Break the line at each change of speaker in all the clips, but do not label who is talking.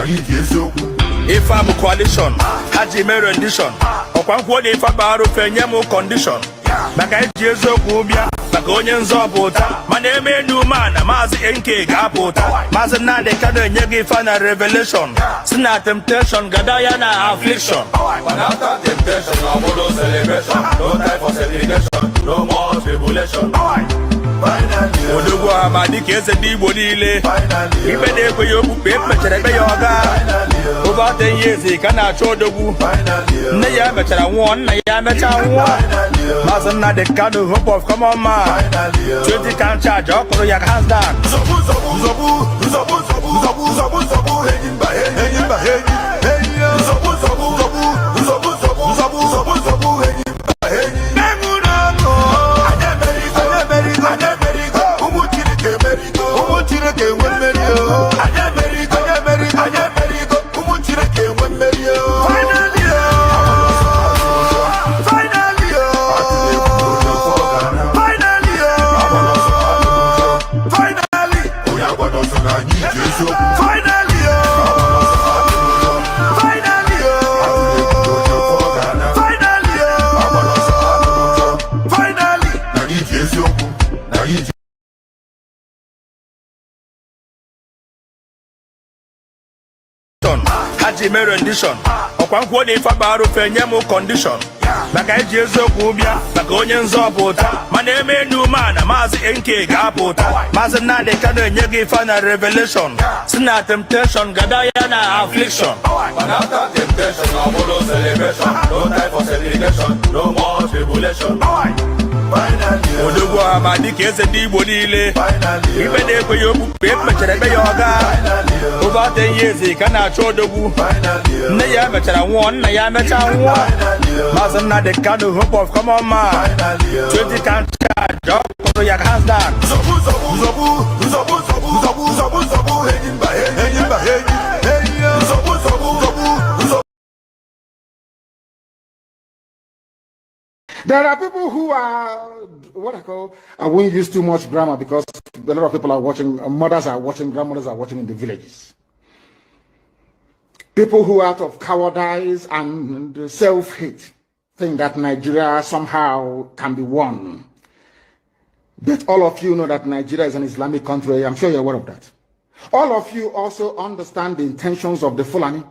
If I'm a coalition, Haji me rendition. Okwankwo de ifa baro fenye mo condition. Baka Jesu kubia, baka onye nzọpụta. Ma na-eme enu mana maazị NK ga-apụta. Maazị Nnadị Kanu enye gị final revelation. Si na temptation gada ya na affliction.
But after temptation, no more celebration. No time for celebration, no more tribulation.
Odogwu amadi ka eze ndị Igbo niile. Ibe na-ekwe ya okpukpe mechara ebe ya ọga. Over 10 years ka na-achọ odogwu. Nne ya mechara nwụọ, nna ya mecha nwụọ. Maazị Nnadị Kanu, hope of common man. 20 can charge, ọ kụrụ ya hands down. Haji me rendition. Okwankwo de ifa baro fenye mo condition. Baka Jesu bịa, baka onye nzọpụta. Ma na-eme enu mana maazị NK ga-apụta. Maazị Nnadị Kanu enye gị final revelation. Si na temptation gada ya na affliction.
But after temptation, no more celebration. No time for celebration, no more tribulation.
Odogwu amadi ka eze ndị Igbo niile. Ibe na-ekwe ya okpukpe mechara ebe ya ọga. Over 10 years ka na-achọ odogwu. Nne ya mechara nwụọ, nna ya mecha nwụọ. Maazị Nnadị Kanu, hope of common man. 20 can charge, ọ kụrụ ya hands down.
There are people who are, what I call, I won't use too much grammar because a lot of people are watching, mothers are watching, grandmothers are watching in the villages. People who out of cowardice and self-hate think that Nigeria somehow can be won. But all of you know that Nigeria is an Islamic country. I'm sure you're aware of that. All of you also understand the intentions of the Fulani.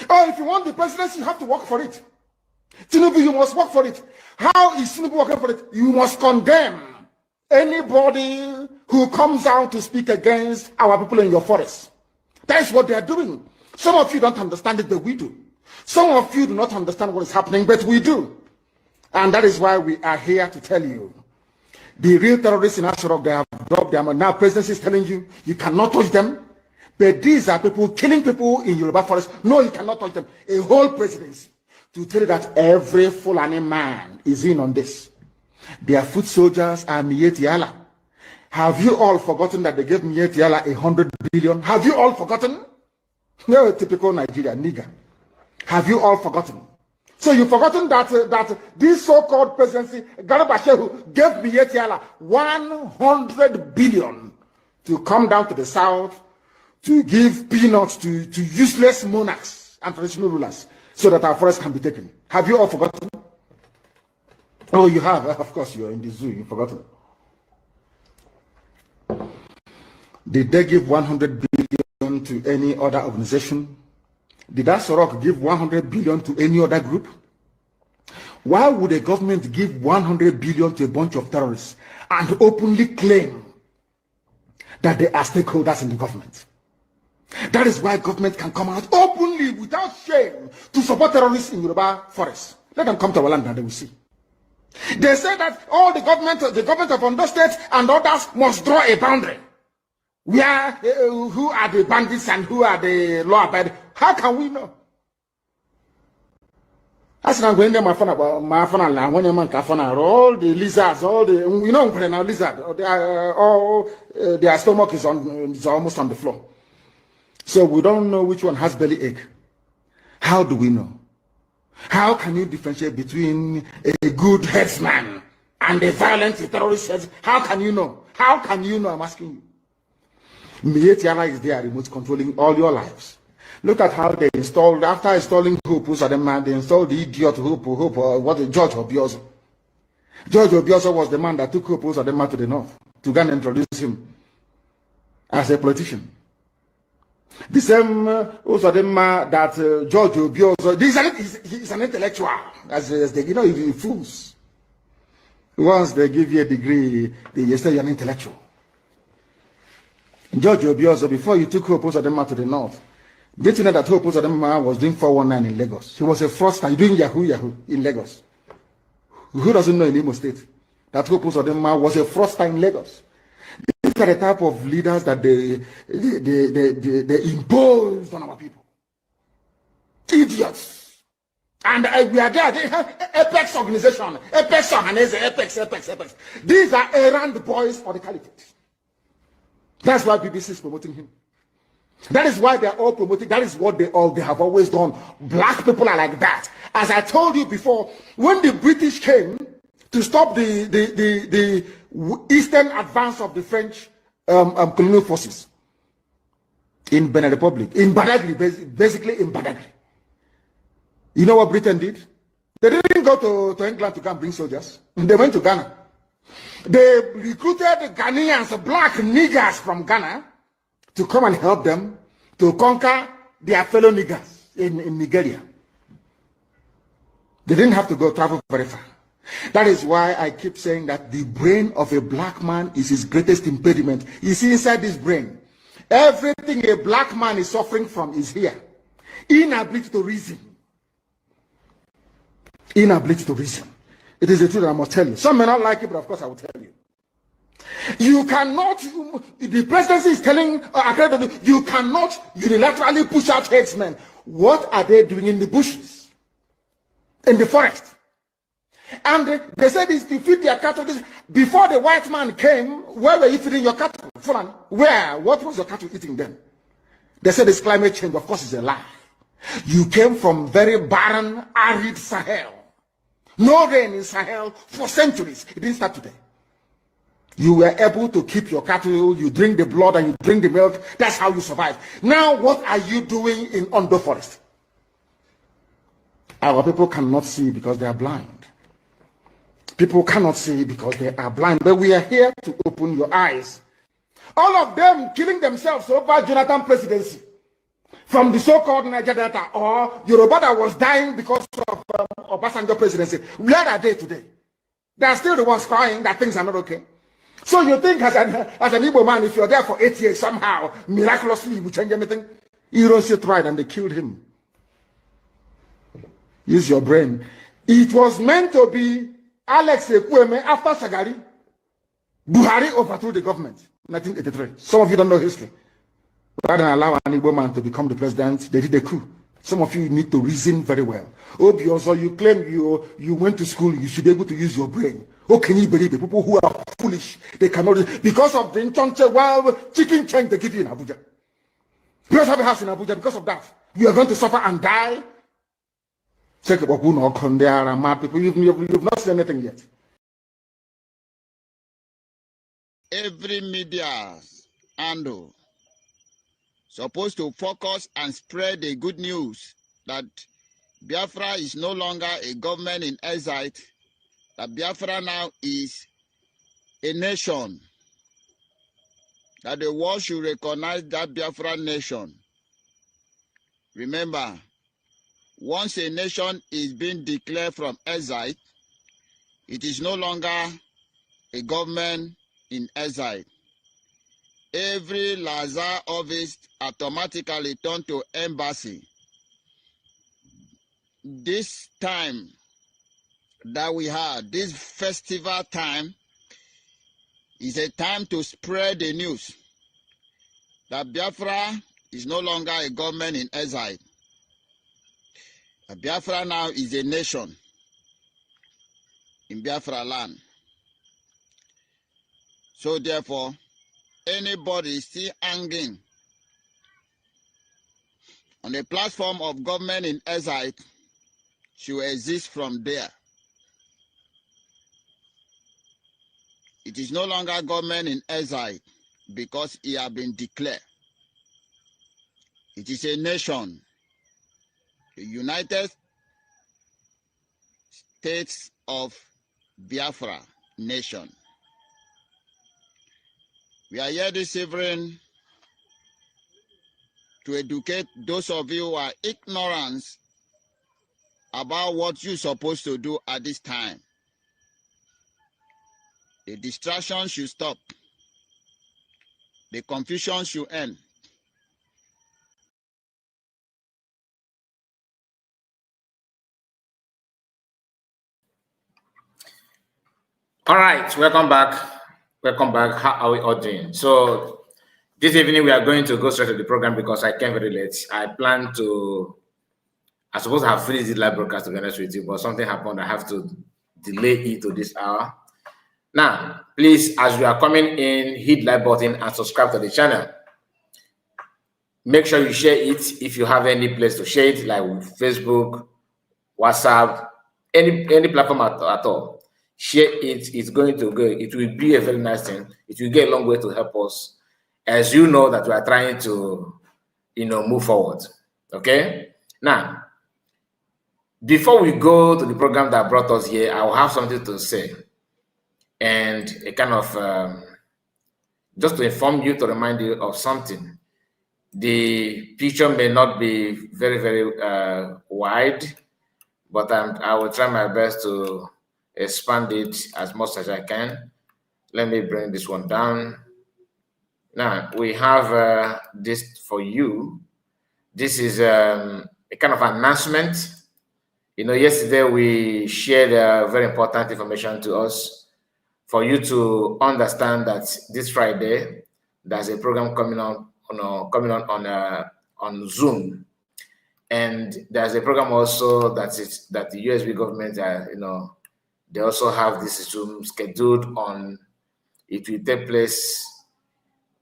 Oh, if you want the presidency, you have to work for it. Tinubu, you must work for it. How is Tinubu working for it? You must condemn anybody who comes out to speak against our people in your forest. That is what they are doing. Some of you don't understand it, but we do. Some of you do not understand what is happening, but we do. And that is why we are here to tell you. The real terrorists in Ashraf, they have dropped them. Now presidency is telling you, you cannot touch them. But these are people killing people in Yoruba forest. No, you cannot touch them. A whole presidency. To tell you that every Fulani man is in on this. Their foot soldiers are Miyetti Allah. Have you all forgotten that they gave Miyetti Allah 100 billion? Have you all forgotten? No, typical Nigeria, nigger. Have you all forgotten? So you've forgotten that this so-called presidency, Garba Shehu, gave Miyetti Allah 100 billion to come down to the south to give peanuts to useless monarchs and traditional rulers, so that our forest can be taken. Have you all forgotten? Oh, you have. Of course, you're in the zoo. You've forgotten. Did they give 100 billion to any other organization? Did Asorok give 100 billion to any other group? Why would a government give 100 billion to a bunch of terrorists and openly claim that they are stakeholders in the government? That is why government can come out openly, without shame, to support terrorists in Yoruba forests. Let them come to our land and they will see. They say that all the government of Ondo State and others must draw a boundary. Where, who are the bandits and who are the law-abiding? How can we know? As I'm going there, my phone, when all the lizards, all the, you know, lizard, their stomach is almost on the floor. So we don't know which one has belly ache. How do we know? How can you differentiate between a good headsman and a violent terrorist headsman? How can you know? How can you know? I'm asking you. Miyetti Allah is there, remote controlling all your lives. Look at how they installed, after installing Hope Uzodinma, they installed the idiot Hope, George Obiozo. George Obiozo was the man that took Hope Uzodinma to the north to go and introduce him as a politician. The same Uzodinma that George Obiozo, he's an intellectual, as they, you know, he fools. Once they give you a degree, they say you're an intellectual. George Obiozo, before you took Hope Uzodinma to the north, did you know that Hope Uzodinma was doing 419 in Lagos? He was a fraudster doing Yahoo in Lagos. Who doesn't know in Imo State that Hope Uzodinma was a fraudster in Lagos? These are the type of leaders that they imposed on our people. Idiots. And we are there. They have Apex organization. Apex. These are errand boys for the caliphate. That's why BBC is promoting him. That is why they are all promoting. That is what they have always done. Black people are like that. As I told you before, when the British came to stop the eastern advance of the French colonial forces in Benin Republic, in Badagry, basically in Badagry, you know what Britain did? They didn't go to England to come bring soldiers. They went to Ghana. They recruited Ghanaians, black niggers from Ghana, to come and help them to conquer their fellow niggers in Nigeria. They didn't have to go travel very far. That is why I keep saying that the brain of a black man is his greatest impediment. You see, inside this brain, everything a black man is suffering from is here. Inability to reason. Inability to reason. It is the truth I must tell you. Some may not like it, but of course I will tell you. You cannot, the presidency is telling, you cannot unilaterally push out headsmen. What are they doing in the bushes? In the forest? And they said it's to feed their cattle. Before the white man came, where were you feeding your cattle? Where? What was your cattle eating then? They said it's climate change. Of course, it's a lie. You came from very barren, arid Sahel. No rain in Sahel for centuries. It didn't start today. You were able to keep your cattle, you drink the blood and you drink the milk. That's how you survive. Now, what are you doing in Ondo Forest? Our people cannot see because they are blind. People cannot see because they are blind. But we are here to open your eyes. All of them killing themselves over Jonathan presidency. From the so-called Niger Delta or Yoruba that was dying because of Obasanjo presidency. Where are they today? They are still the ones crying that things are not okay. So you think as an Igbo man, if you're there for 8 years, somehow, miraculously, you will change anything? Hiroshi tried and they killed him. Use your brain. It was meant to be Alex Ekweme after Sagari. Buhari overthrew the government in 1983. Some of you don't know history. Rather than allow an Igbo man to become the president, they did a coup. Some of you need to reason very well. Obi, also, you claim you went to school, you should be able to use your brain. How can you believe the people who are foolish? They cannot, because of the intonche, wild chicken change they give you in Abuja. You don't have a house in Abuja because of that. You are going to suffer and die. Check about who knock on there are mad people. You've not seen anything yet.
Every media handle supposed to focus and spread the good news that Biafra is no longer a government in exile, that Biafra now is a nation, that the world should recognize that Biafra nation. Remember, once a nation is being declared from exile, it is no longer a government in exile. Every Lazar office automatically turned to embassy. This time that we had, this festival time, is a time to spread the news that Biafra is no longer a government in exile. Biafra now is a nation in Biafra land. So therefore, anybody still hanging on the platform of government in exile should exist from there. It is no longer government in exile because it has been declared. It is a nation, the United States of Biafra nation. We are here this evening to educate those of you who are ignorant about what you're supposed to do at this time. The distraction should stop. The confusion should end.
All right, welcome back. Welcome back. How are we all doing? So this evening we are going to go straight to the program because I came very late. I suppose I have finished the live broadcast, to be honest with you, but something happened. I have to delay it to this hour. Now, please, as you are coming in, hit like button and subscribe to the channel. Make sure you share it if you have any place to share it, like Facebook, WhatsApp, any platform at all. Share it. It's going to go. It will be a very nice thing. It will go a long way to help us, as you know that we are trying to, move forward. Okay. Now, before we go to the program that brought us here, I will have something to say, and a kind of just to inform you, to remind you of something. The picture may not be very, very wide, but I will try my best to expand it as much as I can. Let me bring this one down. Now, we have this for you. This is a kind of announcement. Yesterday we shared very important information to us for you to understand that this Friday there's a program coming on Zoom, and there's a program also that the USB government they also have this Zoom scheduled on. It will take place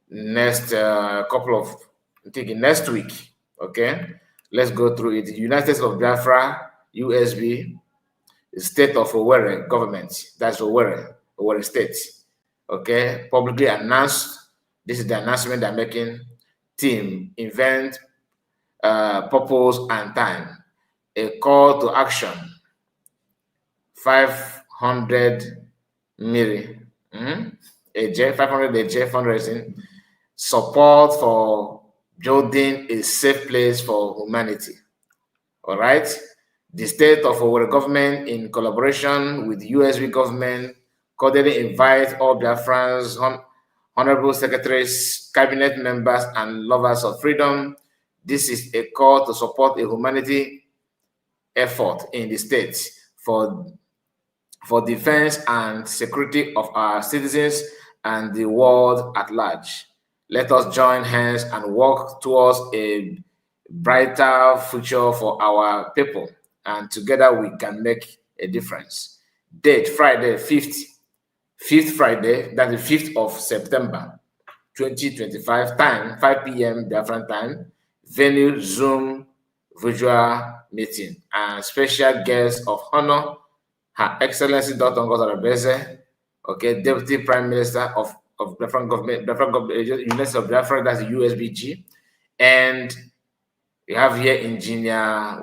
next next week. Okay, let's go through it. The United States of Biafra, USB, State of Owerri government. That's Owerri State. Okay, publicly announced. This is the announcement they're making. Team, event, purpose, and time. A call to action. 500 million. 500 AJ fundraising. Support for building a safe place for humanity. All right. The state of our government, in collaboration with the USB government, cordially invite all Biafrans, honorable secretaries, cabinet members, and lovers of freedom. This is a call to support a humanity effort in the states for defense and security of our citizens and the world at large. Let us join hands and work towards a brighter future for our people, and together we can make a difference. Date, Friday, 5th Friday, that's the 5th of September, 2025. Time, 5 p.m. Biafran time. Venue, Zoom, virtual meeting. And special guest of honor, Her Excellency Dr. Ngozi Orebeze, okay, Deputy Prime Minister of Biafran government, University of Biafra, that's the USBG. And we have here Engineer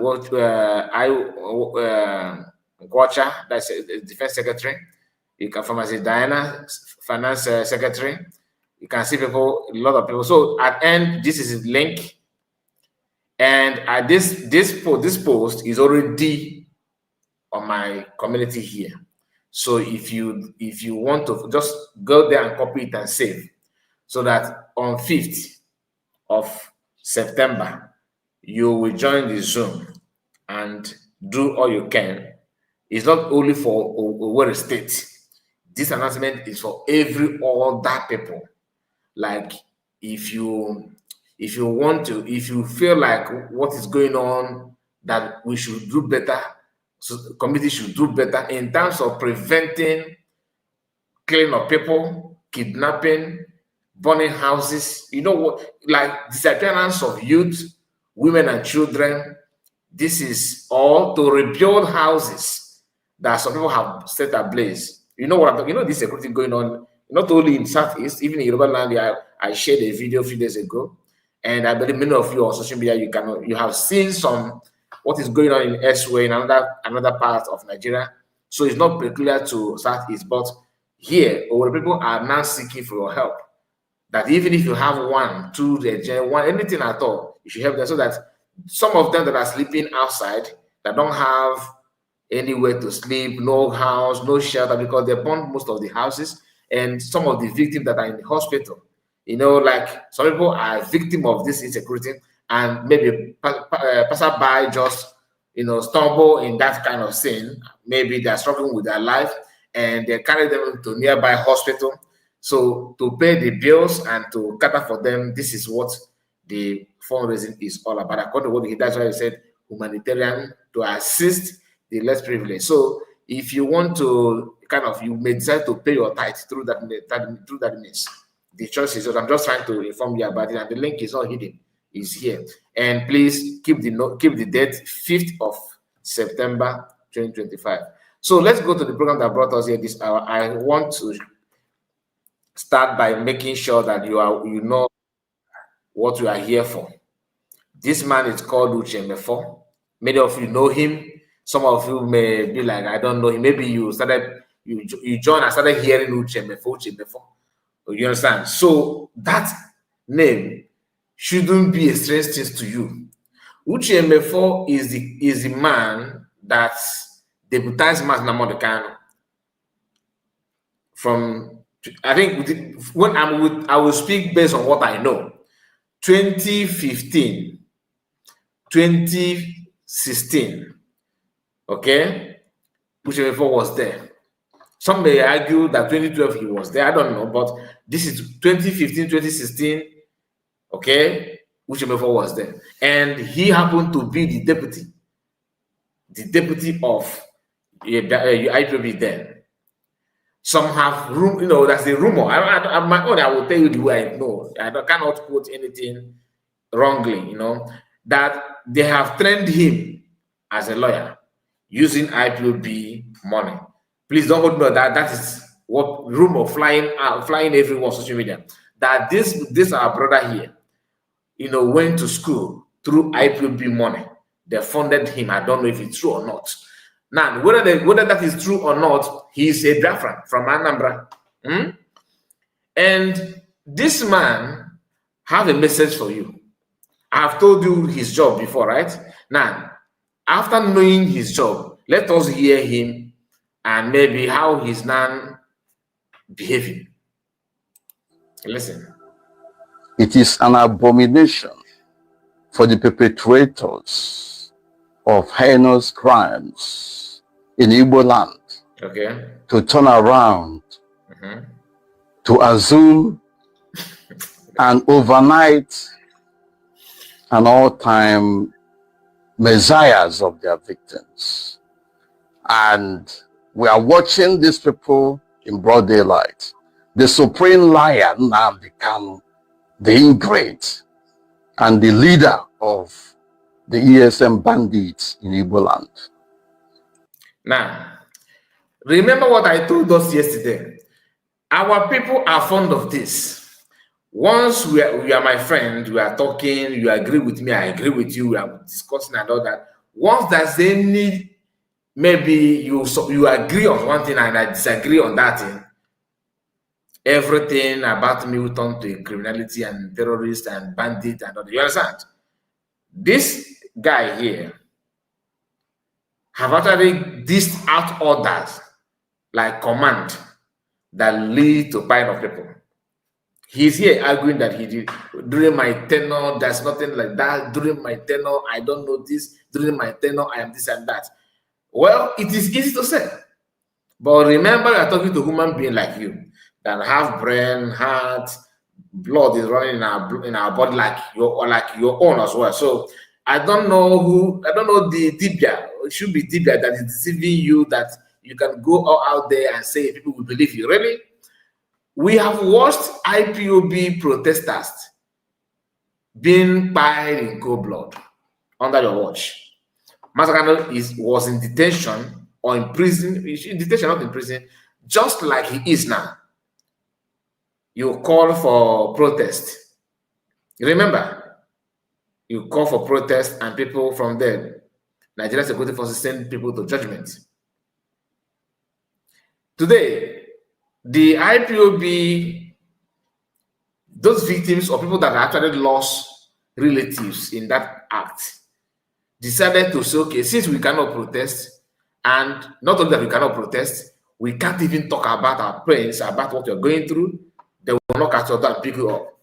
Gwacha, that's the Defense Secretary. You can Pharmacy Diana, Finance Secretary. You can see people, a lot of people. So at end, this is his link. And at this post is already on my community here. So if you want to just go there and copy it and save, so that on 5th of September, you will join the Zoom and do all you can. It's not only for Owerri State. This announcement is for every other people. Like if you feel like what is going on, that we should do better, so the community should do better in terms of preventing killing of people, kidnapping, burning houses, like disappearance of youth, women and children. This is all to rebuild houses that some people have set ablaze. This security going on, not only in Southeast, even in Yoruba land. I shared a video a few days ago. And I believe many of you on social media, you have seen some what is going on in elsewhere in another part of Nigeria. So it's not peculiar to Southeast, but here, our people are now seeking for your help. That even if you have one, two, one, anything at all, you should help them so that some of them that are sleeping outside, that don't have anywhere to sleep, no house, no shelter, because they burn most of the houses, and some of the victims that are in the hospital, like some people are victim of this insecurity, and maybe passerby just stumble in that kind of sin. Maybe they're struggling with their life, and they carry them to nearby hospital. So to pay the bills and to cater for them, this is what the fundraising is all about. According to what that's why he said humanitarian, to assist the less privileged. So if you want to you may decide to pay your tithe through that means. The choice is, I'm just trying to inform you about it, and the link is not hidden, it's here. And please keep the date 5th of September 2025. So let's go to the program that brought us here this hour. I want to start by making sure that you know what you are here for. This man is called Uche Mefor. Many of you know him. Some of you may be like, I don't know him. Maybe you joined and started hearing Uche Mefor. You understand? So that name shouldn't be a strange thing to you. Uche Mefor is the man that deputized Mas Nnamdi Kanu from, I think, when I will speak based on what I know. 2015, 2016, okay, Uche Mefor was there. Some may argue that 2012 he was there. I don't know, but this is 2015, 2016, okay, Uche Mefor was there. And he happened to be the deputy of IPOB then. Some have room, that's the rumor. I will tell you the way I know. I cannot quote anything wrongly, that they have trained him as a lawyer using IPOB money. Please don't hold me on that. That is what rumor flying everywhere on social media. That this our brother here, went to school through IPOB money. They funded him. I don't know if it's true or not. Now, whether that is true or not, he is a Biafran from Anambra. And this man have a message for you. I've told you his job before, right? Now, after knowing his job, let us hear him and maybe how he's now behaving. Listen.
It is an abomination for the perpetrators of heinous crimes in Igbo land to turn around to assume an overnight and all-time messiahs of their victims. And we are watching these people in broad daylight. The supreme liar, Nnamdi Kanu, the ingrate, and the leader of the ESM bandits in Igbo land.
Now, remember what I told us yesterday. Our people are fond of this. Once we are my friend, we are talking, you agree with me, I agree with you, we are discussing and all that. Once there's any, maybe you agree on one thing and I disagree on that thing, everything about me will turn to criminality and terrorist and bandit and all that. You understand? This guy here have actually dished out orders like command that lead to buying of people. He's here arguing that he did during my tenure, there's nothing like that. During my tenure, I don't know this. During my tenure, I am this and that. Well, it is easy to say. But remember, you're talking to a human being like you that have brain, heart, blood is running in our body like your own as well. So I don't know the Dibia. It should be Dibia that is deceiving you, that you can go out there and say people will believe you. Really? We have watched IPOB protesters being buried in cold blood under your watch. Masakano was in detention or in prison, in detention, not in prison, just like he is now. You call for protest. Remember, You call for protest, and people from there, Nigerian security forces send people to judgment. Today, the IPOB, those victims or people that actually lost relatives in that act, decided to say, okay, since we cannot protest, and not only that we cannot protest, we can't even talk about our parents, about what you're going through, they will knock at your door and pick you up.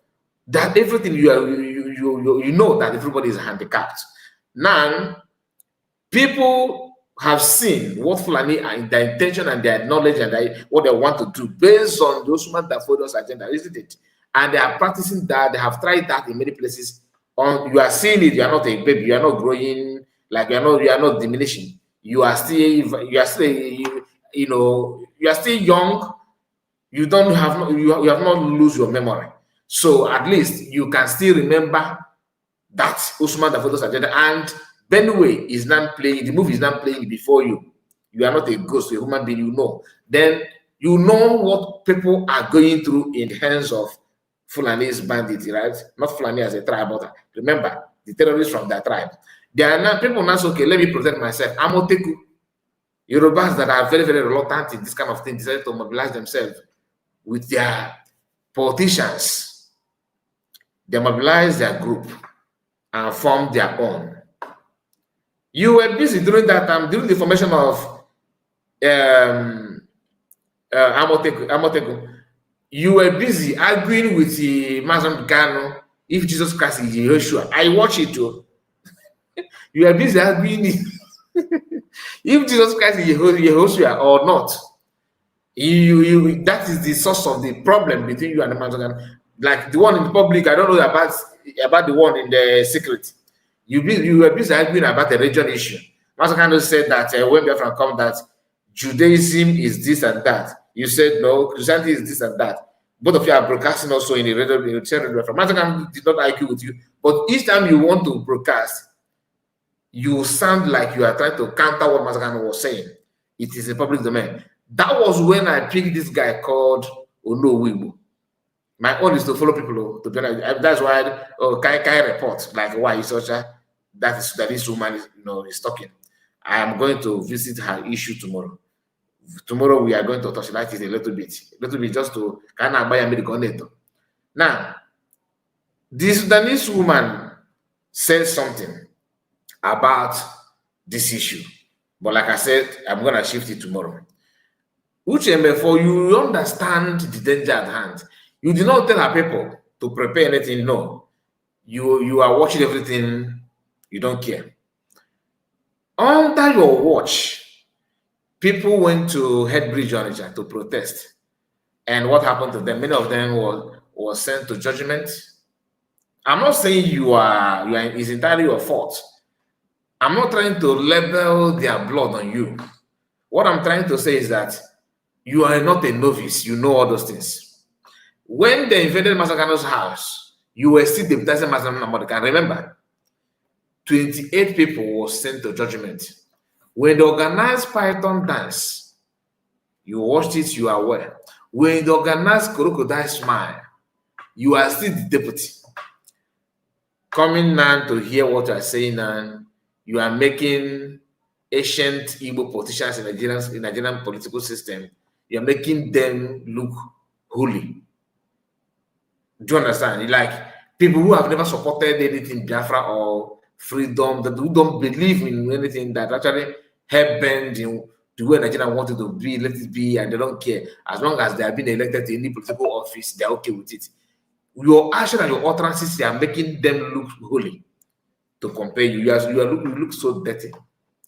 That everything you know that everybody is handicapped. Now, people have seen what Fulani and their intention and their knowledge and what they want to do based on the Usman Dafodo's agenda, isn't it? And they are practicing that. They have tried that in many places. You are seeing it. You are not a baby. You are not growing. Like you are not diminishing. You are still you are still young. You have not lose your memory. So at least you can still remember that Usman Dafodo's agenda. And Benway is not playing, the movie is not playing before you. You are not a ghost, a human being, you know. Then you know what people are going through in the hands of Fulani's bandits, right? Not Fulani as a tribe, but remember, the terrorists from that tribe. There are now people now say, okay, let me protect myself. Amoteku, Yorubas that are very, very reluctant in this kind of thing decided to mobilize themselves with their politicians. They mobilized their group and formed their own. You were busy during that time, during the formation of Amoteku. You were busy arguing with the Mazam Gano if Jesus Christ is Yeshua. I watch it too. You were busy arguing if Jesus Christ is Yeshua or not. That is the source of the problem between you and the Mazam. Like the one in the public, I don't know about the one in the secret. You were busy arguing about the region issue. Mazam said that when Biafra come that Judaism is this and that. You said no, Christianity is this and that. Both of you are broadcasting also in the radio. Mazam did not argue with you, but each time you want to broadcast, you sound like you are trying to counter what Mazam was saying. It is a public domain. That was when I picked this guy called Ono Wibu. My own is to follow people. To be honest, that's why Kai report like why is such a that this woman is talking. I am going to visit her issue tomorrow. Tomorrow we are going to touch light it a little bit just to kind of buy a medical netto. Now, this Sudanese woman said something about this issue, but like I said, I'm gonna shift it tomorrow. Uche and Mefor, you understand the danger at hand. You did not tell our people to prepare anything. No, you are watching everything. You don't care. Under your watch, people went to Headbridge Onitsha to protest, and what happened to them? Many of them was sent to judgment. I'm not saying it's entirely your fault. I'm not trying to label their blood on you. What I'm trying to say is that you are not a novice. You know all those things. When they invaded Masakano's house, you were still deputizing Masakano. Remember, 28 people were sent to judgment. When they organized Python dance, you watched it, you are aware. When they organized Crocodile Smile, you are still the deputy. Coming now to hear what you are saying now, you are making ancient Igbo politicians in the Nigerian political system, you are making them look holy. Do you understand? Like people who have never supported anything Biafra or freedom, that who don't believe in anything that actually help bend the way Nigeria wanted to be, let it be, and they don't care. As long as they have been elected to any political office, they're okay with it. Your action and your utterances, they are making them look holy. To compare you, you look so dirty.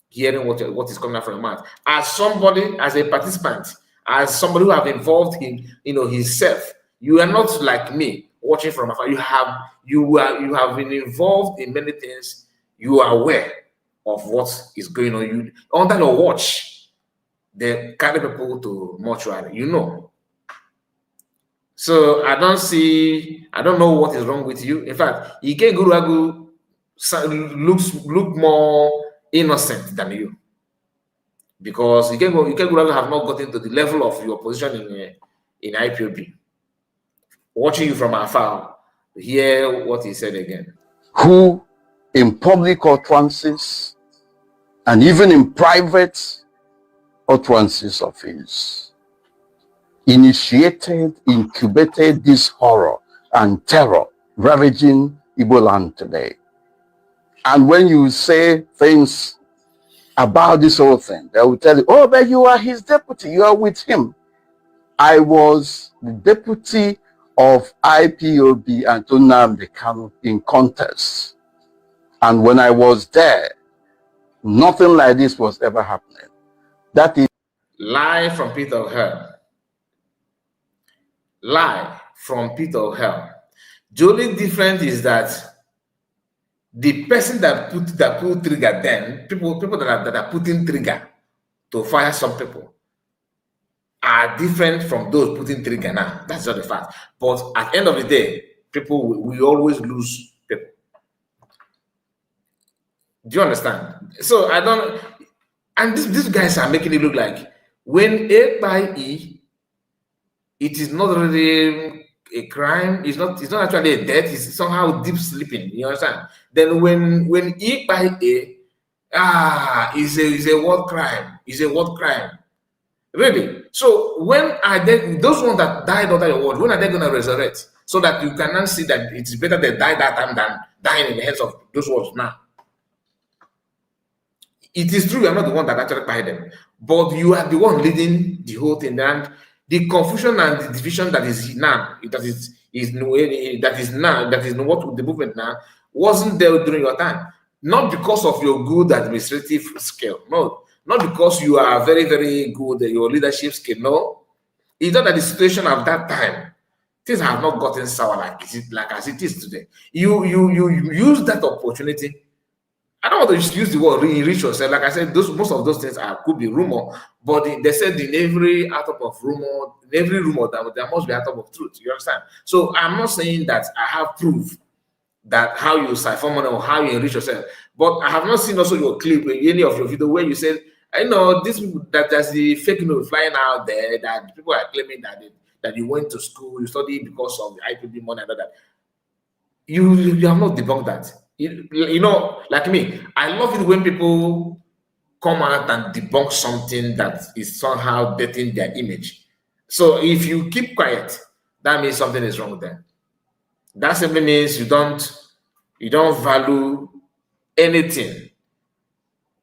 Hearing what is coming out from your mouth. As somebody, as a participant, as somebody who have involved in himself, you are not like me watching from afar. You have been involved in many things. You are aware of what is going on. You under your watch, they carry people to mortuary. You know. So I don't know what is wrong with you. In fact, Ike Guruagu look more innocent than you, because Ike Guruagu have not gotten to the level of your position in IPOB. Watching you from afar, hear what he said again.
Who in public utterances, and even in private utterances of his, incubated this horror and terror ravaging Igbo land today. And when you say things about this whole thing, they will tell you, oh, but you are his deputy, you are with him. I was the deputy of IPOB and Nnamdi Kanu in contest. And when I was there, nothing like this was ever happening. That is
lie from pit of hell. Lie from pit of hell. The only difference is that the person that put trigger, then people that are putting trigger to fire some people are different from those putting trigger now. That's not the fact. But at the end of the day, people we always lose people. Do you understand? So I don't, and these guys are making it look like when A by E, it is not really a crime. It's not actually a death. It's somehow deep sleeping. You understand? Then when E by A, is a war crime. Is a war crime. Really? So when are they, those ones that died under your word, when are they going to resurrect? So that you can now see that it's better they die that time than dying in the hands of those ones now. It is true, you are not the one that actually died them, but you are the one leading the whole thing. And the confusion and the division that is now, that is what the movement now wasn't there during your time. Not because of your good administrative skill, no. Not because you are very, very good at your leadership skill, no. It's not that the situation of that time, things have not gotten sour like as it is today. You use that opportunity. I don't want to just use the word enrich yourself. Like I said, most of those things could be rumor, but they said in every atom of rumor, in every rumor that there must be an atom of truth. You understand? So I'm not saying that I have proof that how you siphon money or how you enrich yourself, but I have not seen also your clip in any of your video where you said, I know this that there's the fake news flying out there that people are claiming that you went to school, you studied because of the IPB money and all that. You have not debunked that. You know, like me, I love it when people come out and debunk something that is somehow betting their image. So if you keep quiet, that means something is wrong there. That simply means you don't value anything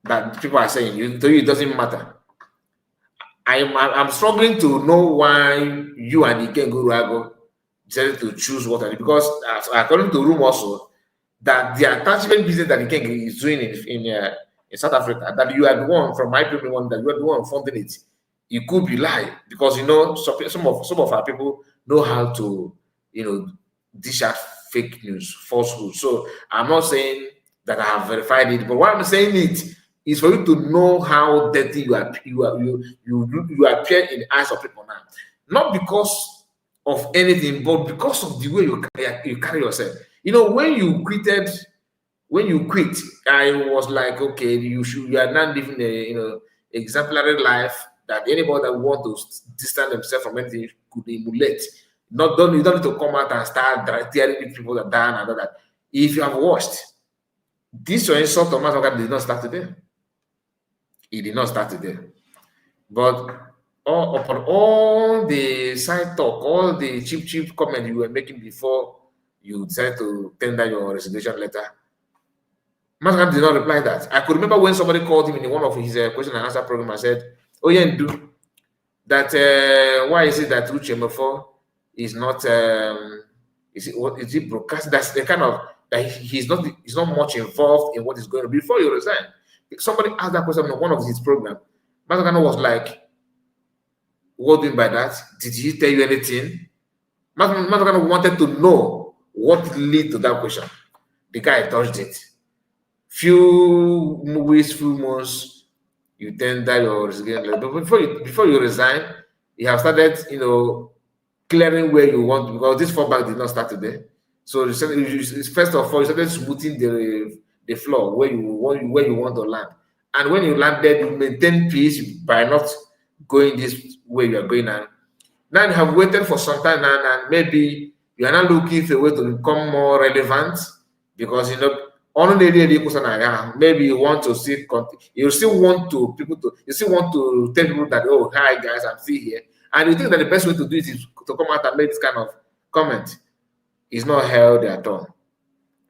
that people are saying. To you, it doesn't matter. I'm struggling to know why you and Ike Guruago decided to choose what I did, because according to room also that the attachment business that Ike is doing in South Africa, that you are the one from my people one, that you are the one funding it. It could be lie, because you know some of our people know how to dish out fake news, falsehood. So I'm not saying that I have verified it, but what I'm saying is for you to know how dirty you appear in the eyes of people now, not because of anything, but because of the way you carry yourself. You know, when you quit, I was like, okay, you are not living a exemplary life that anybody that want to distance themselves from anything could emulate. You don't need to come out and start tearing people that down and all that. If you have watched, this your insult of matter did not start today. It did not start today. But upon all the side talk, all the cheap comment you were making before you decided to tender your resignation letter, Mascam did not reply that. I could remember when somebody called him in one of his question and answer program and said, "Oh yeah, do that. Why is it that Uche Mefor is not? Is he broadcast? That's the kind of that he's not much involved in what is going on before you resign." Somebody asked that question on one of his programs. Mascam was like, "What do you mean by that? Did he tell you anything?" Mascam wanted to know what led to that question. The guy dodged it. Few months, you tender your resignation letter. But before you resign, you have started, clearing where you want, because this fallback did not start today. So first of all, you started smoothing the floor where you want to land. And when you landed, you maintain peace by not going this way you are going now. Now you have waited for some time now, and maybe you are not looking for a way to become more relevant, because maybe you want to see, you still want to tell people that, oh, hi guys, I'm still here. And you think that the best way to do it is to come out and make this kind of comment. It's not healthy at all.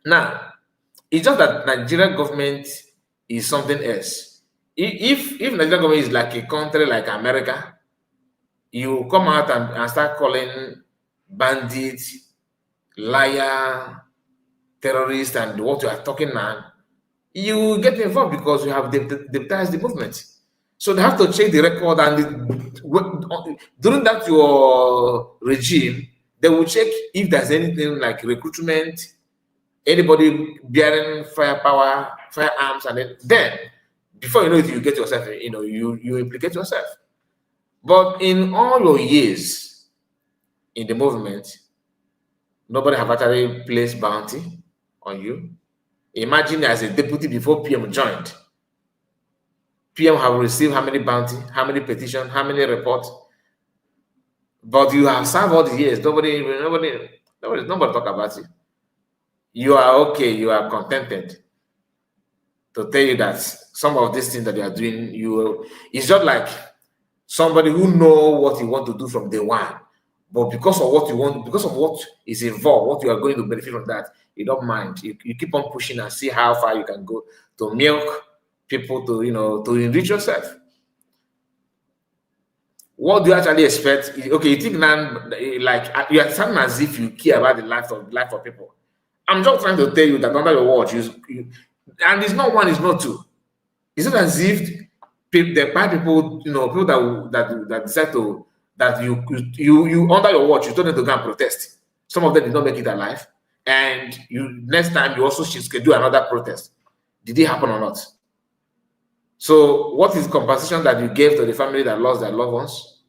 Now, it's just that Nigerian government is something else. If Nigerian government is like a country like America, you come out and start calling bandits, liar, terrorists, and what you are talking now, you get involved because you have deputized the movement. So they have to check the record, and during that your regime, they will check if there's anything like recruitment, anybody bearing firepower, firearms, and then before you know it, you get yourself, you implicate yourself. But in all your years in the movement, nobody have actually placed bounty on you. Imagine as a deputy before PM joined. PM have received how many bounty, how many petitions, how many reports. But you have served all the years. Nobody talk about it. You are okay, you are contented to tell you that some of these things that you are doing, it's just like somebody who know what you want to do from day one. But because of what you want, because of what is involved, what you are going to benefit from that, you don't mind. You keep on pushing and see how far you can go to milk people, to enrich yourself. What do you actually expect? Okay, you think now, like you are sounding as if you care about the life of people. I'm just trying to tell you that under your watch, and it's not one, it's not two. It's not as if the bad people, people that decide to that you under your watch, you told them to go and protest. Some of them did not make it alive, and next time you also should schedule another protest. Did it happen or not? So, what is compensation that you gave to the family that lost their loved ones?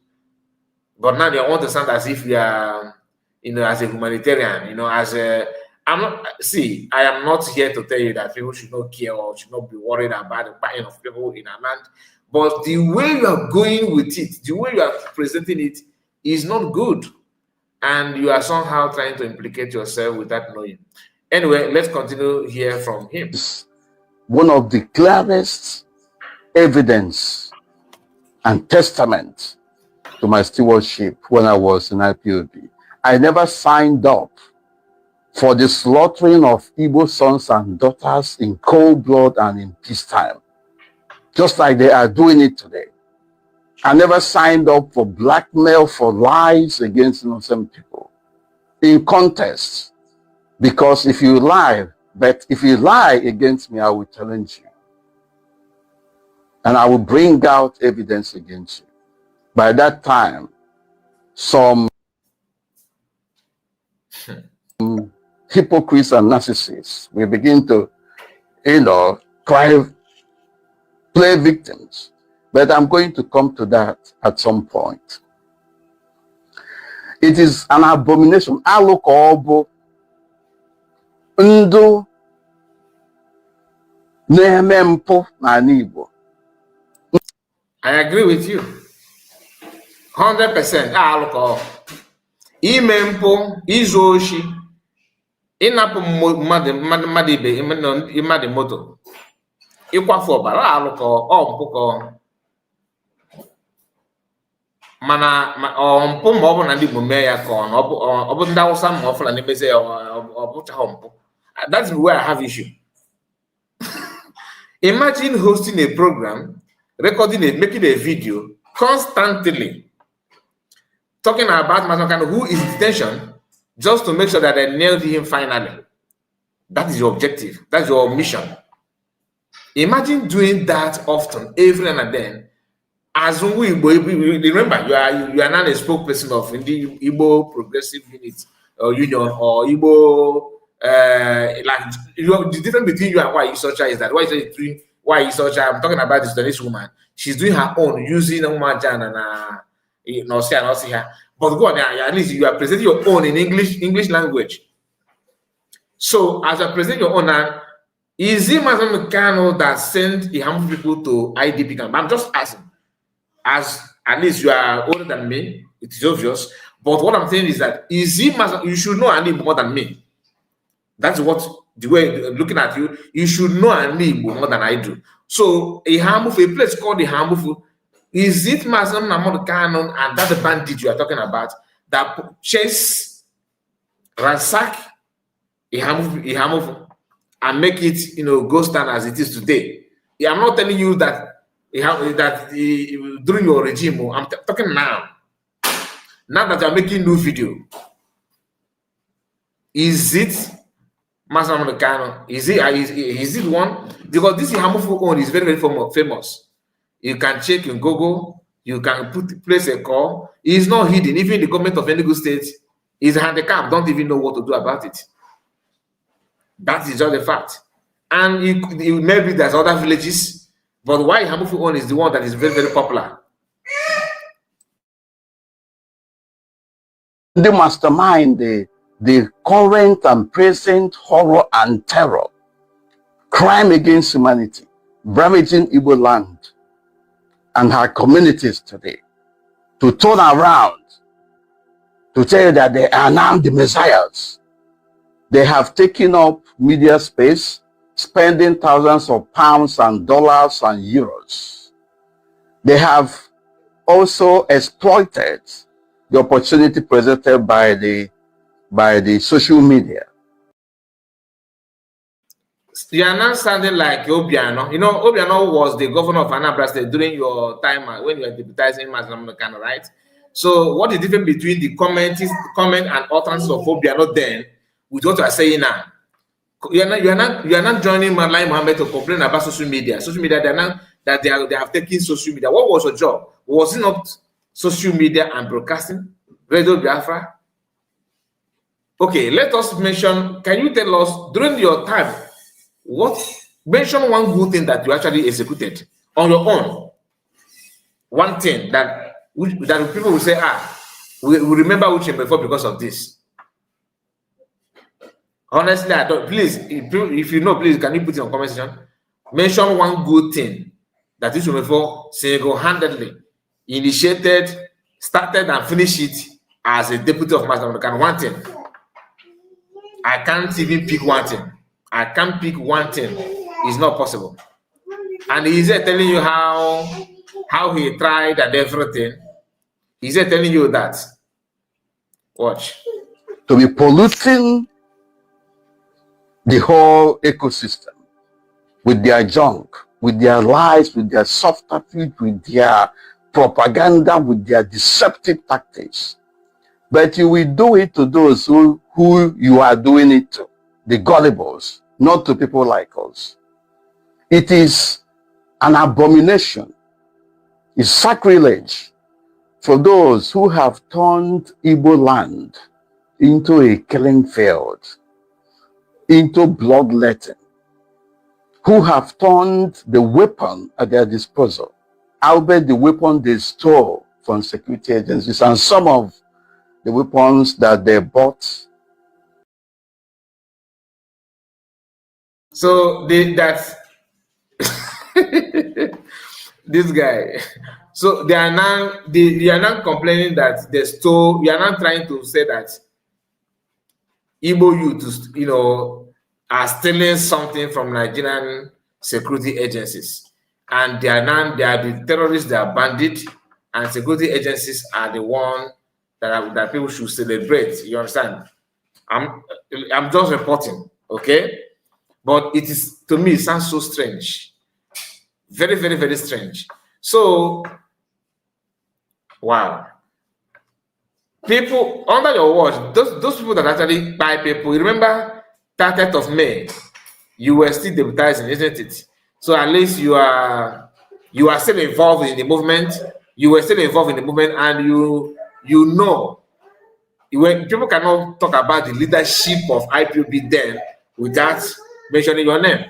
But now they want to sound as if we are, as a humanitarian, I am not here to tell you that people should not care or should not be worried about the buying of people in our land. But the way you are going with it, the way you are presenting it is not good. And you are somehow trying to implicate yourself without knowing. Anyway, let's continue here from him.
One of the clearest evidence and testament to my stewardship when I was in IPOB. I never signed up for the slaughtering of Igbo sons and daughters in cold blood and in peacetime, just like they are doing it today. I never signed up for blackmail, for lies against innocent people in contest, because if you lie against me, I will challenge you. And I will bring out evidence against you. By that time, some hypocrites and narcissists will begin to, play victims. But I'm going to come to that at some point. It is an abomination. Alukobo Ndu Nemempo Nanibo.
I agree with you. 100%. Alcohol. Imempo, izoshi. Inapu mmadụ ibe mmadụ moto. Ịkwafu ọbara alụkọ ọmpụkọ. Mana mpụ ma ọ bụ na ndị Igbo mee ya ka ọ bụ ndị Hausa ma ọ fụla na-emezi ya ọ bụchaghị mpụ. That's where I have issue. Imagine hosting a program, making a video constantly talking about Masokan, who is in detention, just to make sure that they nailed him finally. That is your objective. That's your mission. Imagine doing that often, every now and then. As we remember, you are not a spokesperson of the Igbo Progressive Unit or Union or Igbo. The difference between you and why Isocha is that why Isocha, I'm talking about this woman. She's doing her own using Umajan and see her. But go on, at least you are presenting your own in English language. So as you are presenting your own, is it Mazam Kano that sent the harmful people to IDP camp? I'm just asking. As at least you are older than me, it is obvious. But what I'm saying is that you should know Andy more than me. That's what the way looking at you, you should know an Igbo more than I do. So a place called the Hamufu, is it Mazam Namod Canon and that the bandit you are talking about that chase, ransack a Hamufu and make it, go stand as it is today? Yeah, I'm not telling you that during your regime. I'm talking now. Now that you're making new video, is it Master Americano? Is it one? Because this Hamufu own is very, very famous. You can check in Google, you can place a call. It's not hidden. Even the government of Enugu State is handicapped, don't even know what to do about it. That is just a fact. And maybe there's other villages, but why Hamufu own is the one that is very, very popular.
The mastermind, the current and present horror and terror, crime against humanity, ravaging Igbo land and her communities today, to turn around, to tell you that they are now the messiahs. They have taken up media space, spending thousands of pounds and dollars and euros. They have also exploited the opportunity presented by the social media.
You are not sounding like Obiano. Obiano was the governor of Anambra State during your time when you were deputizing Mazamukano, right? So what is the difference between the comment and utterance of Obiano then with what you are saying now? You are not joining Malai Mohammed to complain about social media. Social media, they have taken social media. What was your job? Was it not social media and broadcasting? Radio Biafra? Okay, let us mention, can you tell us during your time, mention one good thing that you actually executed on your own? One thing that people will say, we remember Uche before because of this. Honestly, I don't. Please, if you know, please, can you put it on comment section? Mention one good thing that Uche before single-handedly initiated, started, and finished it as a deputy of Master American. One thing. I can't even pick one thing. I can't pick one thing. It's not possible. And he's telling you how he tried and everything. He's telling you that. Watch.
To be polluting the whole ecosystem with their junk, with their lies, with their subterfuge, with their propaganda, with their deceptive tactics. But you will do it to those who you are doing it to, the gullibles, not to people like us. It is an abomination. It's sacrilege for those who have turned Igbo land into a killing field, into bloodletting, who have turned the weapon at their disposal, albeit the weapon they stole from security agencies and some of the weapons that they bought.
So that's this guy. So they are now complaining that they stole. We are now trying to say that Igbo youth, are stealing something from Nigerian security agencies, and they are the terrorists, they are bandits, and security agencies are the one that people should celebrate. You understand? I'm just reporting, okay? But it is, to me, it sounds so strange. Very, very, very strange. So, wow. People under your watch, those people that actually buy people, you remember 30th of May, you were still deputizing, isn't it? So at least you are still involved in the movement. You were still involved in the movement, and you know, when people cannot talk about the leadership of IPOB then without mentioning your name.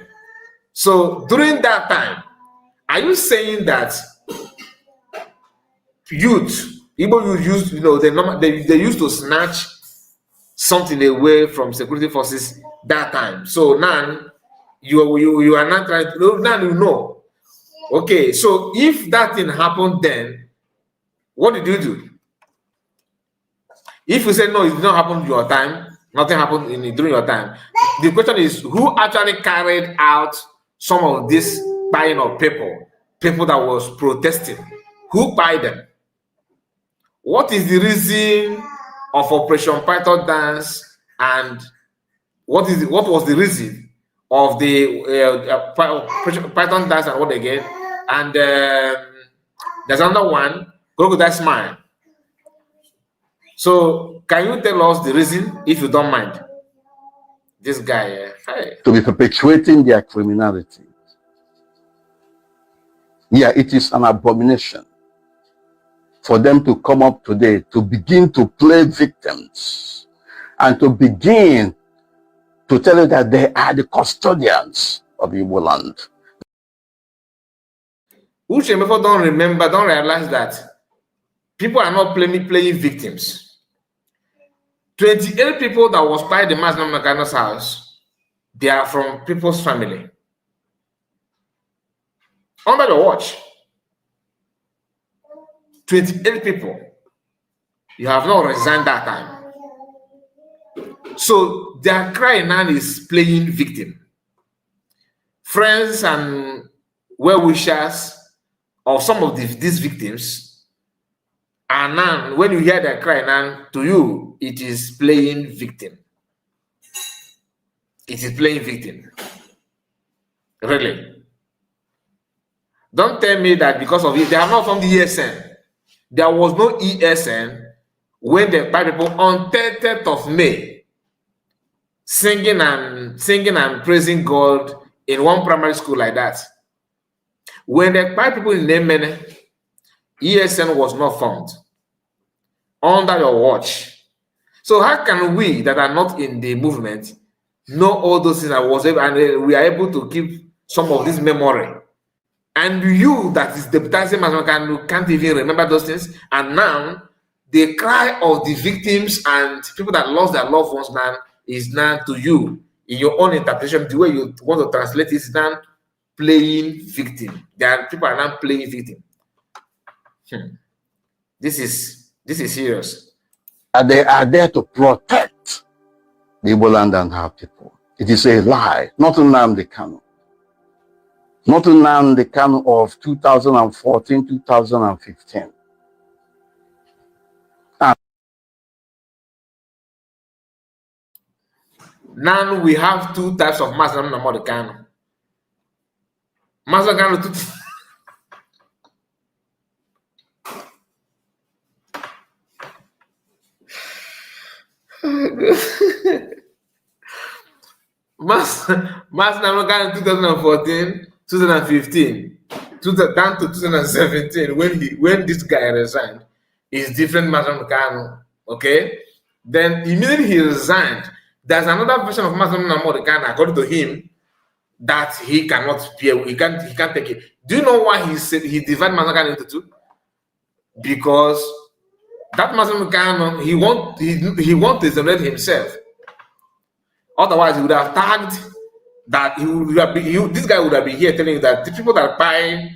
So during that time, are you saying that Igbo youth used, they used to snatch something away from security forces that time? So now you are not trying to, now you know. Okay, so if that thing happened then, what did you do? If you say no, it did not happen during your time, nothing happened during your time, the question is, who actually carried out some of this buying of people that was protesting? Who bought them? What is the reason of Operation Python dance, and what was the reason of the Operation Python dance and what again? And there's another one, Crocodile Smile. So can you tell us the reason, if you don't mind? This guy,
to be perpetuating their criminality. Yeah, it is an abomination for them to come up today to begin to play victims and to begin to tell you that they are the custodians of Igbo land.
Uche and Mefor don't realize that people are not playing victims. 28 people that was by the Mass Namakanos house, they are from people's family. Under your watch, 28 people. You have not resigned that time. So their cry now is playing victim. Friends and well-wishers of some of these victims, and now when you hear their cry now, to you, it is playing victim. It is playing victim. Really. Don't tell me that because of it, they are not from the ESN. There was no ESN when the white people on 30th of May singing and praising God in one primary school like that. When the white people in Yemen, ESN was not formed under your watch. So how can we that are not in the movement know all those things that was able, and we are able to keep some of this memory? And you that is deputizing can't even remember those things. And now the cry of the victims and people that lost their loved ones now is now to you, in your own interpretation, the way you want to translate it is now playing victim. People are now playing victim. This is serious.
And they are there to protect the Igbo land and our people. It is a lie. Not Nnamdi Kanu. Not Nnamdi Kanu of 2014, 2015.
Now we have two types of Master Nnamdi Kanu. Master Kanu Master Nnamdi Kanu 2014, 2015, down to 2017, when this guy resigned, is different Master Nnamdi Kanu. Okay, then immediately he resigned. There's another version of Master Nnamdi Kanu, according to him, that he cannot bear. He can't take it. Do you know why he said he divided Master Kanu into two? Because that Master Kanu, he wants to isolate himself. Otherwise, he would have tagged that this guy would have been here telling you that the people that buy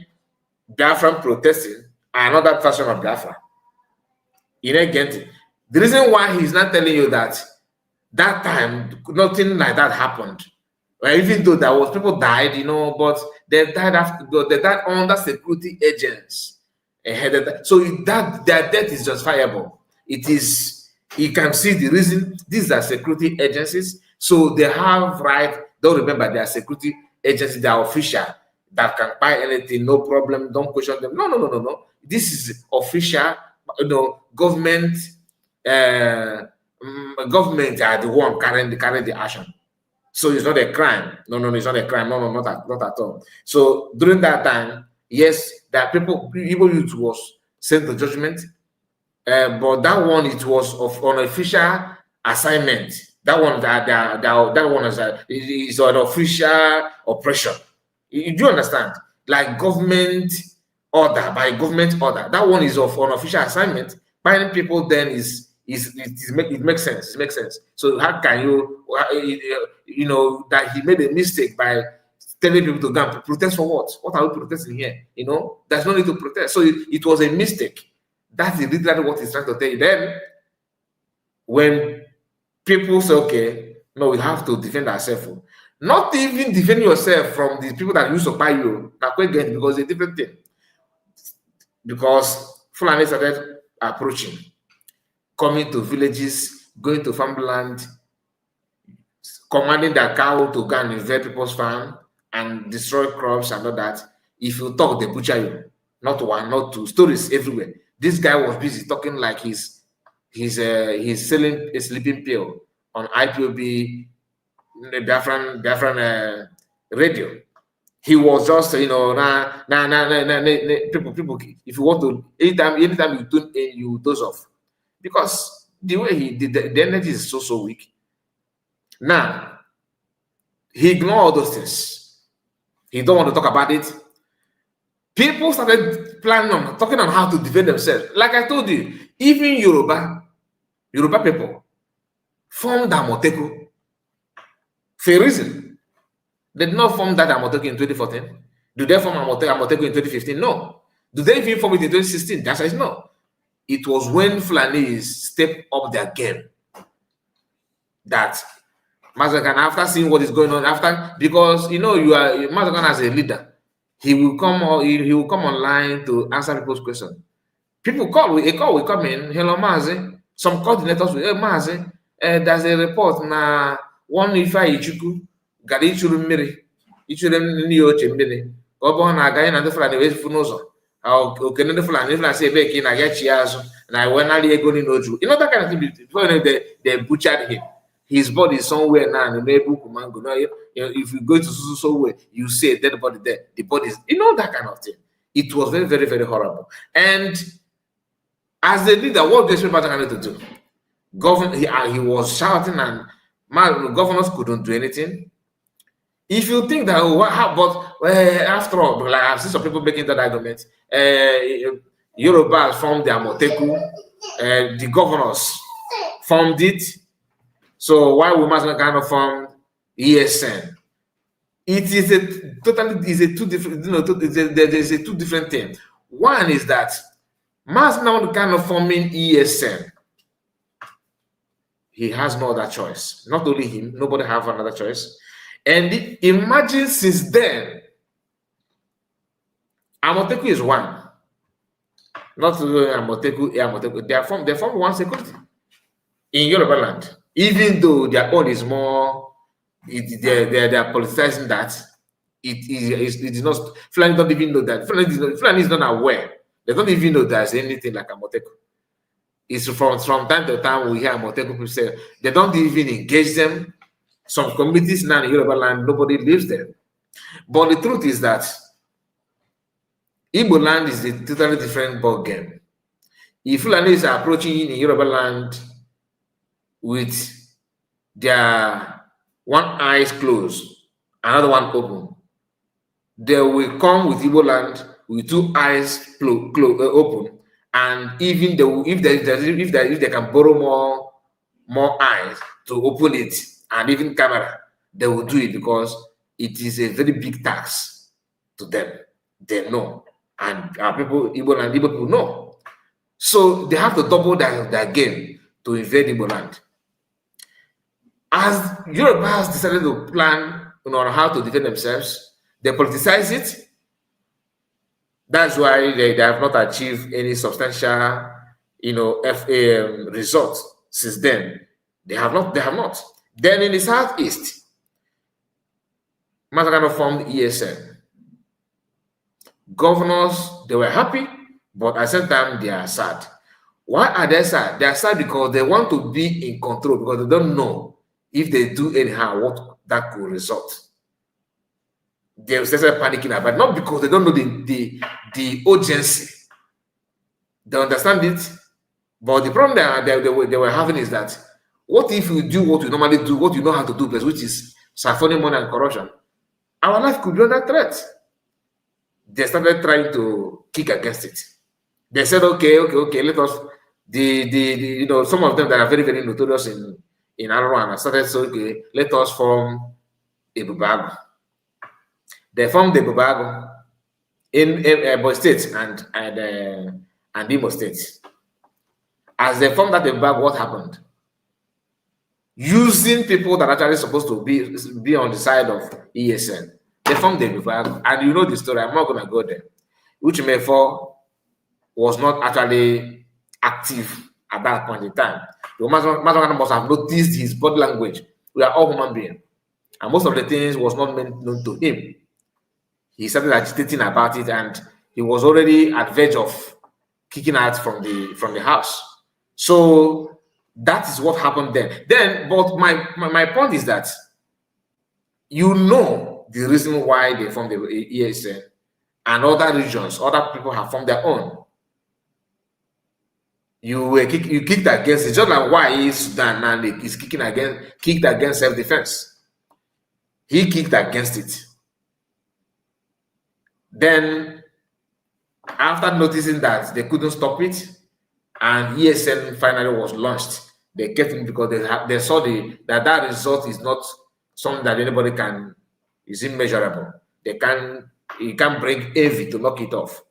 Biafran protesting are another version of Biafra. You know, get it? The reason why he's not telling you that time nothing like that happened, well, even though there was people died, you know, but they died under security agents. So that their death is justifiable. It is, you can see the reason. These are security agencies, so they have right. Don't remember, they are security agencies, they are official, that can buy anything, no problem, don't question them. No. This is official, government. Government are the one carrying the action. So it's not a crime. No, it's not a crime. No, not at all. So during that time, yes, there are people youth was sent to judgment, but that one, it was of an official assignment. That one is an official operation. You do understand? Like government order, by government order. That one is of an official assignment. Buying people then it makes sense. It makes sense. So how can you that he made a mistake by telling people to go and protest for what? What are we protesting here? There's no need to protest. So it was a mistake. That's literally what he's trying to tell you. Then when people say, okay, No, we have to defend ourselves. Not even defend yourself from the people that used to buy you. Because it's a different thing. Because Fulani started approaching, coming to villages, going to farmland, commanding their cow to go and invade people's farm and destroy crops and all that. If you talk, they butcher you. Not one, not two. Stories everywhere. This guy was busy talking like he's selling a sleeping pill on IPOB, Biafran radio. He was just, people. If you want to, anytime you tune in, you doze off, because the way he did, the energy is so weak. Now he ignored all those things. He don't want to talk about it. People started talking on how to defend themselves. Like I told you, even Yoruba people formed Amoteku for a reason. They did not form that Amoteku in 2014. Do they form Amoteku in 2015? No. Do they even form it in 2016? The answer is no. It was when Fulanis stepped up their game that Mazakan, after seeing what is going on, because you are Mazakan as a leader, he will come online to answer people's questions. People a call will come in. Hello, Mazi. Some coordinators will, hey, Mazi, there's a report na one Ifeanyi Chukwu gara ichuru mmiri ndị Uche mmiri ka ọ bụ na aga na ndị Fulani wee fu n'ụzọ okene ndị Fulani si ebe ka ị na-aga chi azụ na wee narị ego niile oju. You know that kind of thing. Before they butchered him. His body is somewhere now in the mango. No, if you go to somewhere, you see a dead body there. The body is, that kind of thing. It was very, very, very horrible. And as the leader, what do you expect Mazakan to do? He was shouting, and governors couldn't do anything. If you think that, after all, like I've seen some people making that argument, Yoruba formed the Amoteku, the governors formed it. So why we must kind of form ESN? It is two different things. One is that Mas now kind of forming ESN. He has no other choice. Not only him, nobody have another choice. And imagine since then, Amoteku is one. Not Amoteku. They form one security in Yoruba land. Even though their own is more, they're politicizing that. It is not. Fulani don't even know that. Fulani is not aware. They don't even know there's anything like Amoteku. It's from time to time we hear Amoteku people say they don't even engage them. Some communities now in Yoruba land, nobody lives there. But the truth is that Igbo land is a totally different ball game. If Fulani is approaching in Yoruba land with their one eye closed, another one open, they will come with Igbo land with two eyes open, and even if they can borrow more eyes to open it, and even camera, they will do it because it is a very big tax to them. They know, and our people, Igbo land, Igbo people know. So they have to double their game to invade Igbo land. As Europe has decided to plan on how to defend themselves, they politicize it. That's why they have not achieved any substantial, results since then. They have not. Then in the southeast, Mazakan formed ESN. Governors, they were happy, but at the same time, they are sad. Why are they sad? They are sad because they want to be in control, because they don't know if they do anyhow what that could result. They started panicking about, not because they don't know the urgency. They understand it, but the problem they were having is that, what if you do what you normally do, what you know how to do best, which is siphoning money and corruption? Our life could be under threat. They started trying to kick against it. They said, okay, let us, some of them that are very, very notorious in Arawan started saying, okay, let us form a Bubago. They formed the Bubago in Ebonyi State and Imo State. As they formed that Bubago, what happened? using people that are actually supposed to be on the side of ESN. They formed the Mefor, and you know the story. I'm not going to go there. Uche Mefor was not actually active at that point in time. The Master must have noticed his body language. We are all human beings, and most of the things was not meant known to him. He started agitating about it, and he was already at verge of kicking out from the house. So that is what happened then. But my point is that you know the reason why they formed the ESN, and other regions, other people have formed their own. You kicked against it, just like why Sudan now is kicked against self-defense. He kicked against it. Then, after noticing that they couldn't stop it, and ESN finally was launched, they kept it because they saw that result is not something that anybody is immeasurable. You can't bring heavy to knock it off.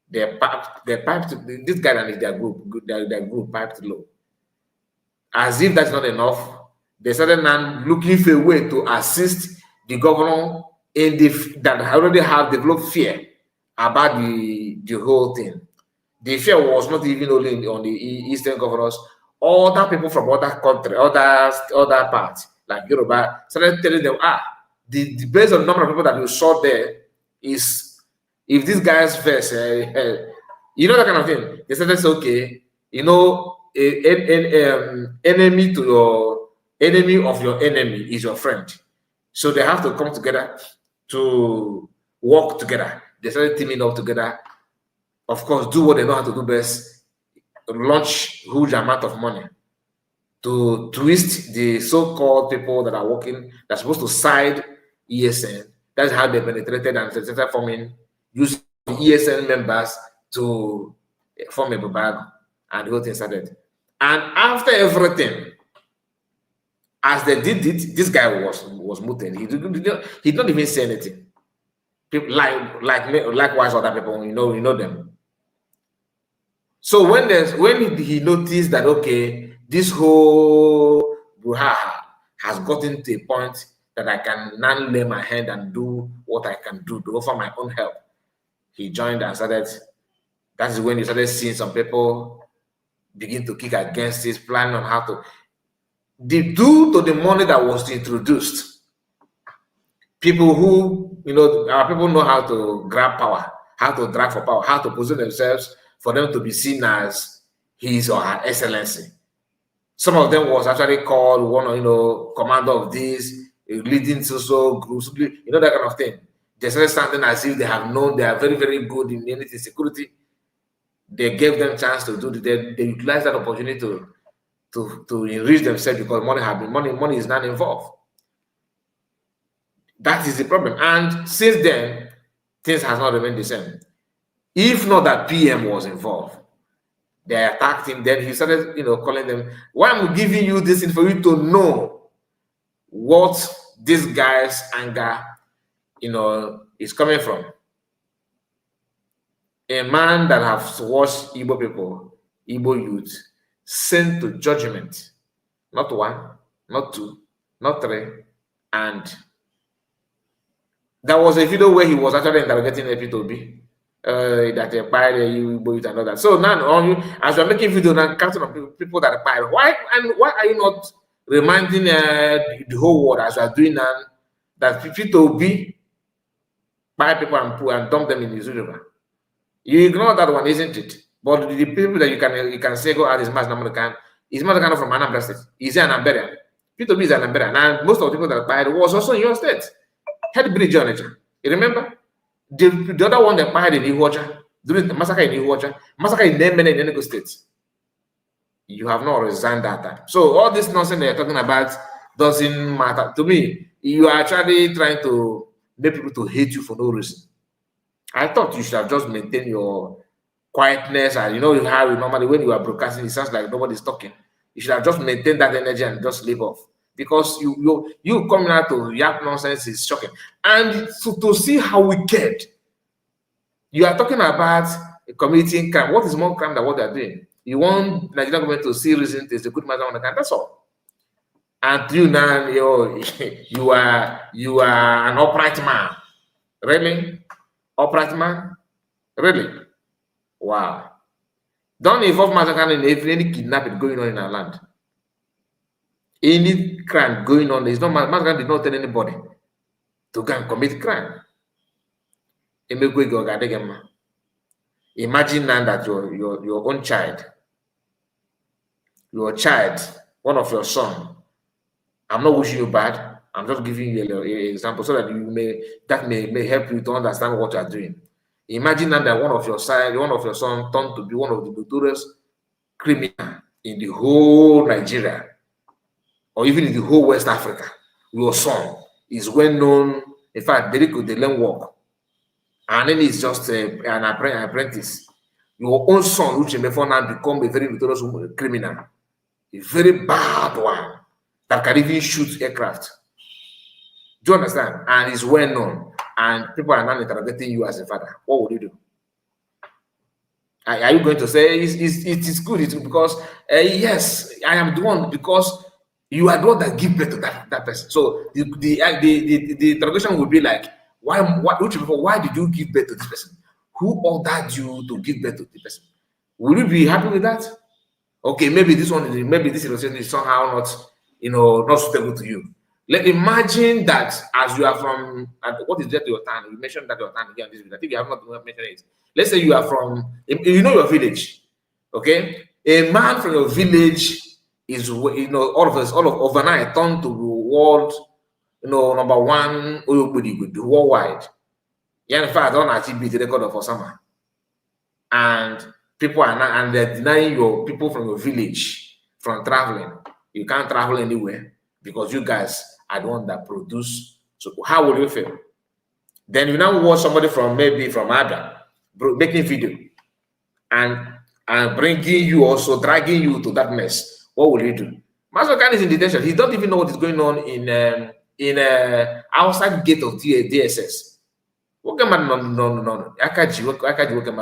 They piped this guy and their group piped low. As if that's not enough, they started now looking for a way to assist the governor that already have developed fear about the whole thing. The fear was not even only on the eastern governors. Other people from other countries, other parts, like Yoruba, started telling them, the based on the number of people that you saw there is, if these guys first, you know, that kind of thing. They said, that's okay. You know, enemy of your enemy is your friend. So they have to come together to work together. They started teaming up together. Of course, do what they know how to do best. Launch huge amount of money to twist the so-called people that are working, that's supposed to side ESN. That's how they penetrated and started forming, using ESN members to form a bag, and the whole thing started. And after everything, as they did it, this guy was muted. He did not even say anything. People likewise other people, you know them. So when he noticed that, okay, this whole brouhaha has gotten to a point that I can now lay my hand and do what I can do to offer my own help, he joined and started. That is when you started seeing some people begin to kick against this, plan on how to due to the money that was introduced. People who, our people know how to grab power, how to drag for power, how to position themselves for them to be seen as his or her excellency. Some of them was actually called one, commander of this, leading social groups, that kind of thing. They started standing as if they have known they are very, very good in anything security. They gave them chance to do it. They utilized that opportunity to enrich themselves because money is not involved. That is the problem. And since then, things has not remained the same. If not that PM was involved, they attacked him. Then he started, calling them. Why am I giving you this thing for you to know what this guy's anger, is coming from? A man that has watched Igbo people, Igbo youth, sent to judgment, not one, not two, not three, and there was a video where he was actually interrogating Epitobi. That acquired Igbo youth and all that. So now, as you're making video now, counting on people that acquired, why are you not reminding the whole world as you are doing now that P2B buy people and dump them in the river? You ignore that one, isn't it? But the people that you can say go out is Mas Namurikan, is Namurikan from Anambra State. He's an Amberian. P2B is an Amberian. And most of the people that acquired was also in your state. Head bridge on it. You remember? The other one that fired in Ihuacha, during the massacre in Ihuacha, massacre in Nemene in Enugu State. You have not resigned that time. So all this nonsense that you're talking about doesn't matter. To me, you are actually trying to make people to hate you for no reason. I thought you should have just maintained your quietness, and how normally when you are broadcasting, it sounds like nobody's talking. You should have just maintained that energy and just leave off. Because you coming out to yap nonsense is shocking. And to see how wicked you are talking about committing crime. What is more crime than what they are doing? You want Nigerian government to see reason is a good matter on the country. That's all. And you now, you are an upright man. Really? Upright man? Really? Wow. Don't involve massacre in any kidnapping going on in our land. Any crime going on, is not massacre did not tell anybody to go and commit crime. Imagine now that your own child, one of your son. I'm not wishing you bad. I'm just giving you an example so that may help you to understand what you are doing. Imagine now that one of your son turned to be one of the notorious criminal in the whole Nigeria, or even in the whole West Africa. Your son is well known. In fact, they could learn work, and then he's just an apprentice. Your own son, Uche Mefor, now become a very notorious criminal, a very bad one that can even shoot aircraft. Do you understand? And is well known, and people are now interrogating you as a father. What would you do? Are you going to say it is good? It's because yes, I am the one, because you are the one that give birth to that person. So the interrogation would be like, why did you give birth to this person? Who ordered you to give birth to the person? Will you be happy with that? Okay, maybe this illustration is somehow not suitable to you. Imagine that as you are from, what is that your town? You mentioned that your town again. I think you have not mentioned it. Let's say you are from, your village, okay? A man from your village is, all of us, overnight turned to the world, number one, worldwide. Yeah, in fact, don't actually beat the record of Osama. And people are not, and they're denying your people from your village from traveling. You can't travel anywhere because you guys are the one that produce. So how will you feel? Then you now watch somebody from Ada making video and bringing you, also dragging you to that mess. What will you do? Masokan is in detention. He don't even know what is going on in outside gate of DSS. No.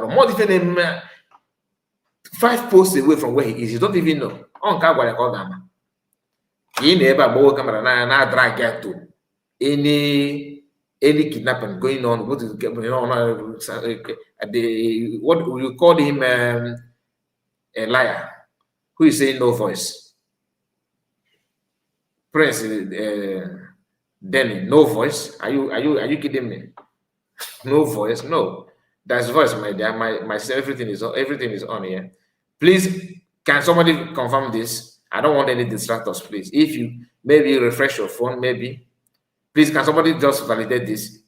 More than 5 posts away from where he is. You don't even know. On camera, drag to any kidnapping going on. What is what you call him a liar who is saying no voice. Prince Denny, no voice. Are you kidding me? No voice, no. That's voice, my dear. My everything is on here. Please, can somebody confirm this? I don't want any distractors, please. If you maybe refresh your phone, maybe. Please, can somebody just validate this?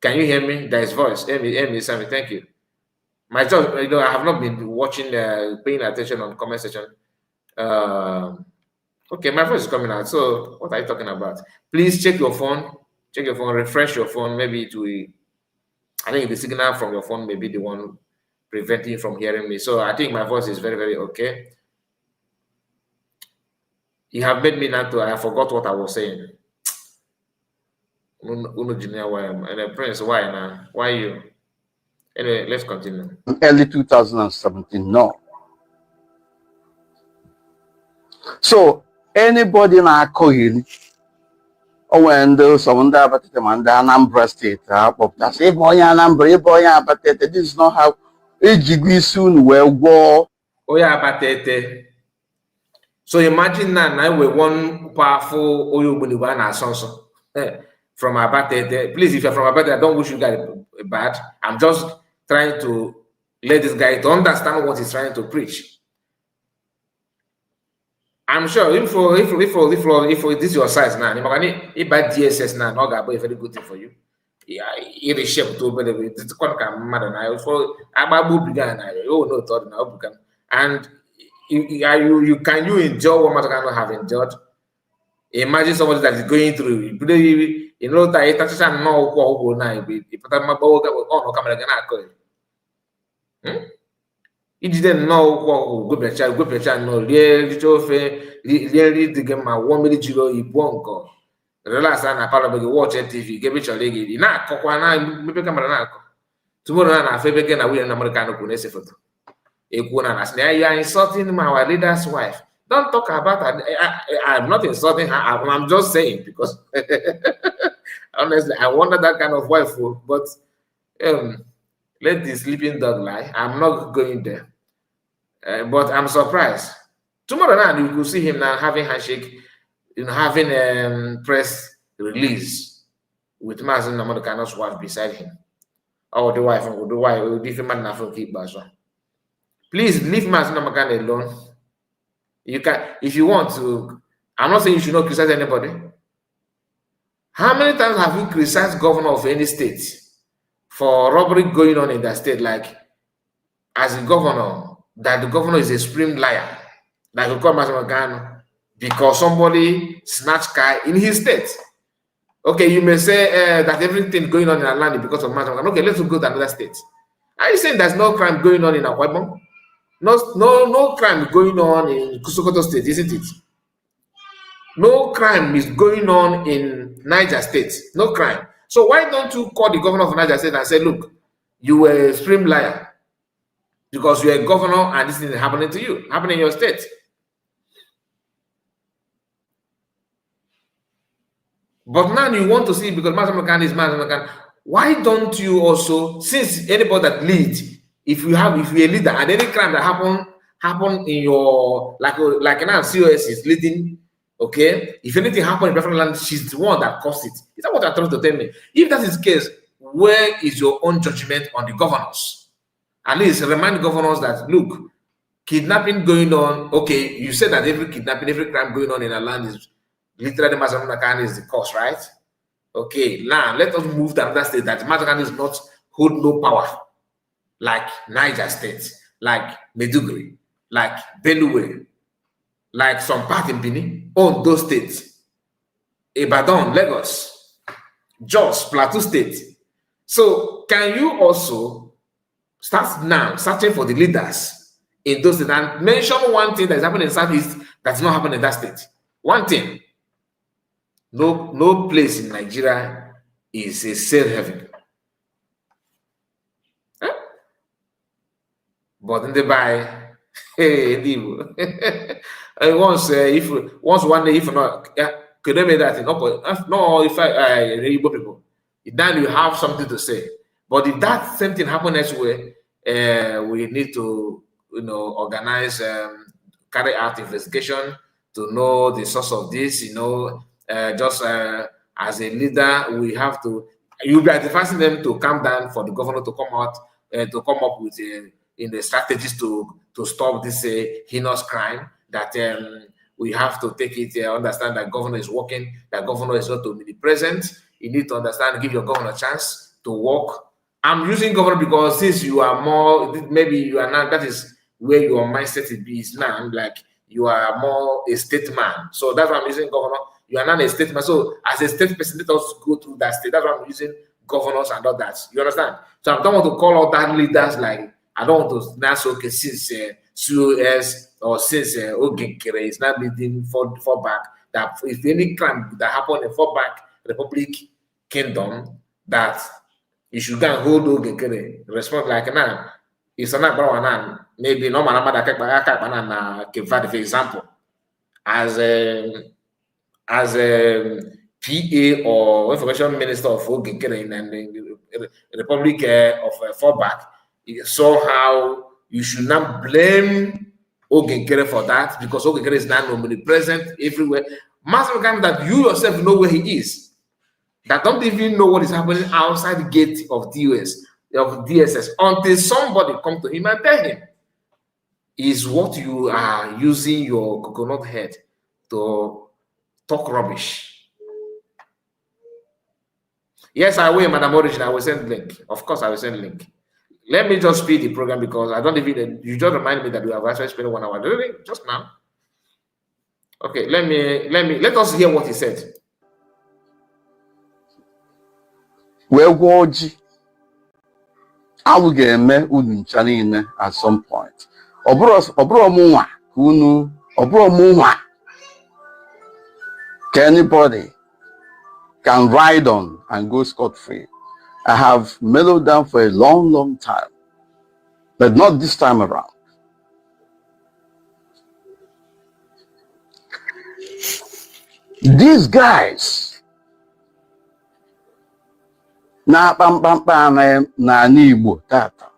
Can you hear me? There is voice. Amy, Sammy, thank you. My job, I have not been watching, paying attention on comment section. Okay, my voice is coming out. So, what are you talking about? Please check your phone. Check your phone. Refresh your phone. Maybe it will. I think the signal from your phone may be the one preventing you from hearing me. So I think my voice is very, very okay. You have made me not to. I forgot what I was saying. Prince, why now? Why you? Anyway, let's continue.
Early 2017, no. So anybody na Koili, or when those someone that about the man Anambra State, that's a boy Anambra, but this is not how a soon will war.
Oh yeah, but so imagine now we one powerful Oyubuniwana Sonso from Abate. Please, if you're from Abate, I don't wish you guys bad. I'm just trying to let this guy to understand what he's trying to preach. I'm sure if this is your size now, if by DSS now, not gonna be a very good thing for you. Yeah, it is shaped to be the matter now. For Ababu began, oh no, thought now become, and you can enjoy what Matagano have enjoyed. Imagine somebody that is going through, that it's no quo now, if I'm no camera gonna he didn't know what good child, no, really, the game, my 1 minute zero, he won't go. The last time I probably watch TV, give it your leg, not Kokwana, maybe camera. Tomorrow, I feel again, I will an American photo. A woman as you are insulting my leader's wife. Don't talk about her. I'm not insulting her. I'm just saying because honestly, I wanted that kind of wife. But let the sleeping dog lie. I'm not going there. But I'm surprised. Tomorrow night you will see him now having handshake, having press release with Mazin Namadokano's wife beside him. Or the wife, or the wife, or the man na keep baso. Please leave Mazin Namakan alone. You can, if you want to. I'm not saying you should not criticize anybody. How many times have you criticized governor of any state for robbery going on in that state? Like, as a governor, that the governor is a supreme liar, like you call Mazin because somebody snatched car in his state. Okay, you may say that everything going on in Atlanta because of Mazin. Okay, let's go to another state. Are you saying there's no crime going on in Akwa Ibom? No crime going on in Sokoto State, isn't it? No crime is going on in Niger State. No crime. So why don't you call the governor of Niger State and say, look, you were a supreme liar because you're a governor and this thing is happening to you, happening in your state. But now you want to see, because Mazamakan is Mazamakan, why don't you also, since anybody that leads, if you're a leader and any crime that happen in your, like now COS is leading, okay, if anything happen in different land, she's the one that caused it. Is that what you're trying to tell me? If that is the case, where is your own judgment on the governors? At least remind governors that, look, kidnapping going on, okay, you said that every kidnapping, every crime going on in a land is literally Mazamakan is the cause, right? Okay, now let us move to another state that Mazamakan is not hold no power, like Niger State, like Meduguri, like Benue, like some part in Benin, own those states, Ibadan, Lagos, Jos, Plateau State. So can you also start now searching for the leaders in those states and mention one thing that's happening in Southeast that's not happening in that state? One thing. No place in Nigeria is a safe haven. Huh? But in the by, hey, once one day, if not, could I make that thing? No, if I Igbo people, then you have something to say. But if that same thing happen elsewhere, we need to, organize, carry out investigation to know the source of this, as a leader, we have to. You'll be advising them to calm down for the governor to come out to come up with the strategies to stop this heinous crime. That we have to take it. Understand that governor is working. That governor is not omnipresent. You need to understand. Give your governor a chance to work. I'm using governor because since you are more, maybe you are not. That is where your mindset is now. Like you are more a statesman. So that's why I'm using governor. You are not a statesman. So as a state person, let us go through that state. That's why I'm using governors and all that. You understand? So I don't want to call all that leaders like, I don't want to now say, okay, since COS or since Ogenkere is not leading for back, that if any crime that happened in Fallback Republic Kingdom, that you should go and hold Ogenkere. Respond like now. It's not about maybe no man for example, as a PA or information minister of Ogenkere in the Republic of Fallback, somehow you should not blame Ogenkere for that because Ogenkere is now omnipresent everywhere. Massive kind that you yourself know where he is, that don't even know what is happening outside the gate of DSS until somebody come to him and tell him. Is what you are using your coconut head to talk rubbish. Yes, I will, Madam Origin. I will send link. Of course, I will send link. Let me just speed the program because I don't even. You just remind me that we have actually spent 1 hour. Really? Just now. Okay. Let us hear what he said.
Where was I will get me unu at some point. Anybody can ride on and go scot-free. I have mellowed down for a long time, but not this time around. These guys na-akpa mkpamkpa na Igbo tata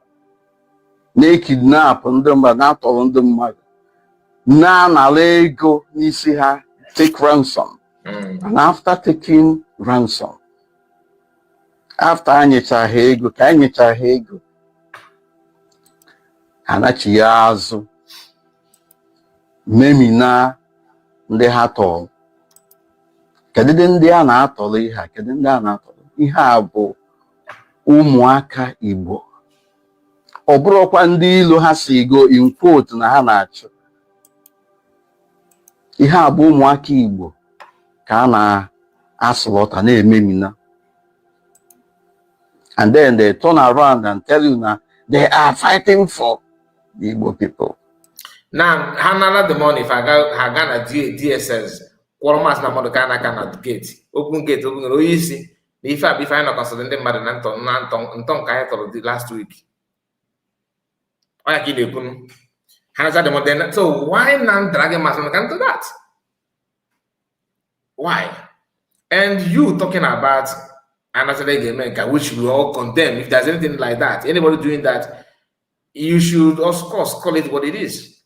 na-ekidnap ndị mmadụ, na-atọrọ ndị mmadụ, na-anara ego n'isi ha, take ransom. And after taking ransom, after anyecha ha ego, ka anyecha ha ego, anachi ya azụ memina ndị ha tọrọ. Kedu ndị a na-atọrọ ihe a? Kedu ndị a na-atọrọ ihe a? Bụ ụmụaka Igbo. Ọ bụrụkwa ndị ilo ha si go in quote na ha na-achụ. Ihe a bụ ụmụaka Igbo ka a na-asụlọta, na-ememina. And then they turn around and tell you now they are fighting for the Igbo people.
Now, how the money if I got DSS, Quoromas na Modokana can gate, open easy. If I not considering the mother Nanton Kayato the last week. I give you the modern. So why not dragging Masan to that? Why? And you talking about another game, which we all condemn. If there's anything like that, anybody doing that, you should of course call it what it is.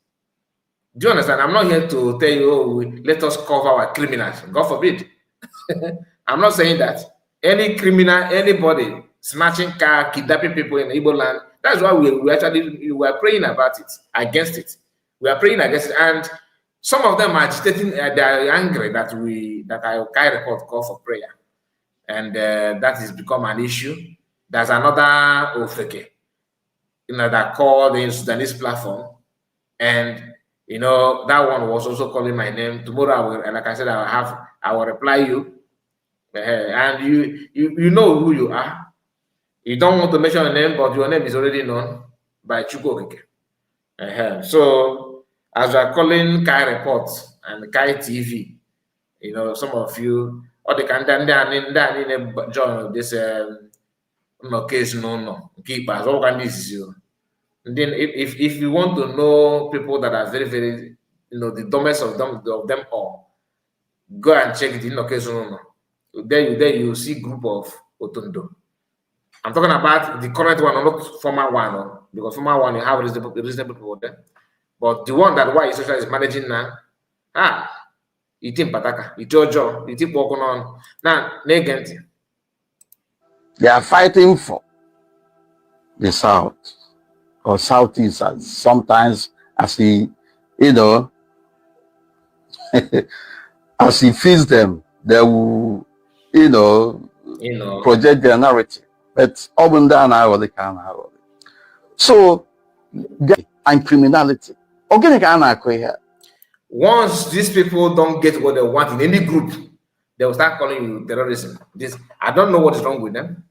Do you understand? I'm not here to tell you, oh, let us cover our criminals. God forbid. I'm not saying that. Any criminal, anybody snatching car, kidnapping people in Igbo land, that's why we were praying about it, against it. We are praying against it. And some of them are agitating, they are angry that I carry report call for prayer. And that has become an issue. There's another Ofeke, that called the Sudanese platform. And that one was also calling my name. Tomorrow, like I said, I will reply you. And you know who you are. You don't want to mention your name, but your name is already known by Chukwokeke. So, as we are calling Kai Reports and Kai TV, some of you, or they can join this case, no, keepers, all kind of issues. And then if you want to know people that are very, very, the dumbest of them all, go and check it in occasion. There you see group of Otondo. I'm talking about the current one, not former one, because former one you have reasonable people there. But the one that why social is managing now, it in Pataka, it your job, it working on now. Negenti.
They are fighting for the South or Southeast, as sometimes as he, as he feeds them, they will, project their narrative. But so and criminality.
Once these people don't get what they want in any group, they will start calling you terrorism. I don't know what is wrong with them.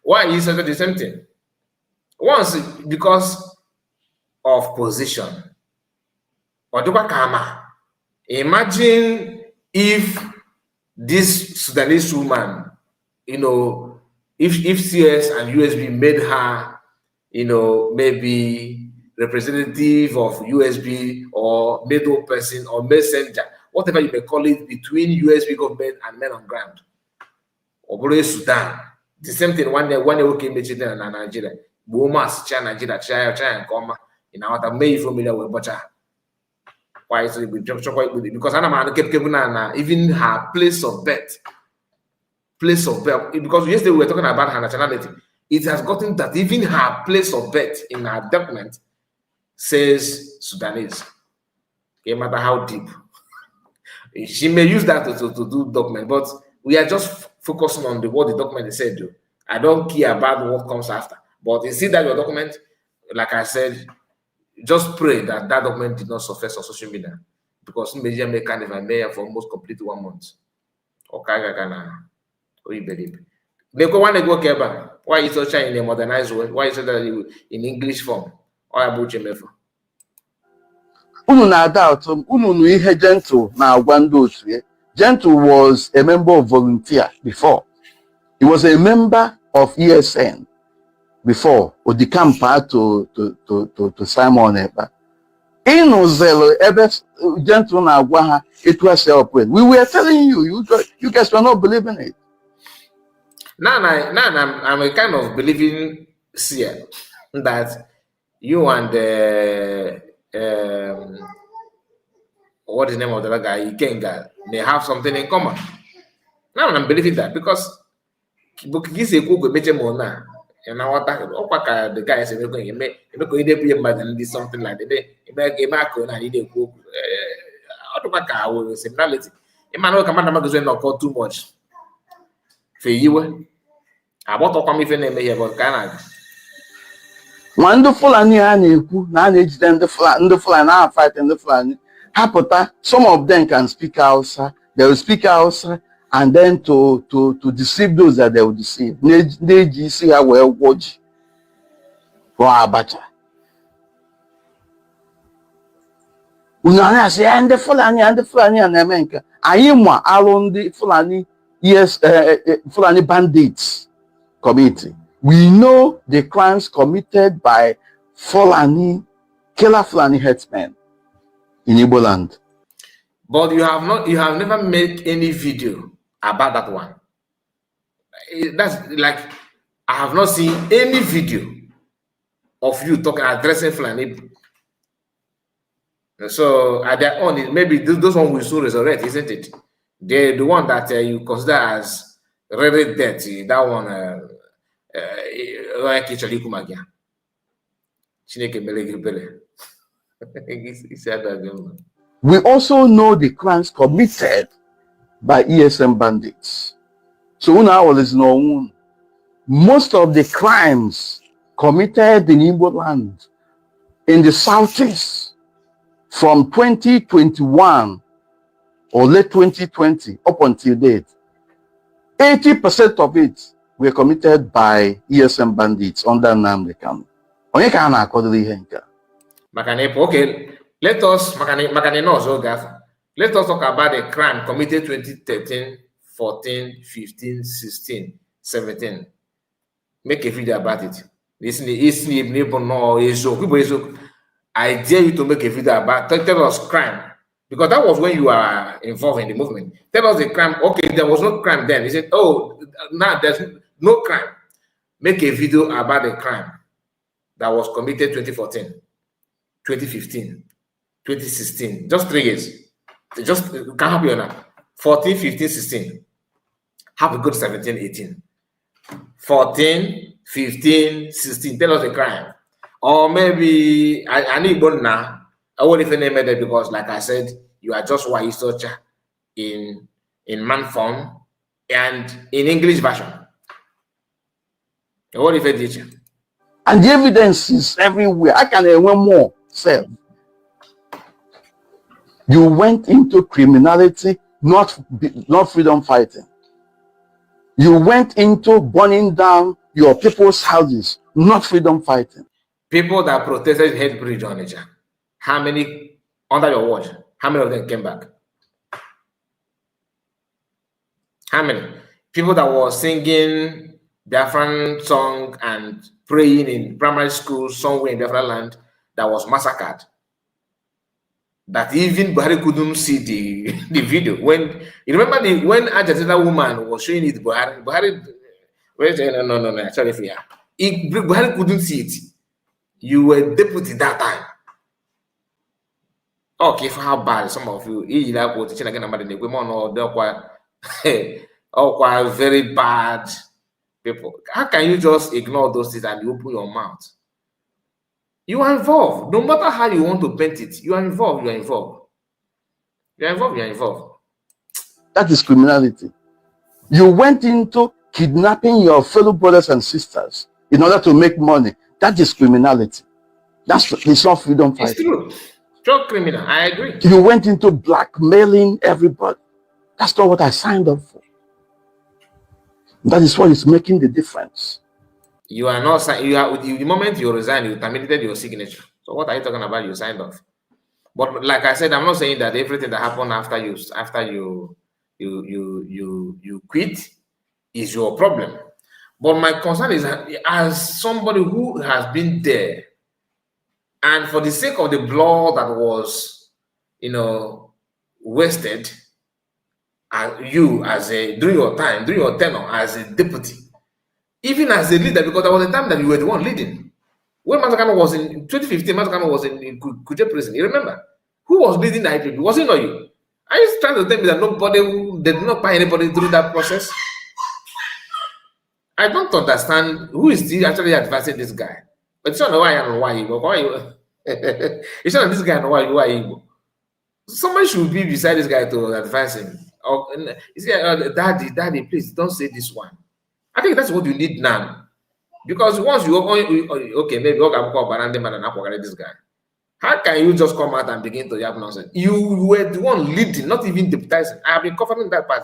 Why is it the same thing? Once because of position. Imagine if this Sudanese woman, if CS and USB made her, maybe representative of USB or middle person or messenger, whatever you may call it, between USB government and men on ground. Or Sudan. The same thing when they came to Nigeria. Boomers, Nigeria, China, in our May familiar with Butcher. Why is it because Anna kept even her place of birth, because yesterday we were talking about her nationality. It has gotten that even her place of birth in her document says Sudanese. No matter how deep. She may use that to do document, but we are just focusing on what the document said. I don't care about what comes after. But you see that your document, like I said, just pray that document did not surface on social media, because media may kind of mayor for almost complete 1 month. Okay, you believe? They go one go Keba. Why is it in a modernized way? Why is it that in English form? Or about Mefor?
Gentle was a member of volunteer before. He was a member of ESN before Odikampa to Simon Eba. Inozelo ebe gentle na agwa it was operate. We were telling you, you guys were not believing it.
Now I'm a kind of believing seer that you and what is the name of the other guy, Ikenga, may have something in common. Now I'm believing that because and now what the guy said, you something like that. Similarity. Emmanuel Commander Magazine not call too much. For you, I bought a commission name here about Canada.
Wonderful and na manage them the Fulani are fighting the Fulani. Hapota, some of them can speak Hausa, they will speak Hausa, and then to deceive those that they will deceive. They see how well watch for Abacha. Unana say and the Fulani and America. I am around the Fulani, yes, Fulani bandits committee. We know the crimes committed by Fulani, killer Fulani headsmen in Igbo land.
But you have never made any video about that one. That's like, I have not seen any video of you talking, addressing Fulani. So at their own, maybe those one will soon resurrect, isn't it? The one that you consider as really dirty, that one,
we also know the crimes committed by ESM bandits. So now is known. Most of the crimes committed in Igbo land in the southeast from 2021 or late 2020 up until date, 80% of it were committed by ESM bandits under Nnamdi Kanu.
Okay, let us talk about the crime committed 2013, 14, 15, 16, 17. Make a video about it. I dare you to make a video about, tell us crime. Because that was when you are involved in the movement. Tell us the crime. Okay, there was no crime then. He said, oh, now there's no crime. Make a video about the crime that was committed 2014, 2015, 2016. Just 3 years. Just can't help you now. 14, 15, 16. Have a good 17, 18. 14, 15, 16. Tell us the crime. Or maybe I need one now. I won't even name it because, like I said, you are just what you search in man form and in English version. What if I did you?
And the evidence is everywhere. I can hear one more. Say, you went into criminality, not freedom fighting. You went into burning down your people's houses, not freedom fighting.
People that protested Head Bridge on Onitsha, how many, under your watch, how many of them came back? How many? People that were singing Biafran song and praying in primary school somewhere in Biafra land that was massacred. That even Buhari couldn't see the video. When you remember when Argentina woman was showing it, Buhari no, actually, Buhari couldn't see it. You were deputy that time. Okay, for how bad some of you, quite very bad people. How can you just ignore those things and you open your mouth? You are involved. No matter how you want to paint it, you are involved. You are involved. You are involved. You are involved.
That is criminality. You went into kidnapping your fellow brothers and sisters in order to make money. That is criminality. It's not freedom fighting.
It's true. True criminal. I agree.
You went into blackmailing everybody. That's not what I signed up for. That is what is making the difference.
You are not. The moment you resign, you terminated your signature. So what are you talking about? You signed off. But like I said, I'm not saying that everything that happened after you quit is your problem. But my concern is that as somebody who has been there, and for the sake of the blood that was, wasted, you as during your time, during your tenure as a deputy, even as a leader, because there was a time that you were the one leading. When Mazakano was in 2015, Mazakano was in Kuje prison. You remember? Who was leading the IPP? Was it not you? Are you trying to tell me that they did not buy anybody through that process? I don't understand who is actually advising this guy. But it's not why I know why you go. Why you? It's not this guy know why you go. Somebody should be beside this guy to advise him. Or you see, daddy, please don't say this one. I think that's what you need now. Because once you okay, maybe I'm called Barande man and I'm this guy. How can you just come out and begin to have nonsense? You were the one leading, not even deputizing. I have been covering that part.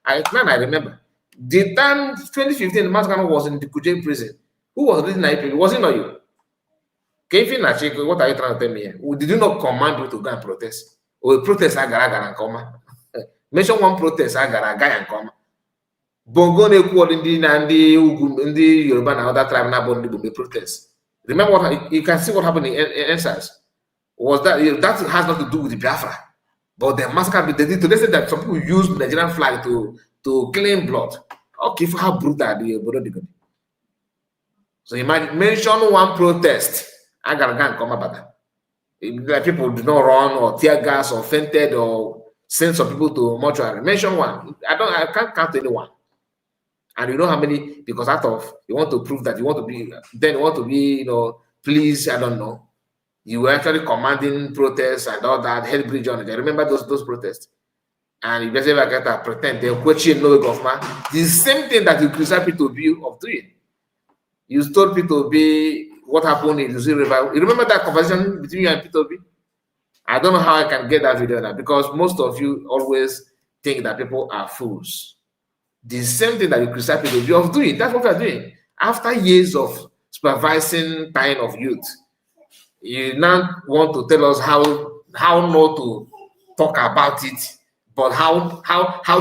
I remember. The time 2015, Mazakano was in the Kuje prison. Who was leading IPP? Was it not you? Kevin Nachiko, what are you trying to tell me here? Did you not command you to go and protest? Or protest agara and come? Mention one protest agara and come. Bongo ne in the Yoruba and other tribe na bondi protest. Remember what you can see what happened in NSAS. Was that has nothing to do with the Biafra, but the massacre they did. They said that some people use the Nigerian flag to claim blood. Okay, for how brutal the Bodo. So you might mention one protest. I gotta go and come about that. Like people do not run or tear gas or fainted or send some people to mortuary. Mention one. I can't count anyone. And you know how many, because out of you want to prove that you want to be, please, I don't know. You were actually commanding protests and all that, head bridge on it. I remember those protests. And you basically get to pretend they're questioning no government. The same thing that you criticize Peter Obi of doing. You told Peter Obi what happened in Lucy River. You remember that conversation between you and Peter Obi? I don't know how I can get that video now, because most of you always think that people are fools. The same thing that you criticize Peter Obi of doing, that's what we're doing. After years of supervising kind of youth, you now want to tell us how not to talk about it, but how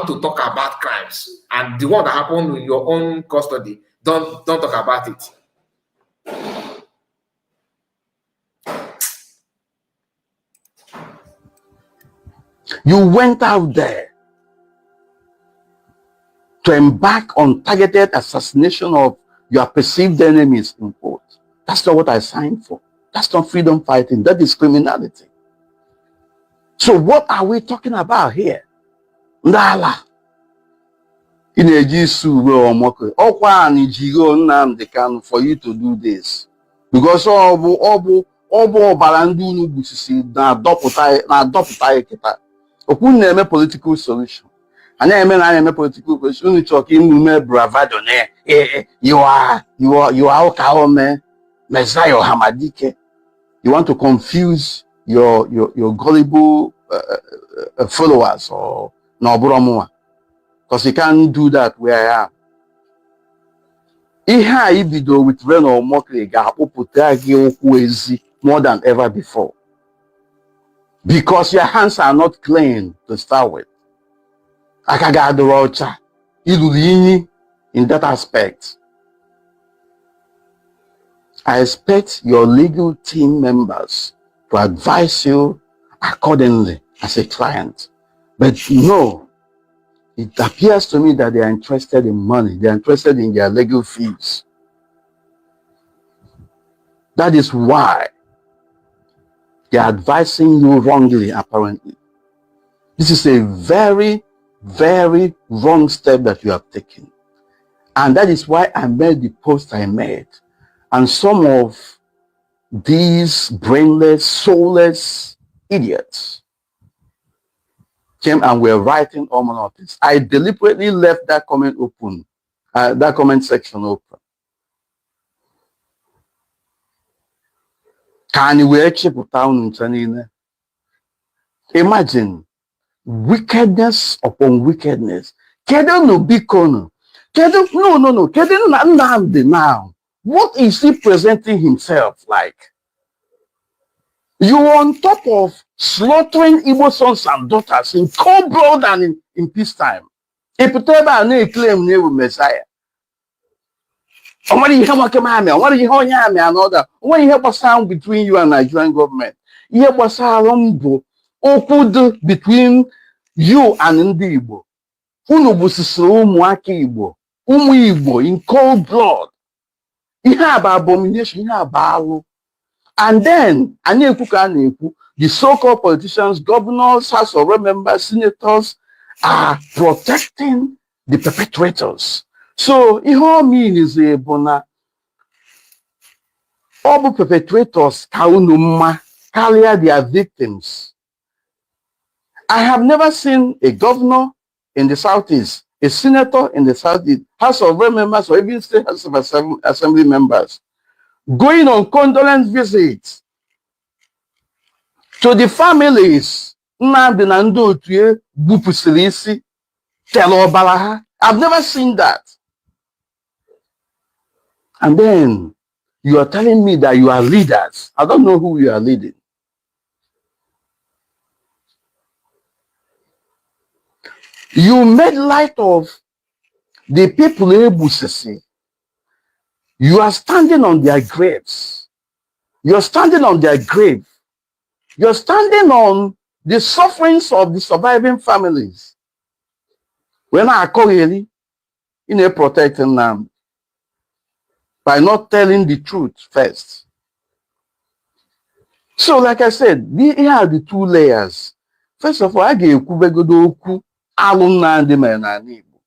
to talk about crimes, and the one that happened in your own custody. Don't talk about it.
You went out there to embark on targeted assassination of your perceived enemies in quote. That's not what I signed for. That's not freedom fighting. That is criminality. So what are we talking about here? Ndala. In a Jisu for you to do this. Because obu barandu busisi na adopt kita. Okun na political solution. And then political solution. You talking bravado ne. You are Okaome Messiah Hamadike. You want to confuse your gullible followers or Noburomua. Because you can't do that where I am. Ihe ibido with Ren or Mokri ga-akpụpụta gị okwu ezi more than ever before. Because your hands are not clean to start with. Aka ga-adịrọ ọcha. Iluru inyi in that aspect. I expect your legal team members to advise you accordingly as a client. But no, it appears to me that they are interested in money. They are interested in their legal fees. That is why they are advising you wrongly, apparently. This is a very, very wrong step that you have taken. And that is why I made the post I made. And some of these brainless, soulless idiots came and were writing all manner of things. I deliberately left that comment open, that comment section open. Imagine wickedness upon wickedness. No. Now. What is he presenting himself like? You are on top of slaughtering Igbo sons and daughters in cold blood and in peacetime. A claim name Messiah. What do you have what do you have another? What do you have sound between you and Nigerian government? You have a sound between you and ndị Igbo. Unu busisiri ụmụaka Igbo, ụmụ Igbo in cold blood. Ihe a bụ abomination, ihe a bụ alụ. And then, the so-called politicians, governors, House of Members, senators are protecting the perpetrators. So, it all means is all perpetrators carry their victims. I have never seen a governor in the Southeast, a senator in the Southeast, House of Members, or even state House of Assembly members going on condolence visits to the families. I've never seen that. And then you are telling me that you are leaders. I don't know who you are leading. You made light of the people in Busisi. You are standing on their graves. You're standing on their grave. You're standing on the sufferings of the surviving families. When I call you in a protecting them by not telling the truth first. So, like I said, here are the two layers. First of all, I gave Kubegodoku alumni and the men and Igbo.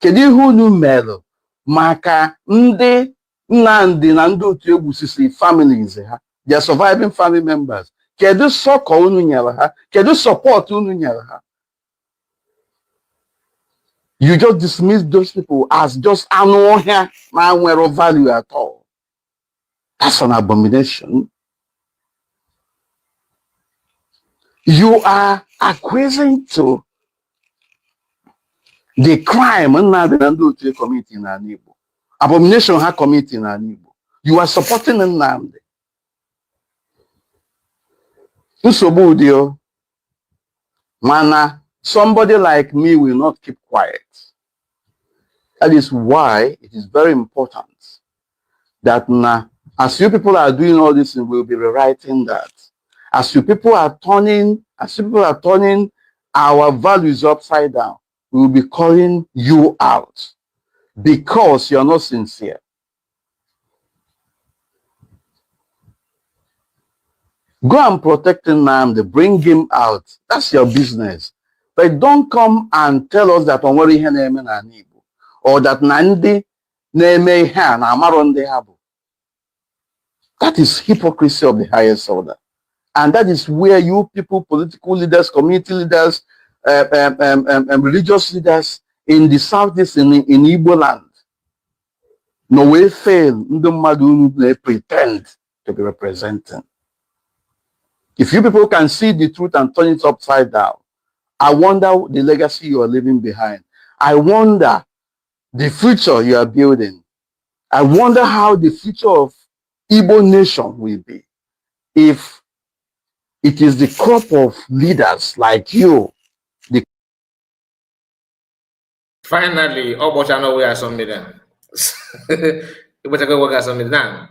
Kedu who knew Melo? Maka Nde Nandi Nando Tubusisi families, their surviving family members. Kedu soko unu nyere ha? Kedu support unu nyere ha? You just dismiss those people as just annual here, no value at all. That's an abomination. You are acquiescing to the crime Nnamdi committing in an Igbo. Abomination ha committing in an Igbo. You are supporting Nnamdi. Usobudio, mana, somebody like me will not keep quiet. That is why it is very important that now, as you people are doing all this, we'll be rewriting that. As you people are turning our values upside down, we will be calling you out because you're not sincere. Go and protect Nnamdi, bring him out. That's your business. But don't come and tell us that on worry or that Nandi name habu. That is hypocrisy of the highest order. And that is where you people, political leaders, community leaders, religious leaders in the Southeast, in Igbo land, no way fail, they pretend to be representing. If you people can see the truth and turn it upside down, I wonder the legacy you are leaving behind. I wonder the future you are building. I wonder how the future of Igbo nation will be if it is the crop of leaders like you.
Finally, all but I know we are somebody. Now,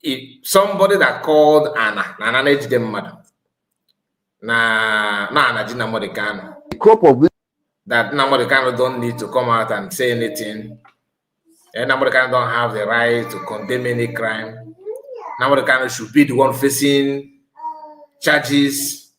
if somebody that called Anna age them mother, Anna Gina Modicano,
The crop of
that Namodicano don't need to come out and say anything. And Namodicano don't have the right to condemn any crime. Namodicano should be the one facing charges.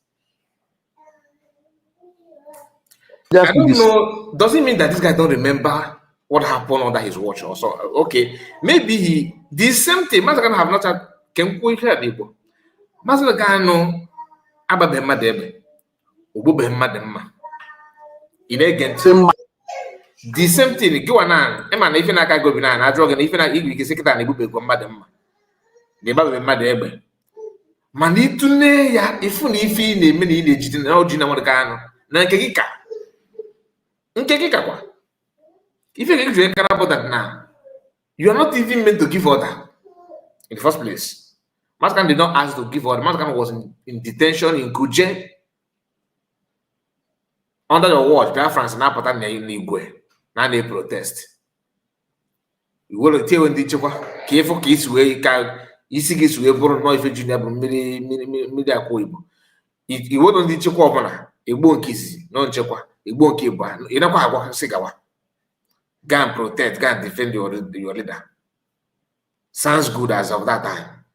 I don't know. Does it mean that this guy don't remember what happened under his watch or so? Okay, maybe the same thing. Masakano have not had. Can we hear people? Masakano ababemma debe, ububemma demma. In again, the same thing. Go on, Emma. If you not go behind, I drug and if you not, you can say that you will become madam. The babemma debe. Manitune ya ifuni ne many legit na ojina modikano na nkekika kwa if you get to about that now you are not even meant to give order in the first place. Maskan did not ask to give order. Maskan was in detention in Kuje under the watch. France now put in Igwe. Now they protest. You will tell when the chokwa, careful case where you can, you see this way, born no if you junior, media coibo. You wouldn't the chokwa, a bone kiss, non chokwa, a bone kiba, you know what I cigar. Go and protect, go and defend your leader. Sounds good as of that time.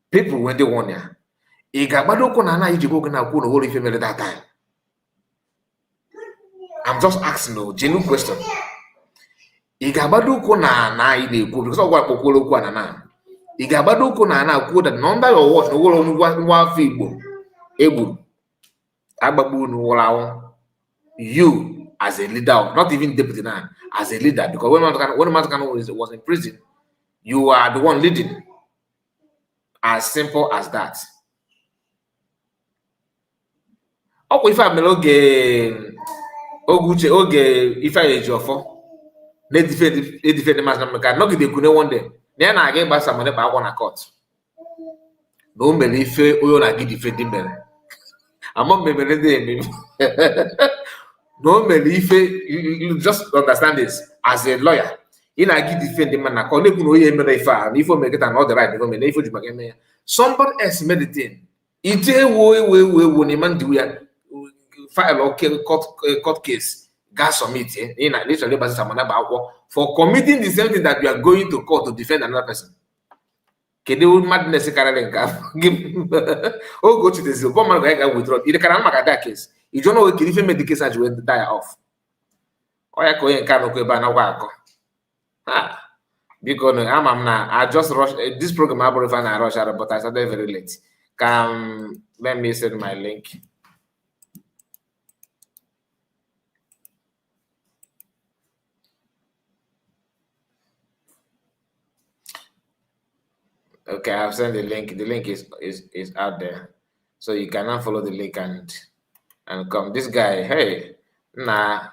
People when they want ya. Igabado kuna na ijibo kuna kuno whole family that time. I'm just asking a genuine question. Igabado kuna na ide ku because of what pokolo ku na. Igabado kuna na ku that number your watch no wolo nwa fi igbo. Egbu. Agbabu no wolawo. You as a leader, not even deputy now, as a leader, because when Matakano was in prison, you are the one leading. As simple as that. If I'm oge if I age of they defend the mass number, not the kune one day. Then I get back some money by one court. No believe you na give defend them. Among me, no believe you just understand this as a lawyer. In I give defend the man, I call you know you if you make it an order right, if you somebody else made the thing. It when a man do file or court case, gas submit in at least for committing the same thing that you are going to court to defend another person. Can you madness give oh go to the zero man withdraw it can make that case. You don't know if you make the case as you will die off. Or I can't go by because I'm now I just rush this program I rush out, but I started very late. Let me send my link. Okay, I've sent the link. The link is out there, so you cannot follow the link and come. This guy, hey, nah,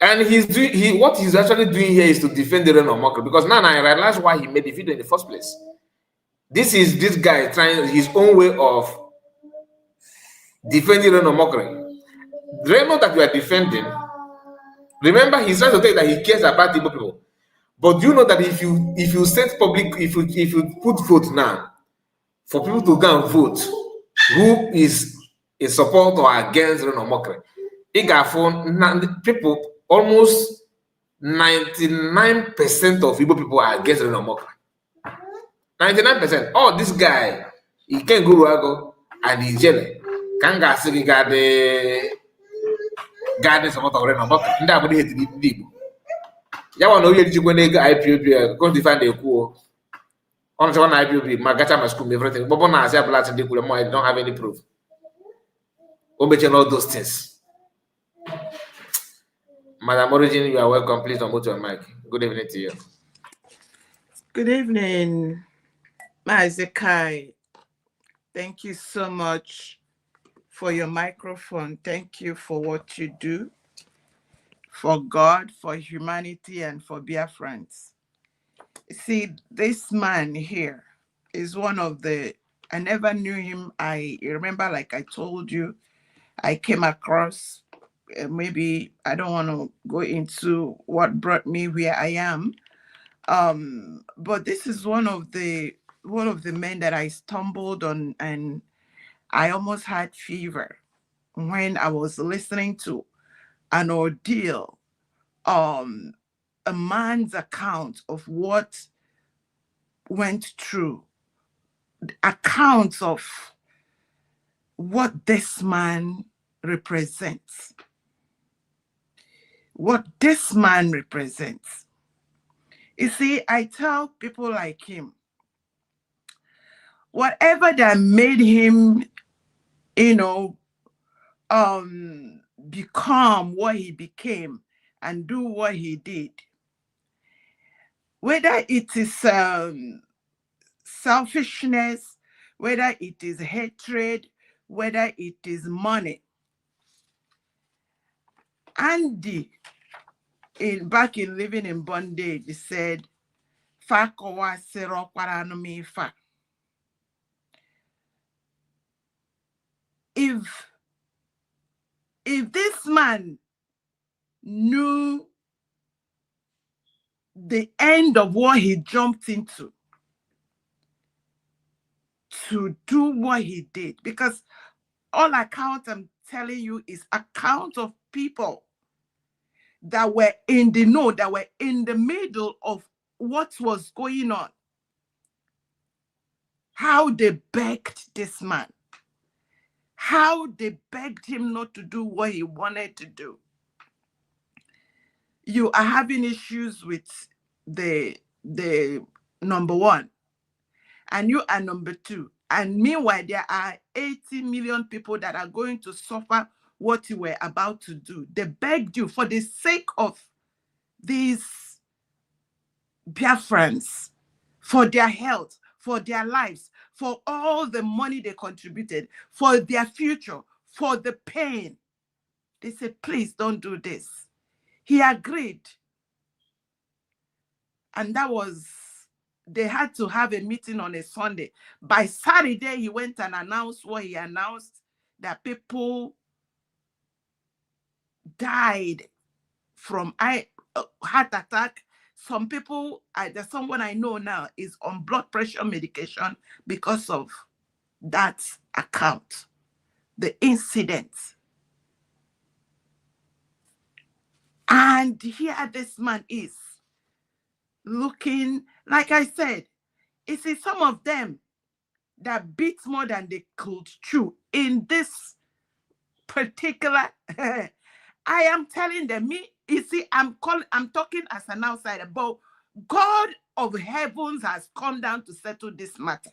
and what he's actually doing here is to defend the reign of Mokri because now I realize why he made the video in the first place. This is this guy trying his own way of defending the reign of Mokri. The reign that you are defending. Remember, he's trying to tell you that he cares about Igbo people. But do you know that if you set public, if you put vote now for people to go and vote, who is a support or against Reno Mokre, people almost 99% of Igbo people are against Reno Mokre. 99%. Oh, this guy, he can go Ruago and he's jail. Can go see the support of Reno Mokre. Nobody hate the Igbo. Ya wana oye jikwe na ego IPOB come to find a cool. On one IPOB, my gacha my school, everything. But when I say I don't have any proof. Obey all those things. Madam Origin, you are welcome. Please don't mute your mic. Good evening to you.
Good evening, Mazekai. Thank you so much for your microphone. Thank you for what you do for God, for humanity, and for Biafrans. See, this man here is one of the, I never knew him. I remember, like I told you, I came across, maybe I don't want to go into what brought me where I am. But this is one of the men that I stumbled on, and I almost had fever when I was listening to an ordeal, a man's account of what went through, accounts of what this man represents. What this man represents. You see, I tell people like him, whatever that made him, become what he became and do what he did, whether it is selfishness, whether it is hatred, whether it is money. Andy, back in Living in Bondage, he said, if this man knew the end of what he jumped into to do what he did. Because all accounts I'm telling you is account of people that were in the know, that were in the middle of what was going on. How they begged this man. How they begged him not to do what he wanted to do. You are having issues with the number one, and you are number two. And meanwhile, there are 80 million people that are going to suffer what you were about to do. They begged you for the sake of these Biafrans, for their health, for their lives, for all the money they contributed, for their future, for the pain. They said, please don't do this. He agreed. And that was, they had to have a meeting on a Sunday. By Saturday, he went and announced what he announced, that people died from heart attack. Some people, there's someone I know now is on blood pressure medication because of that account, the incident. And here this man is looking, like I said, you see some of them that beat more than they could chew in this particular, I am telling them, you see, I'm talking as an outsider, but God of heavens has come down to settle this matter.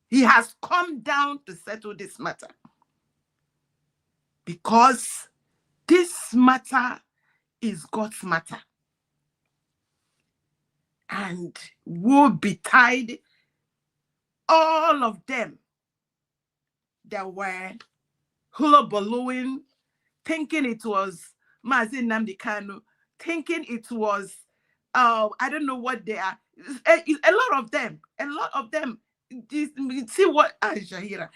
He has come down to settle this matter. Because this matter is God's matter. And woe betide all of them that were hullabalooing, thinking it was Mazi Nnamdi Kanu, thinking it was, I don't know what they are. A lot of them. See what Shahira.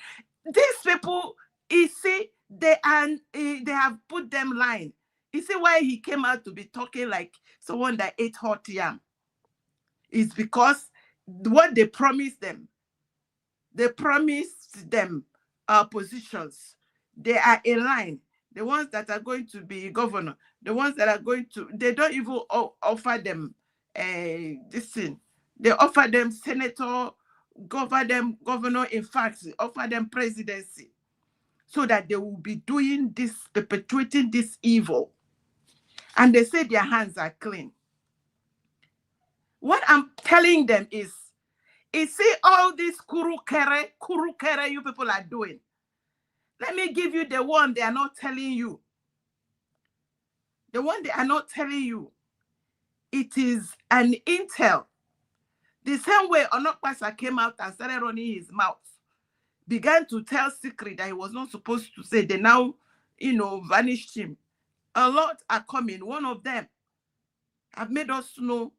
These people, you see, they have put them line. You see why he came out to be talking like someone that ate hot yam? It's because what they promised them. They promised them positions. They are in line. The ones that are going to be governor, the ones that are going to, they don't even offer them this thing. They offer them senator, governor, in fact, offer them presidency, so that they will be doing this, perpetuating this evil. And they say their hands are clean. What I'm telling them is, you see all this kuru kere you people are doing. Let me give you the one they are not telling you. The one they are not telling you. It is an intel. The same way Onokpasa came out and started running his mouth, began to tell secret that he was not supposed to say. They now, vanished him. A lot are coming. One of them have made us know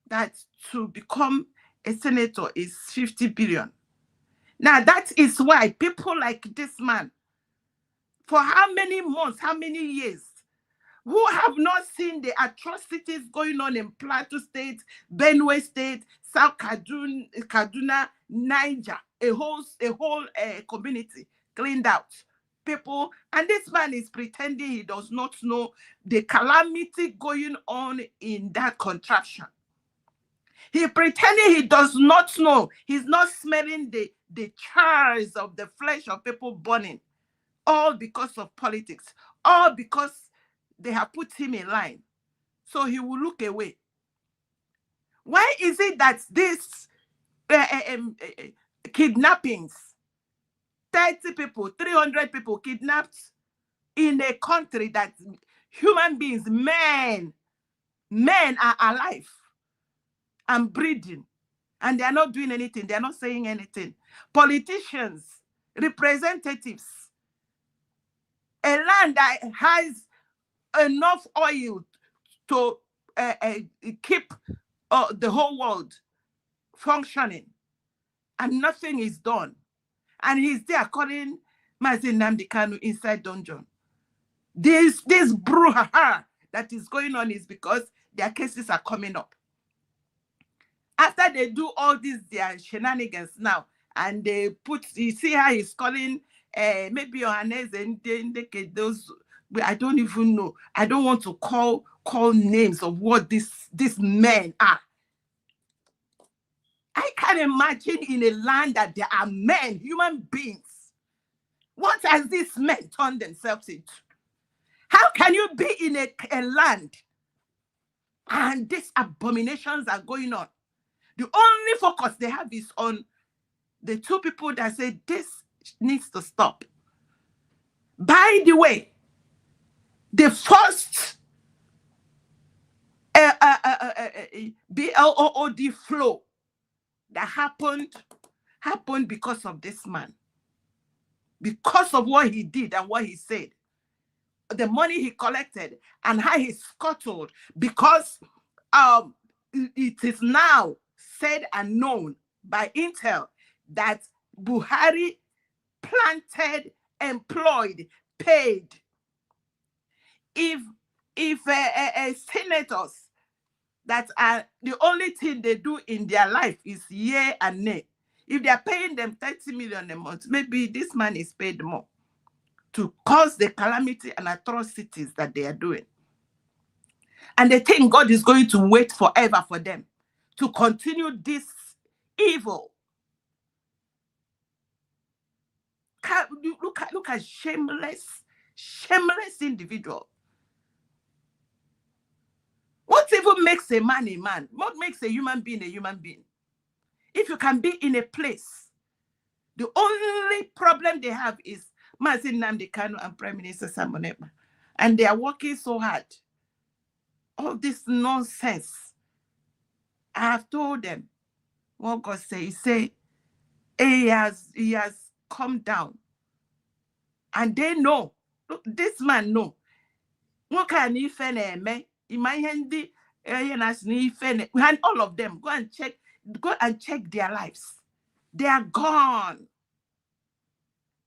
that to become a senator is 50 billion. Now, that is why people like this man, for how many months, how many years, who have not seen the atrocities going on in Plateau State, Benue State, South Kaduna, Niger, a whole community cleaned out. People, and this man is pretending he does not know the calamity going on in that contraption. He pretending he does not know. He's not smelling the chars of the flesh of people burning. All because of politics. All because they have put him in line. So he will look away. Why is it that this kidnappings, 30 people, 300 people kidnapped in a country that human beings, men are alive and breathing, and they are not doing anything, they are not saying anything. Politicians, representatives, a land that has enough oil to keep the whole world functioning, and nothing is done. And he's there calling Mazi Nnamdi Kanu inside dungeon. This brouhaha that is going on is because their cases are coming up. After they do all these their shenanigans now, and they put, you see how he's calling maybe Johannes and those, I don't even know. I don't want to call names of what these men are. I can imagine in a land that there are men, human beings. What has these men turned themselves into? How can you be in a land and these abominations are going on? The only focus they have is on the two people that say this needs to stop. By the way, the first BLOOD flow that happened because of this man. Because of what he did and what he said. The money he collected and how he scuttled, because it is now said and known by Intel that Buhari planted, employed, paid. If senators that are the only thing they do in their life is yea and nay, if they are paying them 30 million a month, maybe this man is paid more to cause the calamity and atrocities that they are doing. And they think God is going to wait forever for them to continue this evil. Look at shameless individual. What even makes a man a man? What makes a human being a human being? If you can be in a place, the only problem they have is Mazin Nnamdi Kanu and Prime Minister Simon Ekpa, and they are working so hard. All this nonsense. I have told them what God says. He say he has come down, and they know. Look, this man know. What can he me? And all of them go and check their lives. They are gone.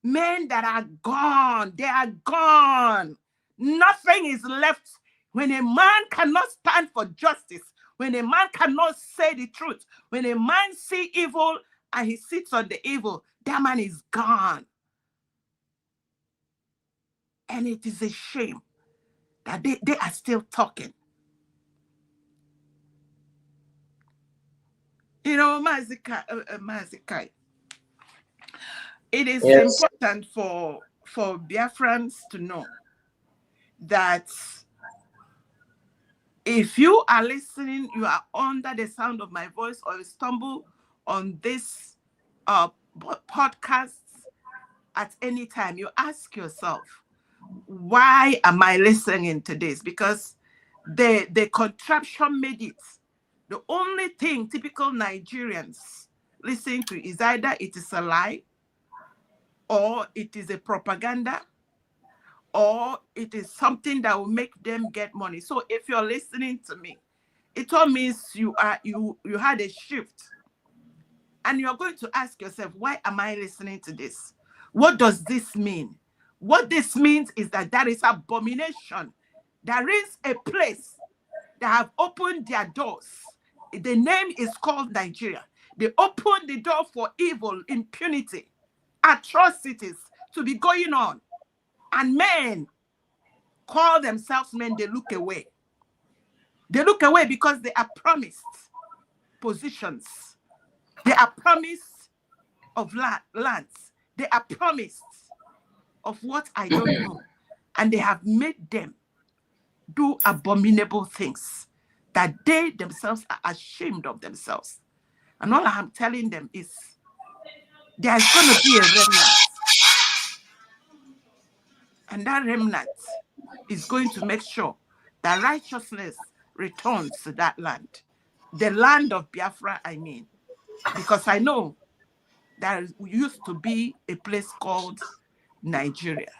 Men that are gone, they are gone. Nothing is left. When a man cannot stand for justice, when a man cannot say the truth, when a man sees evil and he sits on the evil, that man is gone. And it is a shame that they are still talking. You know, Mazikai, it is important for Biafrans to know that if you are listening, you are under the sound of my voice, or you stumble on this podcast at any time, you ask yourself, why am I listening to this? Because the contraption made it. The only thing typical Nigerians listen to is either it is a lie, or it is a propaganda, or it is something that will make them get money. So if you're listening to me, it all means you had a shift. And you're going to ask yourself, why am I listening to this? What does this mean? What this means is that there is abomination. There is a place that have opened their doors. The name is called Nigeria. They opened the door for evil, impunity, atrocities to be going on. And men call themselves men, they look away. They look away because they are promised positions. They are promised of lands. They are promised of what I don't know. And they have made them do abominable things that they themselves are ashamed of themselves. And all I'm telling them is there's going to be a remnant. And that remnant is going to make sure that righteousness returns to that land. The land of Biafra, I mean. Because I know there used to be a place called Nigeria.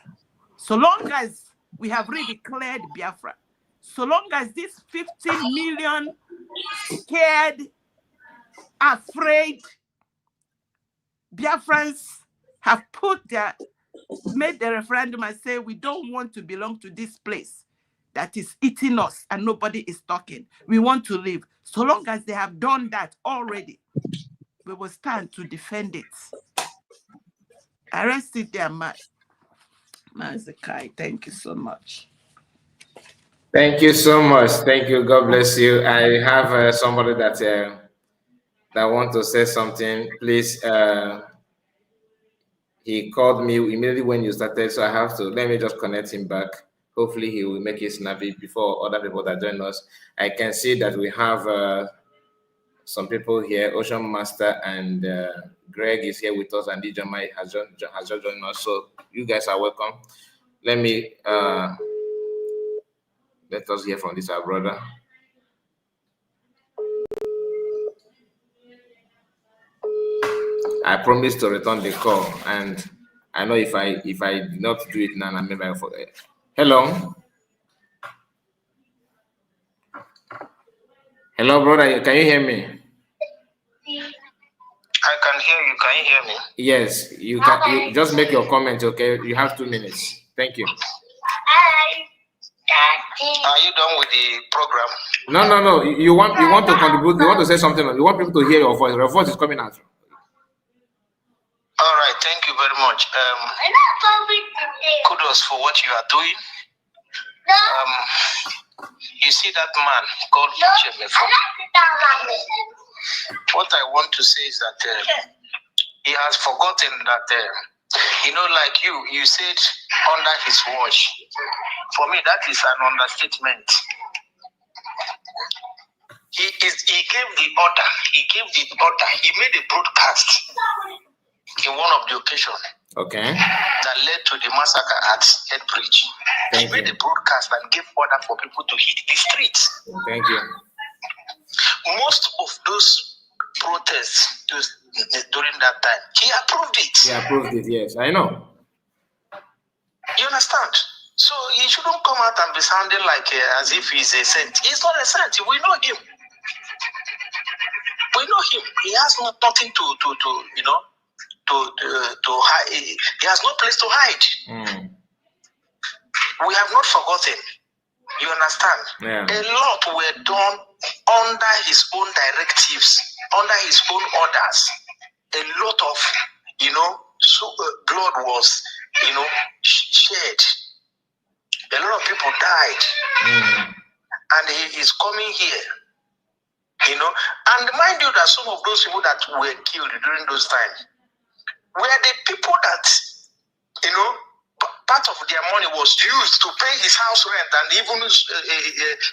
So long as we have redeclared Biafra, so long as these 50 million scared, afraid Biafrans have made the referendum and say, we don't want to belong to this place, that is eating us and nobody is talking. We want to live. So long as they have done that already, we will stand to defend it. I rest it there, Mazekai. Thank you so much.
Thank you so much. Thank you. God bless you. I have somebody that want to say something. Please, he called me immediately when you started, so I have to let me just connect him back. Hopefully, he will make it snappy before other people that join us. I can see that we have some people here. Ocean Master and Greg is here with us, and DJ Mike has just joined us. So you guys are welcome. Let me let us hear from this our brother. I promise to return the call, and I know if I did not do it now, maybe I forget. Hello, brother. Can you hear me?
I can hear you. Can you hear me?
Yes, you can. You just make your comment, okay? You have 2 minutes. Thank you.
Are you done with the program?
No. You want to contribute? You want to say something? You want people to hear your voice? Your voice is coming out.
All right. Thank you very much. Kudos for what you are doing. You see that man called Uche Mefor. What I want to say is that he has forgotten that, like you said, under his watch. For me, that is an understatement. He gave the order. He made a broadcast in one of the occasions.
Okay.
That led to the massacre at Headbridge. He made a broadcast and gave order for people to hit the streets.
Thank you.
Most of those protests during that time, he approved it.
He approved it, yes, I know.
You understand? So he shouldn't come out and be sounding like as if he's a saint. He's not a saint. We know him. He has nothing to hide. He has no place to hide. We have not forgotten. You understand?
Yeah.
A lot were done under his own directives, under his own orders. A lot of, blood was, shed. A lot of people died. And he is coming here, And mind you that some of those people that were killed during those times were the people that, part of their money was used to pay his house rent and even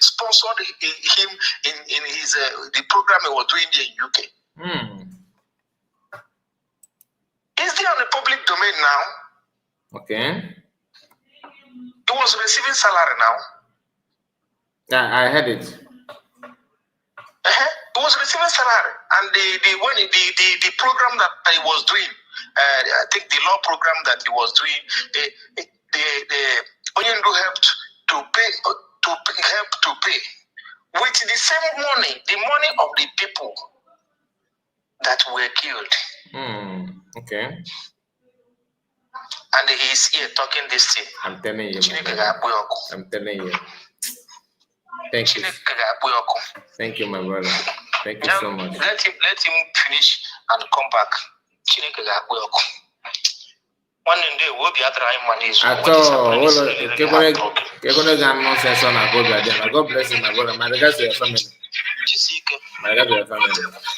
sponsored him in his the program he was doing there in UK. Is there on the public domain now?
Okay.
He was receiving salary now.
Yeah, I heard it.
He was receiving salary, and the program that he was doing, I think the law program that he was doing, the Onyendu helped to pay with the same money, the money of the people that were killed.
Okay.
And he is here talking this thing.
I'm telling you. Thank you. Thank you, my brother. Thank you so much.
Let him finish and come back. One day we'll be at
God bless you, my brother. My regards to your family.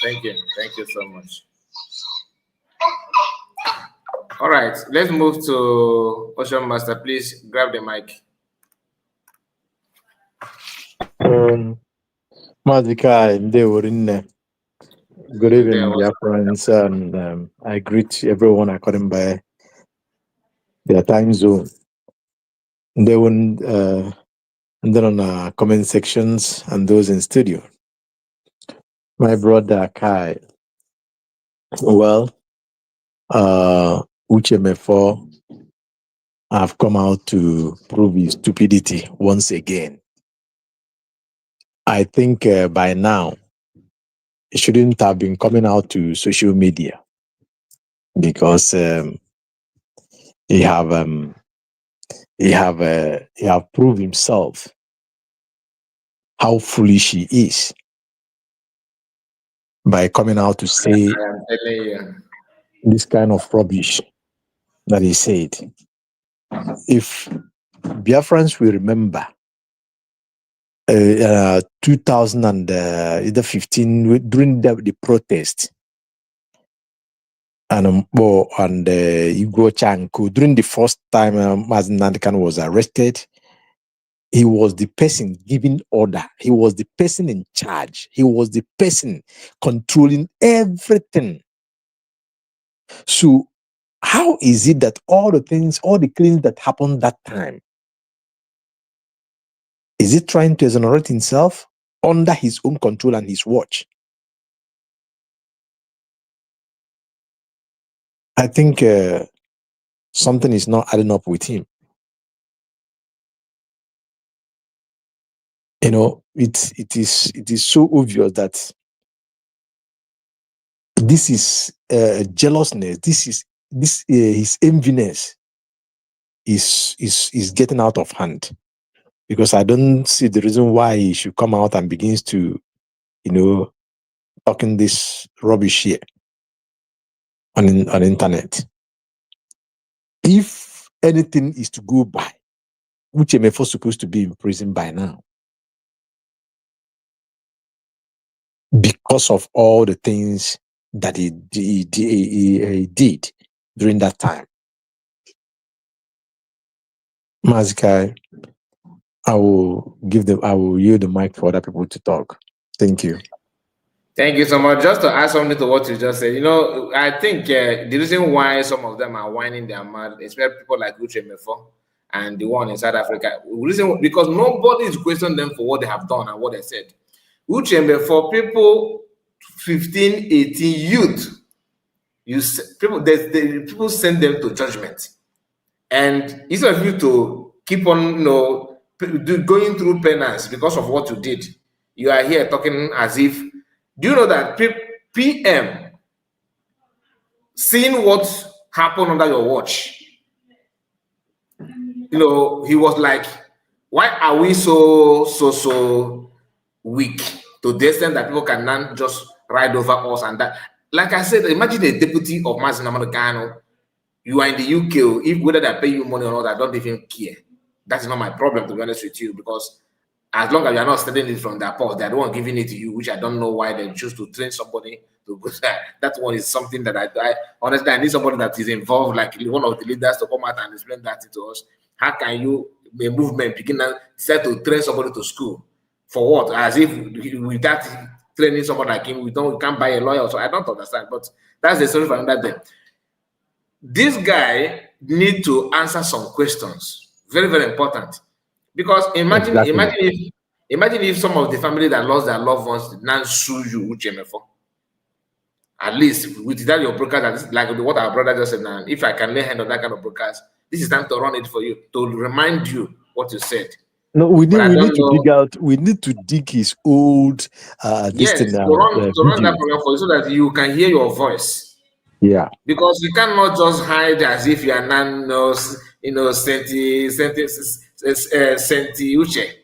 Thank you. Thank you so much. All right, let's move to Ocean Master. Please grab the mic.
Madika, they were in there. Good evening, dear friends, and I greet everyone according by their time zone. They won't, and then on comment sections and those in studio. My brother Kai, well, Uche Mefor have come out to prove his stupidity once again. I think by now, he shouldn't have been coming out to social media because he have proved himself how foolish he is by coming out to say
I am telling you.
this kind of rubbish that he said. If Biafrans will remember 2015 during the protest and Igbo Chanko, during the first time Mazen Nandekan was arrested, he was the person giving order. He was the person in charge. He was the person controlling everything. So how is it that all the things that happened that time, is it trying to exonerate himself under his own control and his watch? I think something is not adding up with him. You know, it is so obvious that this is jealousness. His enviness is getting out of hand, because I don't see the reason why he should come out and begins to, talking this rubbish here on internet. If anything is to go by, Uche Mefor supposed to be in prison by now, because of all the things that he did during that time. Mazikai, I will yield the mic for other people to talk. Thank you.
Thank you so much. Just to add something to what you just said, I think the reason why some of them are whining their mouth, especially people like Uche Mefor and the one in South Africa, because nobody is questioning them for what they have done and what they said. Uche Mefor, people 15, 18 youth, people send them to judgment, and instead of you to keep on, going through penance because of what you did, you are here talking as if. Do you know that PM seeing what happened under your watch? He was like, why are we so weak to the extent that people can now just ride over us and that? Like I said, imagine a deputy of Mazen Americano. You are in the UK, if whether they pay you money or not, I don't even care. That's not my problem, to be honest with you, because as long as you are not studying it from their port, they are the one giving it to you, which I don't know why they choose to train somebody to go there. That one is something that I honestly, I need somebody that is involved, like one of the leaders, to come out and explain that to us. How can you, a movement, begin and decide to train somebody to school? For what? As if with that training someone like him, we can't buy a lawyer. So I don't understand, but that's the story for another day. This guy need to answer some questions. Very, very important. Because imagine if some of the family that lost their loved ones did not sue you, Uche Mefor. At least with that your broadcast, like what our brother just said now, if I can lay hand on that kind of broadcast, this is time to run it for you, to remind you what you said.
No, we need to dig his old
yes, to run that program for you so that you can hear your voice.
Yeah.
Because you cannot just hide as if you are Senti Uche,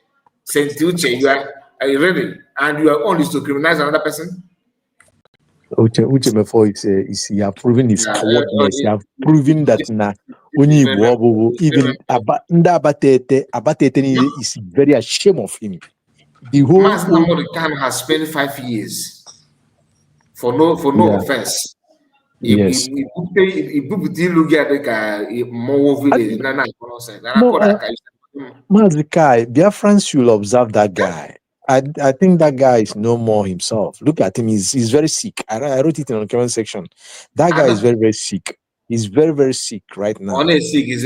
are you ready? And you are only to criminalize another person?
Uche Mefor is he have proven his cowardness. He have proven that even Abatete is very ashamed of him. The whole
Mazen has spent 5 years for no offense.
Yes. Mazikai, Biafrans should observe that guy. I think that guy is no more himself. Look at him; he's very sick. I wrote it in the comment section. That guy is very, very sick. He's very, very sick right now.
Sick is sick.
He's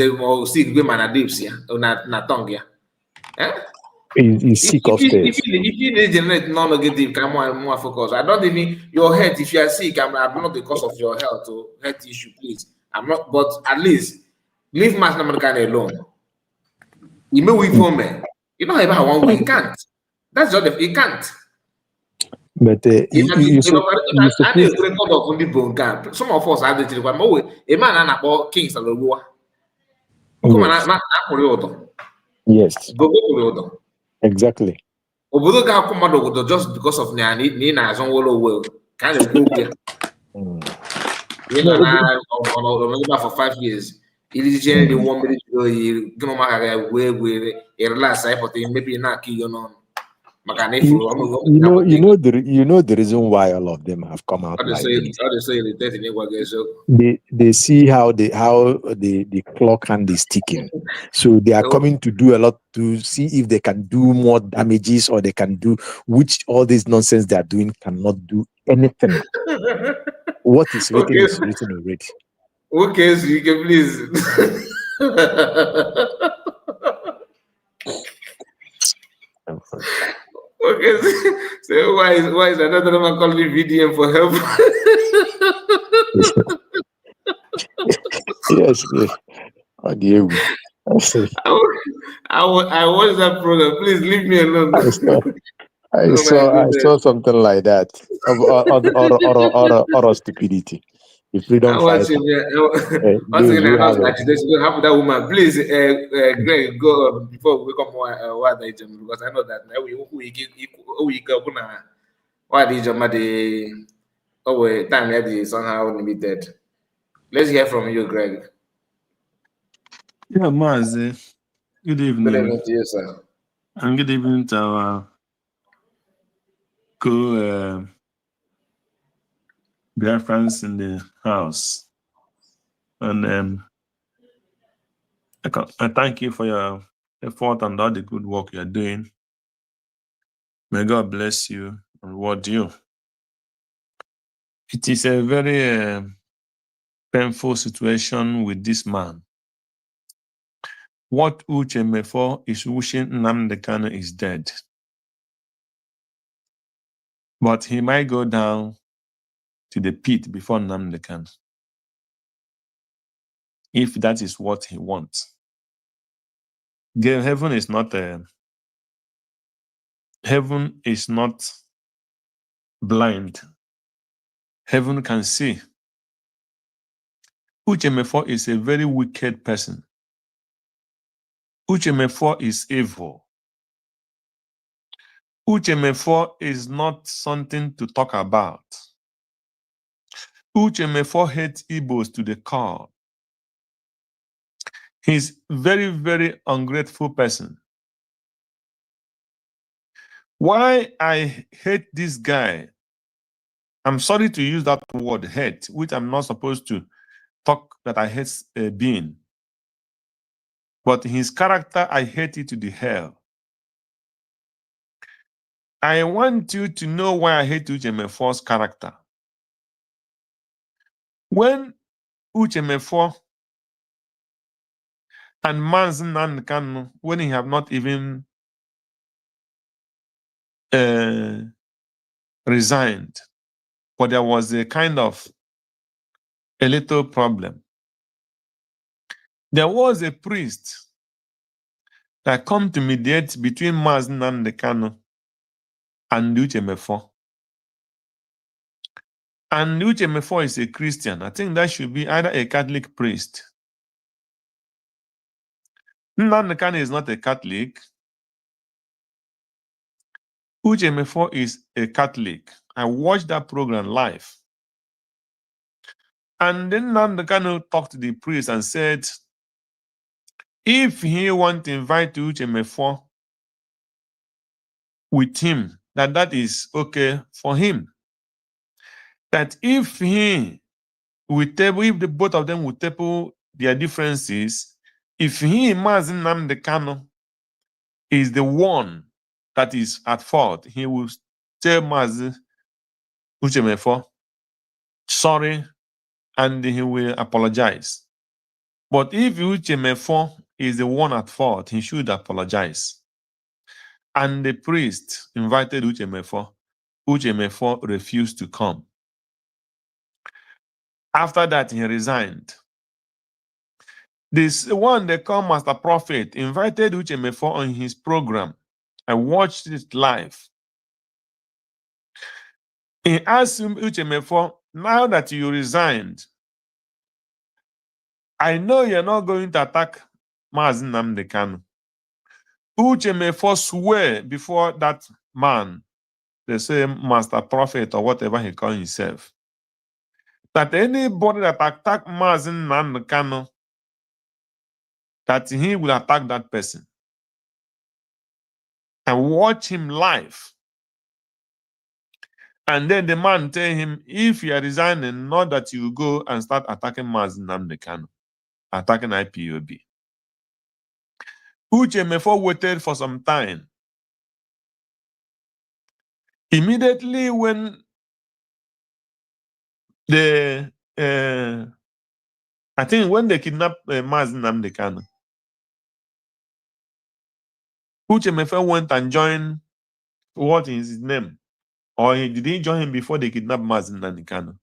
sick upstairs.
If you generate non-negative, come on, more focus. I don't even your health. If you are sick, I'm not because of your health or health issue, please. I'm not, but at least leave Mass American alone. You may weak for me. You know about one way, you can't. That's just he can't.
But
some of us have the a man and about kings and the war.
Yes. Exactly.
obodo ga-akwụ mmadụ obodo just because of na ị na-azọ nwere onwe ka a na-ekwu okwu ya. Ị nọ na ọnọdụ for 5 years. Iri nri 1 minute oyi gịnị maka ga wee were relax ịpụta maybe na-akụ iyo n'ọnụ maka na ifuru
you know the reason why all of them have come out like this. They see how the clock hand is ticking, so they are coming to do a lot to see if they can do more damages or they can do which all this nonsense they are doing cannot do anything. What is written is written already.
Okay, so you can please. Okay, so why is another man calling me VDM for help?
Yes. Oh, dear.
I watched that program. Please leave me alone.
I saw something like that or stupidity. The freedom fighter.
That woman. Please, Greg, go on before we come what because I know that now we go what the time is somehow limited. Let's hear from you, Greg.
Yeah, Mazi. Good evening.
Good evening to you, sir.
And good evening to our friends in the house. And I thank you for your effort and all the good work you're doing. May God bless you and reward you. It is a very painful situation with this man. What Uche Mefor is wishing Nnamdi Kanu is dead. But he might go down to the pit before Nnamdi Kanu, if that is what he wants. Heaven is not blind. Heaven can see. Uche Mefor is a very wicked person. Uche Mefor is evil. Uche Mefor is not something to talk about. Uche Mefor hates Igbos to the core. He's very, very ungrateful person. Why I hate this guy, I'm sorry to use that word hate, which I'm not supposed to talk that I hate a being. But his character, I hate it to the hell. I want you to know why I hate Uche Mefor's character. When Uche Mefor and Mazi Nnamdi Kanu, when he have not even resigned, but there was a kind of a little problem. There was a priest that come to mediate between Mazi Nnamdi Kanu and Uche Mefor. And Uche Mefor is a Christian. I think that should be either a Catholic priest. Nnamdi Kanu is not a Catholic. Uche Mefor is a Catholic. I watched that program live. And then Nnamdi Kanu talked to the priest and said, if he want to invite Uche Mefor with him, that is okay for him. That if the both of them would table their differences, if he, Mazi Nnamdi Kanu, is the one that is at fault, he will tell Mazi Uche Mefor sorry, and he will apologize. But if Uche Mefor is the one at fault, he should apologize. And the priest invited Uche Mefor. Uche Mefor refused to come. After that, he resigned. This one they call Master Prophet invited Uche Mefor on his program. I watched it live. He asked him, Uche Mefor, now that you resigned, I know you're not going to attack Mazi Nnamdi Kanu. Uche Mefor swear before that man, the same master prophet or whatever he called himself, that anybody that attack Mazin Kanu, that he will attack that person and watch him live. And then the man tell him, if you are resigning, not that you go and start attacking Mazin Kanu, attacking IPOB. Uche Mefor waited for some time. Immediately when the I think when they kidnapped Mazin Kanu, Uche Mefor went and joined, what is his name? Or did he join him before they kidnapped Mazin Kanu?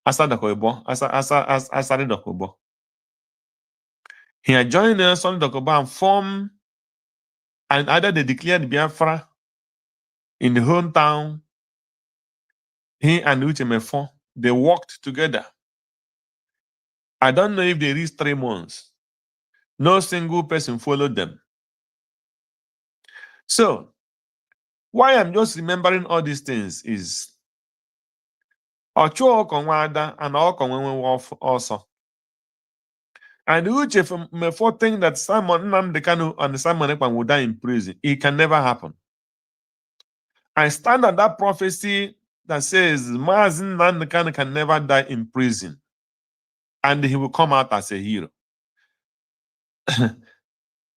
Asa Dokobo. He had joined Son Dokobo and formed, and either they declared Biafra in the hometown, he and Uche Mefor, they worked together. I don't know if they reached 3 months. No single person followed them. So, why I'm just remembering all these things is Ocho Okonwada and Okonwenwe also. And Uche Mefor think that Simon Nnamdi Kanu and Simon Ekpan will die in prison. It can never happen. I stand on that prophecy that says Mazin Nnamdi Kanu can never die in prison. And he will come out as a hero.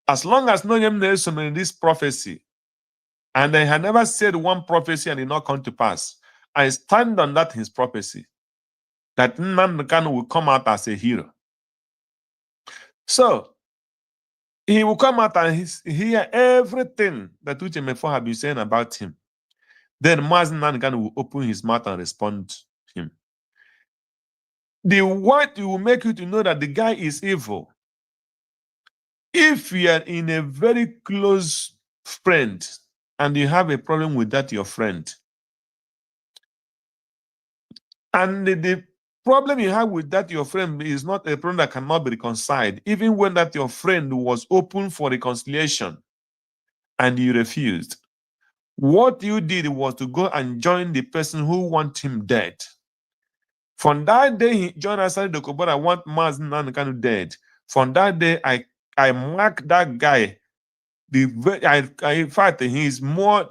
As long as no one knows in this prophecy, and they had never said one prophecy and it not come to pass, I stand on that his prophecy, that Nnamdi Kanu will come out as a hero. So, he will come out and hear everything that Uche Mefor have been saying about him. Then Mazin Nnamdi Kanu will open his mouth and respond to him. The word will make you to know that the guy is evil. If you are in a very close friend and you have a problem with that your friend, and the problem you have with that your friend is not a problem that cannot be reconciled, even when that your friend was open for reconciliation and you refused, what you did was to go and join the person who want him dead. From that day, he joined Asari Dokobo, I want Mazin Nnamdi Kanu dead. From that day, I mark that guy. In fact, he is more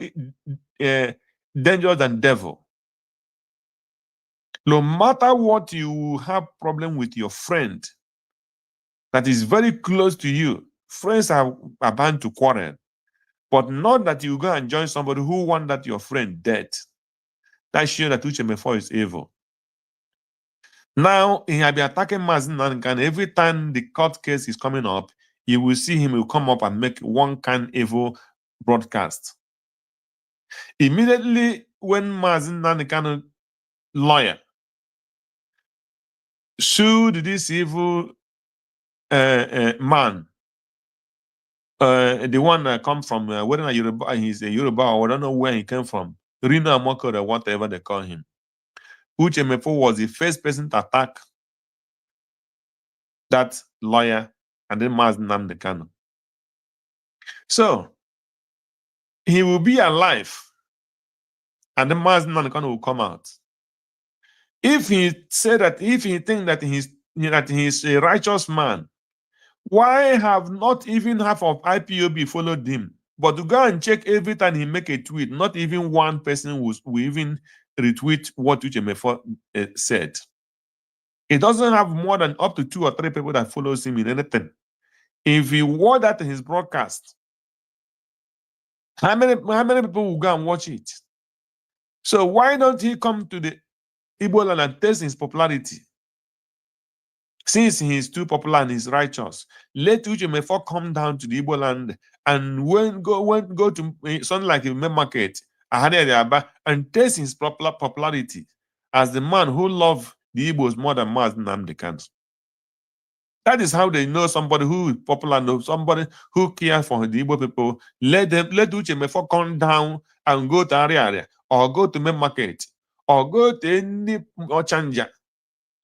dangerous than devil. No matter what you have problem with your friend that is very close to you, friends are bound to quarrel, but not that you go and join somebody who want that your friend dead. That shows that Uche Mefor is evil. Now, he has been attacking Mazin Nnamdi Kanu. Every time the court case is coming up, you will see him will come up and make one kind evil broadcast. Immediately when Mazin Nnamdi Kanu lawyer sued this evil man, the one that come from whether Yoruba, he's a Yoruba or I don't know where he came from, Rino Amoko or whatever they call him. Uche Mefor was the first person to attack that lawyer and then Mazin Nnamdi Kanu. So he will be alive and then Mazin Nnamdi Kanu will come out. If he said that, if he think that he's a righteous man, why have not even half of IPOB followed him? But to go and check every time he make a tweet, not even one person will even retweet what Uche Mefor said. It doesn't have more than up to 2 or 3 people that follows him in anything. If he wore that in his broadcast, how many people will go and watch it? So why don't he come to the Igbo land and test his popularity? Since he is too popular and he's righteous, let Uche Mefor come down to the Igbo land and go to something like a main market, and test his popularity as the man who loved the Igbos more than Mazin Nnamdi Kanu. That is how they know somebody who is popular, know somebody who cares for the Igbo people. Let Uche Mefor come down and go to area or go to main market or go to any Ochanja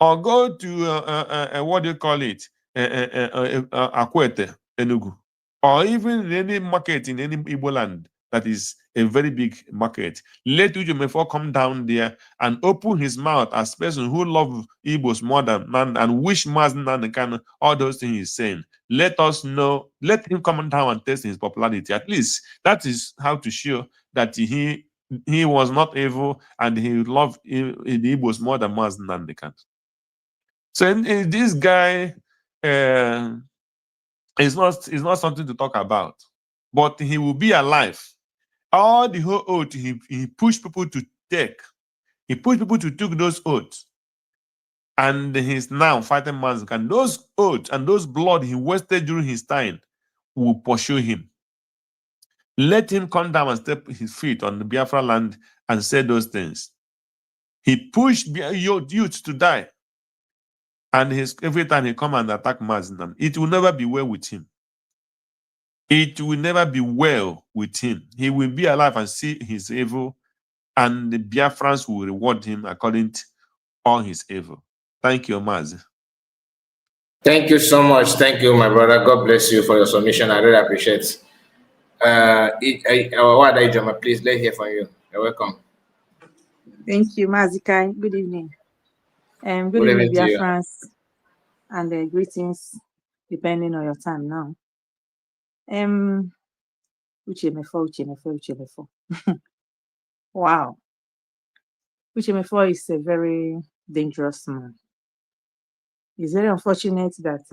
or go to what do you call it, Akwete, Enugu, or even in any market in any Igbo land that is a very big market, let Uche Mefor come down there and open his mouth as person who love Igbos more than and wish Mazen and kind of all those things he's saying. Let us know, let him come down and test his popularity. At least that is how to show that he was not evil and he loved the Igbos more than Mazen and the kind. So this guy is not something to talk about, but he will be alive. All the whole oath he pushed people to take. He pushed people to take those oaths. And he's now fighting Mazik. And those oaths and those blood he wasted during his time will pursue him. Let him come down and step his feet on the Biafra land and say those things. He pushed youth to die. And every time he come and attack Mazinam, it will never be well with him. It will never be well with him. He will be alive and see his evil, and the Biafrans will reward him according to all his evil. Thank you, Maz.
Thank you so much. Thank you, my brother. God bless you for your submission. I really appreciate it. Please, let's hear from you. You're welcome.
Thank you, Mazikai. Good evening. Good evening, Biafrans, and greetings, depending on your time now. Uche Mefor. Wow. Uche Mefor is a very dangerous man. It's very unfortunate that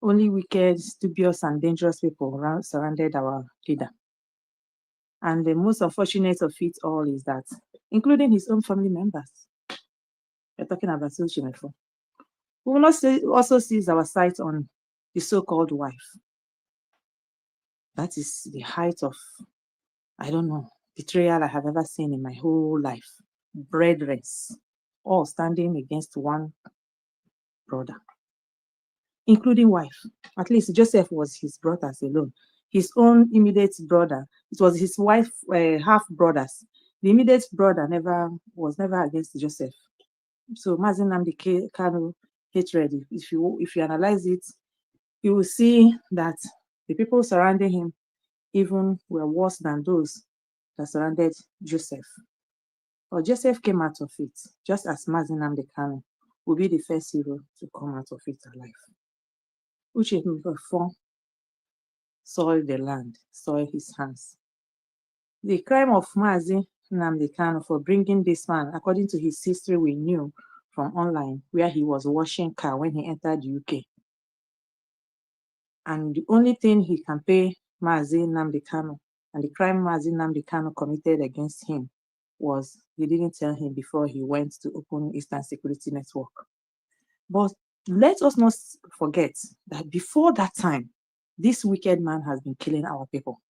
only wicked, dubious, and dangerous people surrounded our leader. And the most unfortunate of it all is that, including his own family members, we're talking about Uche Mefor. We will also seize our sight on the so-called wife. That is the height of, I don't know, betrayal I have ever seen in my whole life. Brethren, all standing against one brother, including wife. At least Joseph was his brothers alone. His own immediate brother, it was his wife, half brothers. The immediate brother was never against Joseph. So Mazi Nnamdi Kanu hatred, if you analyze it, you will see that the people surrounding him even were worse than those that surrounded Joseph. But Joseph came out of it, just as Mazi Nnamdi Kanu will be the first hero to come out of it alive. Uche Mefor soiled the land, soiled his hands. The crime of Mazi Nnamdi Kanu for bringing this man, according to his history we knew from online, where he was washing car when he entered the UK. And the only thing he can pay Mazi Nnamdi Kanu, and the crime Mazi Nnamdi Kanu committed against him, was he didn't tell him before he went to open Eastern Security Network. But let us not forget that before that time, this wicked man has been killing our people.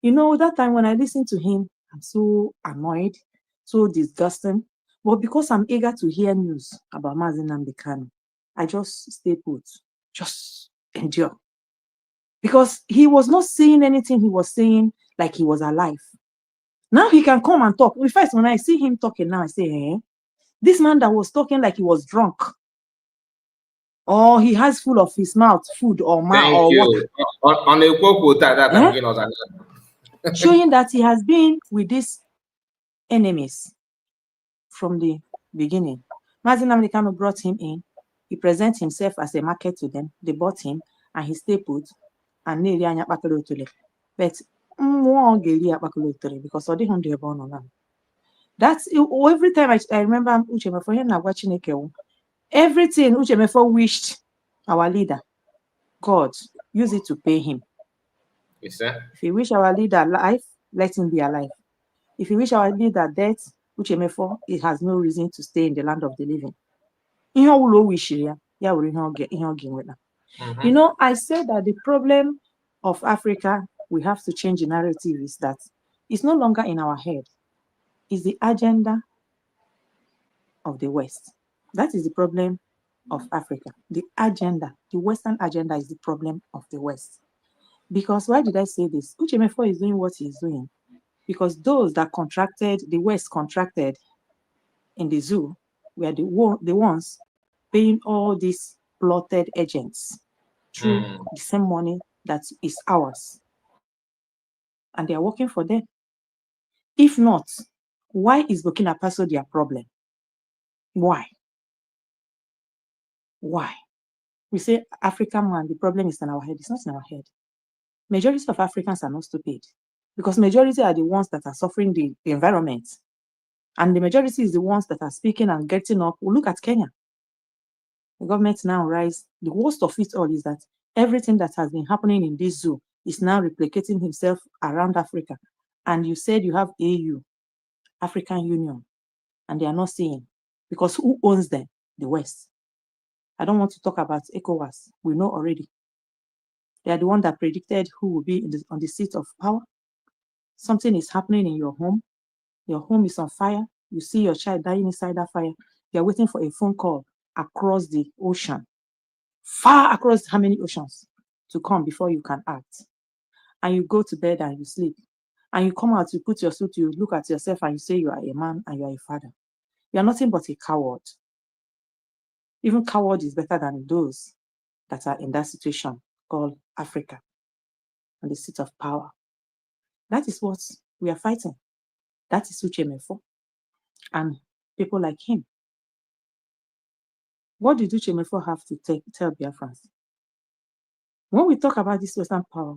You know, that time when I listened to him, I'm so annoyed, so disgusting. But because I'm eager to hear news about Mazi Nnamdi Kanu, I just stay put, just endure. Because he was not saying anything he was saying like he was alive. Now he can come and talk. In fact, when I see him talking now, I say, this man that was talking like he was drunk, or he has full of his mouth food or
Thank you.
What?
On a quote that I'm giving us
showing that he has been with these enemies from the beginning. Mazi Nnamdi Kanu brought him in. He presents himself as a market to them. They bought him and he stayed put. And but because that's every time I remember Uche Mefor here now watching everything Uche Mefor wished our leader, God, use it to pay him.
Yes, sir.
If he wish our leader life, let him be alive. If he wish our leader death, Uche Mefor, it has no reason to stay in the land of the living. You know, I said that the problem of Africa, we have to change the narrative, is that it's no longer in our head. It's the agenda of the West. That is the problem of Africa. The agenda, the Western agenda is the problem of the West. Because why did I say this? Uche Mefor is doing what he's doing because those that contracted, the West contracted in the zoo, were the ones paying all these plotted agents through the same money that is ours. And they are working for them. If not, why is Burkina Faso their problem? Why? Why? We say African man, the problem is in our head. It's not in our head. Majority of Africans are not stupid because majority are the ones that are suffering the environment. And the majority is the ones that are speaking and getting up. Well, look at Kenya. The government now rise. The worst of it all is that everything that has been happening in this zoo is now replicating himself around Africa. And you said you have AU, African Union, and they are not saying because who owns them? The West. I don't want to talk about ECOWAS. We know already. They are the one that predicted who will be on the seat of power. Something is happening in your home. Your home is on fire. You see your child dying inside that fire. You're waiting for a phone call across the ocean, far across how many oceans to come before you can act. And you go to bed and you sleep. And you come out, you put your suit, you look at yourself and you say you are a man and you are a father. You are nothing but a coward. Even coward is better than those that are in that situation called Africa and the seat of power. That is what we are fighting. That is Uche Mefor and people like him. What did Uche Mefor have to tell Biafrans? When we talk about this Western power,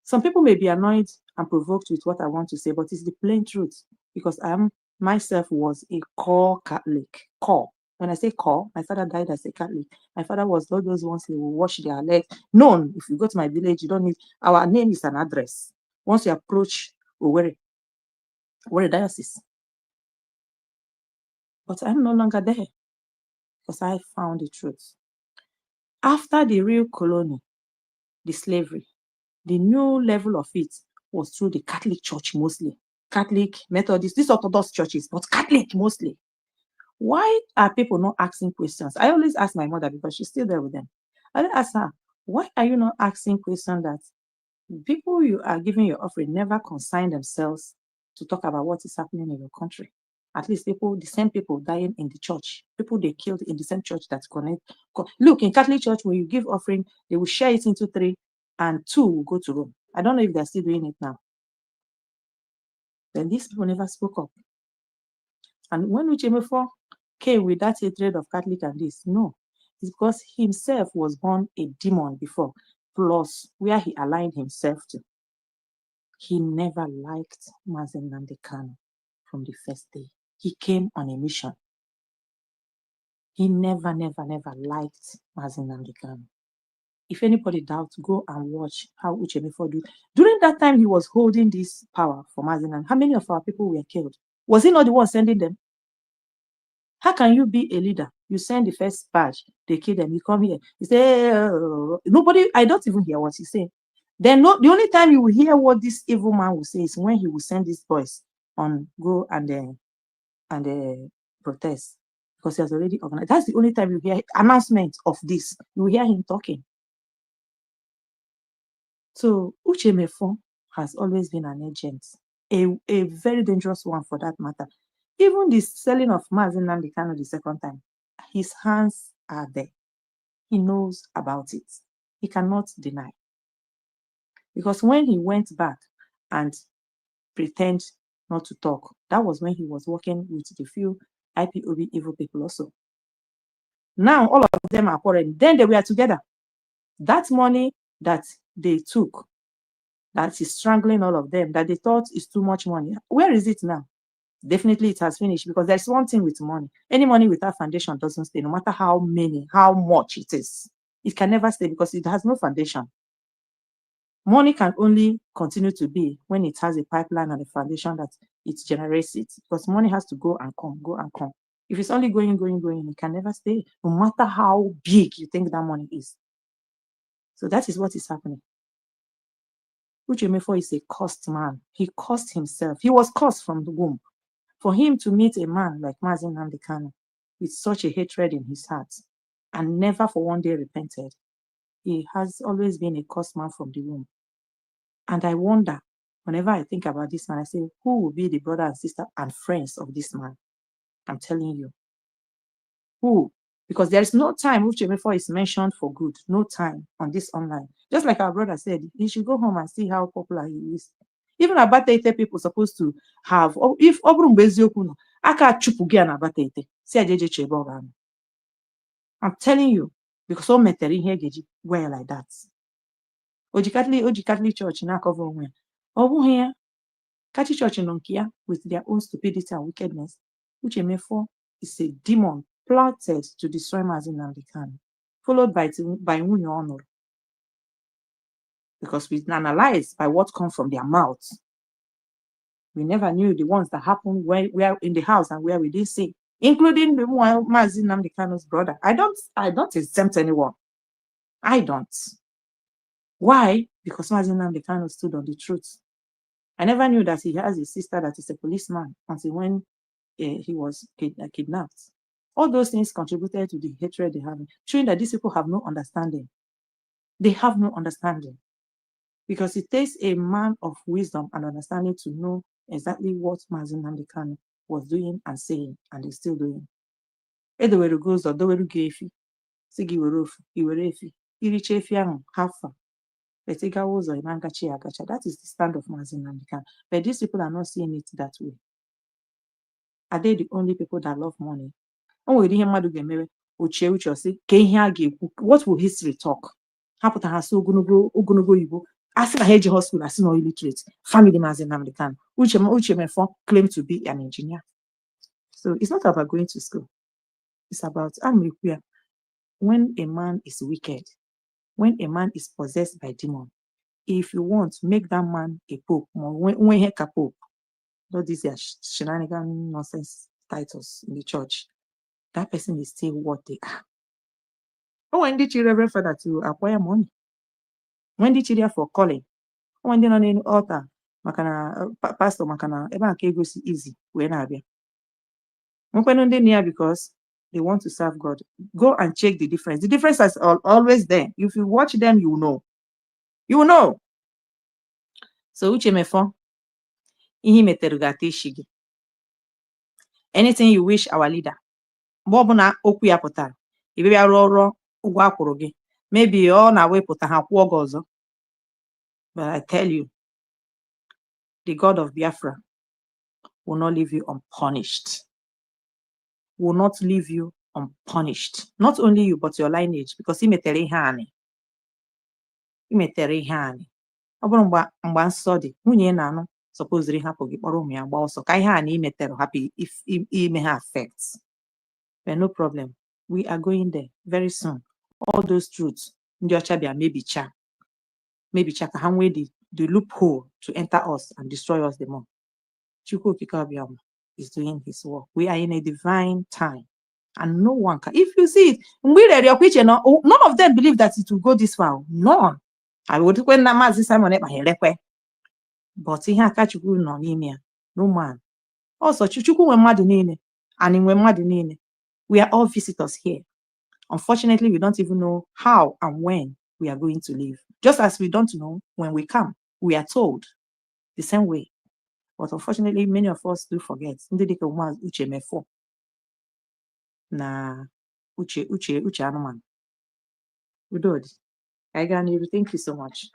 some people may be annoyed and provoked with what I want to say, but it's the plain truth because I myself was a core Catholic. Core. When I say core, my father died as a Catholic. My father was all those ones who will wash their legs. Known, if you go to my village, you don't need, our name is an address. Once you approach Owerri diocese. But I'm no longer there because I found the truth. After the real colony, the slavery, the new level of it was through the Catholic Church mostly. Catholic, Methodist, these Orthodox churches, but Catholic mostly. Why are people not asking questions? I always ask my mother because she's still there with them. I ask her, why are you not asking questions that people you are giving your offering never consign themselves to talk about what is happening in your country? At least people, the same people dying in the church, people they killed in the same church that connect. Look, in Catholic Church, when you give offering, they will share it into 3 and 2 will go to Rome. I don't know if they're still doing it now. Then these people never spoke up. And when Uche Mefor came with that hatred of Catholic and this, no, it's because himself was born a demon before, plus where he aligned himself to. He never liked Mazen Nnamdi Kanu from the first day. He came on a mission. He never liked Mazen Nnamdi Kanu. If anybody doubts, go and watch how Uche Mefor do. During that time, he was holding this power for Mazen Nnamdi. How many of our people were killed? Was he not the one sending them? How can you be a leader? You send the first batch, they kill them, you come here. You say, nobody, I don't even hear what he say. Then the only time you will hear what this evil man will say is when he will send these boys on go and protest. Because he has already organized. That's the only time you hear announcement of this. You will hear him talking. So Uche Mefor has always been an agent, a very dangerous one for that matter. Even the selling of Mazen Nnamdi Kanu the second time, his hands are there. He knows about it. He cannot deny. Because when he went back and pretend not to talk, that was when he was working with the few IPOB evil people also. Now all of them are quarreling. Then they were together. That money that they took, that is strangling all of them, that they thought is too much money. Where is it now? Definitely it has finished because there's one thing with money. Any money without foundation doesn't stay, no matter how much it is. It can never stay because it has no foundation. Money can only continue to be when it has a pipeline and a foundation that it generates it. Because money has to go and come, go and come. If it's only going, it can never stay, no matter how big you think that money is. So that is what is happening. Uche Mefor is a cursed man. He cursed himself. He was cursed from the womb. For him to meet a man like Mazen Nnamdi Kanu with such a hatred in his heart and never for one day repented, he has always been a cursed man from the womb. And I wonder, whenever I think about this man, I say, who will be the brother and sister and friends of this man? I'm telling you. Who? Because there is no time Uche Mefor is mentioned for good. No time on this online. Just like our brother said, he should go home and see how popular he is. Even Abatete people supposed to have, if Obrum Beziokuno, aka chupu gi na Abatete, si ajeje chebe ogano. I'm telling you, because all meteri here geji well like that. Oji Catholic Church na cover onwe. Obu here, Catholic Church in Nonkia with their own stupidity and wickedness. Uche Mefor is a demon plotted to destroy Mazi Nnamdi Kanu, followed by Nwunye Honor. Because we analyze by what comes from their mouths. We never knew the ones that happened where we are in the house and where we didn't see, including the one Mazi Nnamdi Kanu's brother. I don't exempt anyone. I don't. Why? Because Mazi Nnamdi Kanu stood on the truth. I never knew that he has a sister that is a policeman until when he was kidnapped. All those things contributed to the hatred they have, showing that these people have no understanding. They have no understanding. Because it takes a man of wisdom and understanding to know exactly what Mazi Nnamdi Kanu was doing and saying, and is still doing. Edoweru goes or doweru gefi, sigi werofu, iwerefi, iriche efi ahụ, have fun. That is the stand of Mazi Nnamdi Kanu. But these people are not seeing it that way. Are they the only people that love money? What will history talk? Hapụta ha so ogologo Igbo. Asị na ha eji hospital, asị na illiterate. Family Mazi Nnamdi Kanu. Uche Mefor claimed to be an engineer. So it's not about going to school. It's about when a man is wicked, when a man is possessed by demon, if you want, make that man a pope. When he a pope, all these are shenanigan nonsense titles in the church. That person is still what they are. Oh, when did you Reverend Father to acquire money? When did you for calling? When did on any altar? Makana pastor makana eba ke gosi easy. When I be. When they near because they want to serve God. Go and check the difference. The difference is always there. If you watch them, you know. You know. So Uche Mefor, ihe meteru gata ishigi. Anything you wish our leader. Bobuna okwu ya pụtara. Ibebia rụọ ụgwọ akwụrụ gị. Maybe ọ na-wepụta ha kwụọ gị ọzọ. But I tell you, the God of Biafra will not leave you unpunished. Will not leave you unpunished. Not only you, but your lineage, because he metere ihe ani. He metere ihe ani. Ọ bụrụ mgba nsọ dị, nwunye na-anụ supposedly hapụ gị kpọrọ ụmụ ya gba ọsọ ka ihe a na imetere happy if ime ha affects. But no problem. We are going there very soon. All those truths, ndị ọcha bịa mebicha ka ha nwee the loophole to enter us and destroy us the more. Chukwu Okike Abiama is doing his work. We are in a divine time. And no one can. If you see it, none of them believe that it will go this far. None. I would when Namazi Simon but ihe aka Chukwu nọ n'ime ya. No man. Also, Chukwu nwe mmadụ niile. And nwe mmadụ niile. We are all visitors here. Unfortunately, we don't even know how and when we are going to leave. Just as we don't know when we come, we are told the same way. But unfortunately, many of us do forget. Ndị dịka Uche Mefor na Uche Anụmanụ. Udodi. Thank you so much.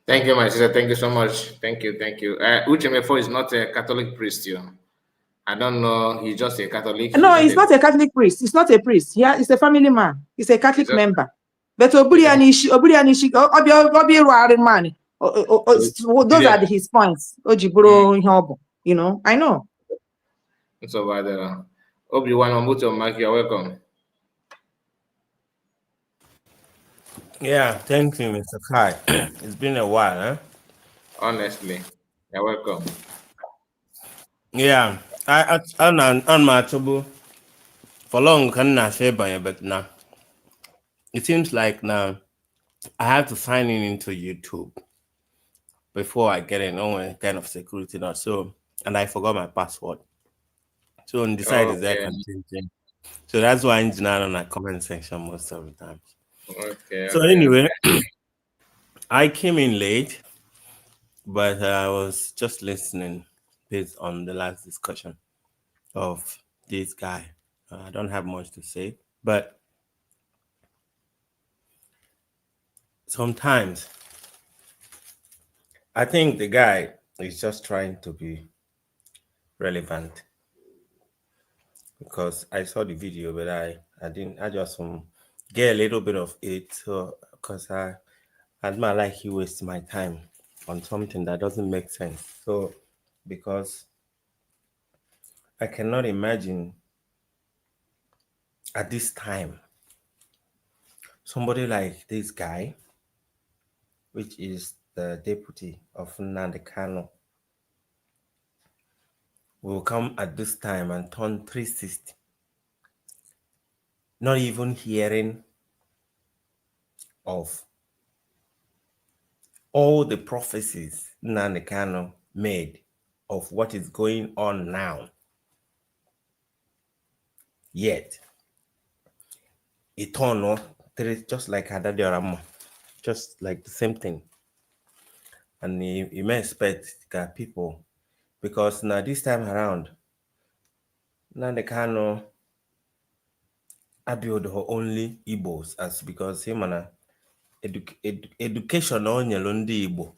Thank you, my sister. Thank you so much. Thank you. Uche Mefor is not a Catholic priest, you know. I don't know. He's just a Catholic.
No, he's not a Catholic priest. He's not a priest. Yeah, he's a family man. He's a Catholic member. But those are his points. You know, I know.
It's over there. Obi-Wan Omuto, Mike, you're welcome.
Yeah, thank you, Mr. Kai. It's been a while, huh?
Honestly, you're welcome.
Yeah, I'm unmatchable for long. But now it seems like now I have to sign into YouTube before I get in on kind of security now. So, and I forgot my password. So on the side is there continuing. So that's why I'm not on that comment section most of the time.
Okay.
So anyway, I came in late, but I was just listening based on the last discussion of this guy, I don't have much to say, but sometimes I think the guy is just trying to be relevant, because I saw the video, but I didn't. I just get a little bit of it, so because I don't like he waste my time on something that doesn't make sense. So because I cannot imagine at this time somebody like this guy, which is the deputy of Nnamdi Kanu, will come at this time and turn 360, not even hearing of all the prophecies Nnamdi Kanu made of what is going on now. Yet, it turned off just like Adadiorama, just like the same thing. And you may expect that people, because now this time around, Nnamdi Kanu abuild her only Igbos, as because him and education on Yelundi Igbo,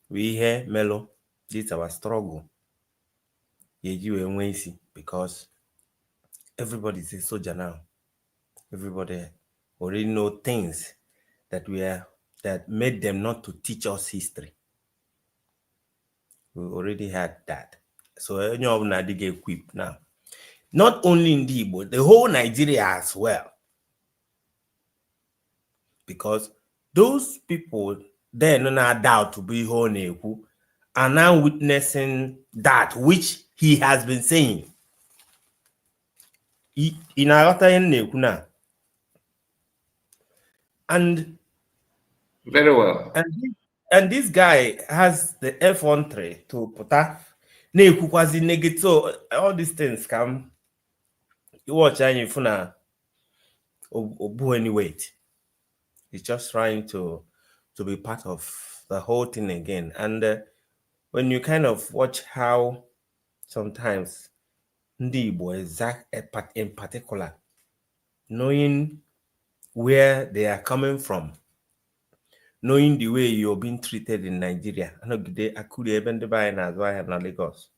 we hear Melo, this our struggle. Because everybody's a soldier now. Everybody already know things that made them not to teach us history. We already had that. So now they get equipped now. Not only in the Igbo, the whole Nigeria as well. Because those people then no doubt to be whole are now witnessing that which he has been saying. In our and
very well.
And this guy has the F13 to put up negative. So all these things come. You watch and you funa obu any weight. He's just trying to be part of the whole thing again. And when you kind of watch how sometimes Ndi Igbo exact in particular, knowing where they are coming from, knowing the way you're being treated in Nigeria, I know they could even buy as well in Lagos.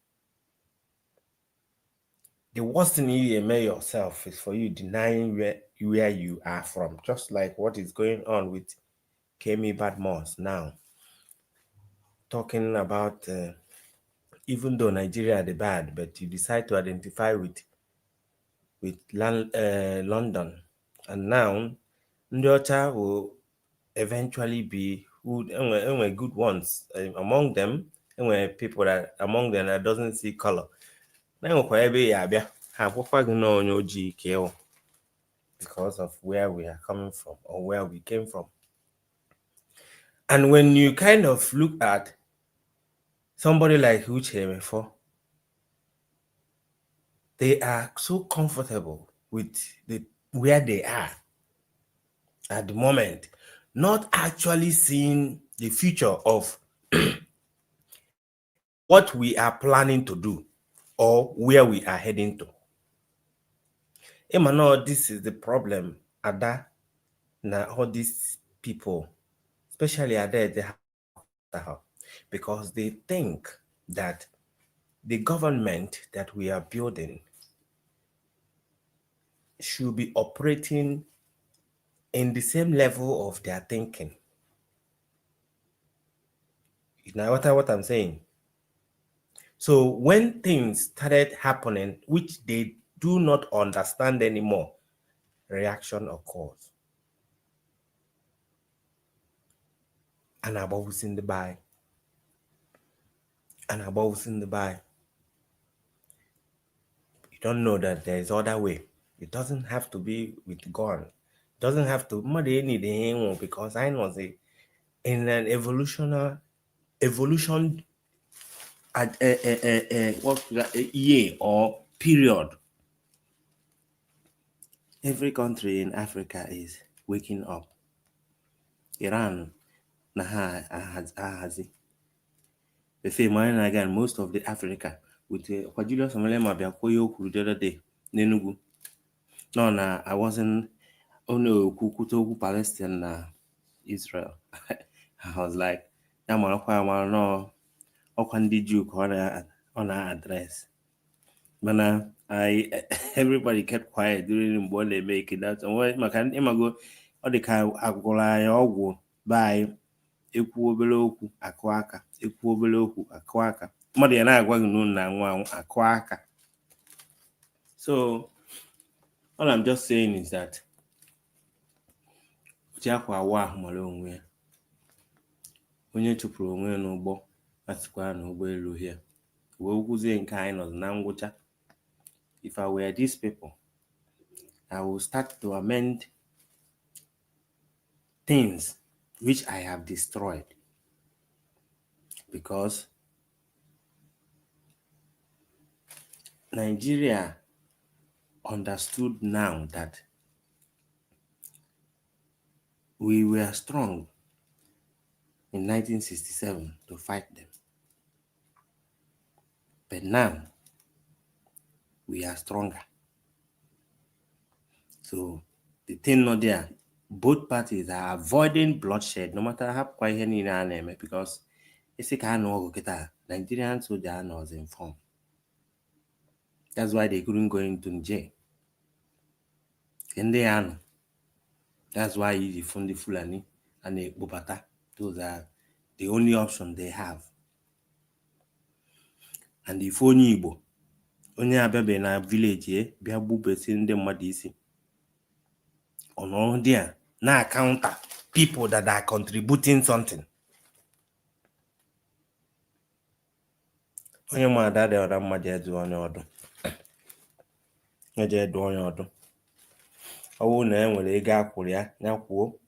The worst thing you may yourself is for you denying where you are from, just like what is going on with Kemi Badmos now. Talking about even though Nigeria are the bad, but you decide to identify with London, and now Ndiocha will eventually be good ones among them. People that among them that doesn't see color. Because of where we are coming from or where we came from. And when you kind of look at somebody like Uche Mefor, they are so comfortable with where they are at the moment, not actually seeing the future of what we are planning to do or where we are heading to. Emmanuel, this is the problem. Ada, now all these people, especially Ada, they have, because they think that the government that we are building should be operating in the same level of their thinking. Now, what I'm saying? So when things started happening, which they do not understand anymore, reaction occurs. And above in the buy. And above in the buy. You don't know that there is other way. It doesn't have to be with gun. It doesn't have to because I know in an evolution at a year or period, every country in Africa is waking up. Iran, Nahazi. The same again, most of the Africa with Julius Malema Biakoyo the other day, Nenugu. No, nah, I wasn't. Oh no, Kukutoku Palestine, Israel. I was like, I'm no, Okwandi Juke on our address. But I everybody kept quiet during when they make it. That's why my can go or the kind of go by ekwu obere okwu akụ aka ekwu obere okwu akụ aka mmadụ ya na-agwa gị na nwa akụ aka. So all I'm just saying is that ji akwa awa ahụ mara onwe ya, onye chụpụrụ onwe ya n'ụgbọ atụkwa n'ụgbọelu hia wee kwuzie nke anyị nọ na ngwụcha. If I were these people, I will start to amend things which I have destroyed, because Nigeria understood now that we were strong in 1967 to fight them, but now we are stronger. So the thing not there, both parties are avoiding bloodshed, no matter how quiet any name, because it's a kind of Nigerian soldier was informed. That's why they couldn't go into jail. And they are. That's why you fund the Fulani and the Bubata. Those are the only option they have. And if only Igbo, onye abịabe na village bịa gbubesi ndị mmadụ isi, on there na counter people that are contributing something. Onye ma ada dị ọda mmadụ edu onye ọdụ eje edu onye ọdụ ọwụ na enwere ego akwụrụ ya ya kwuo,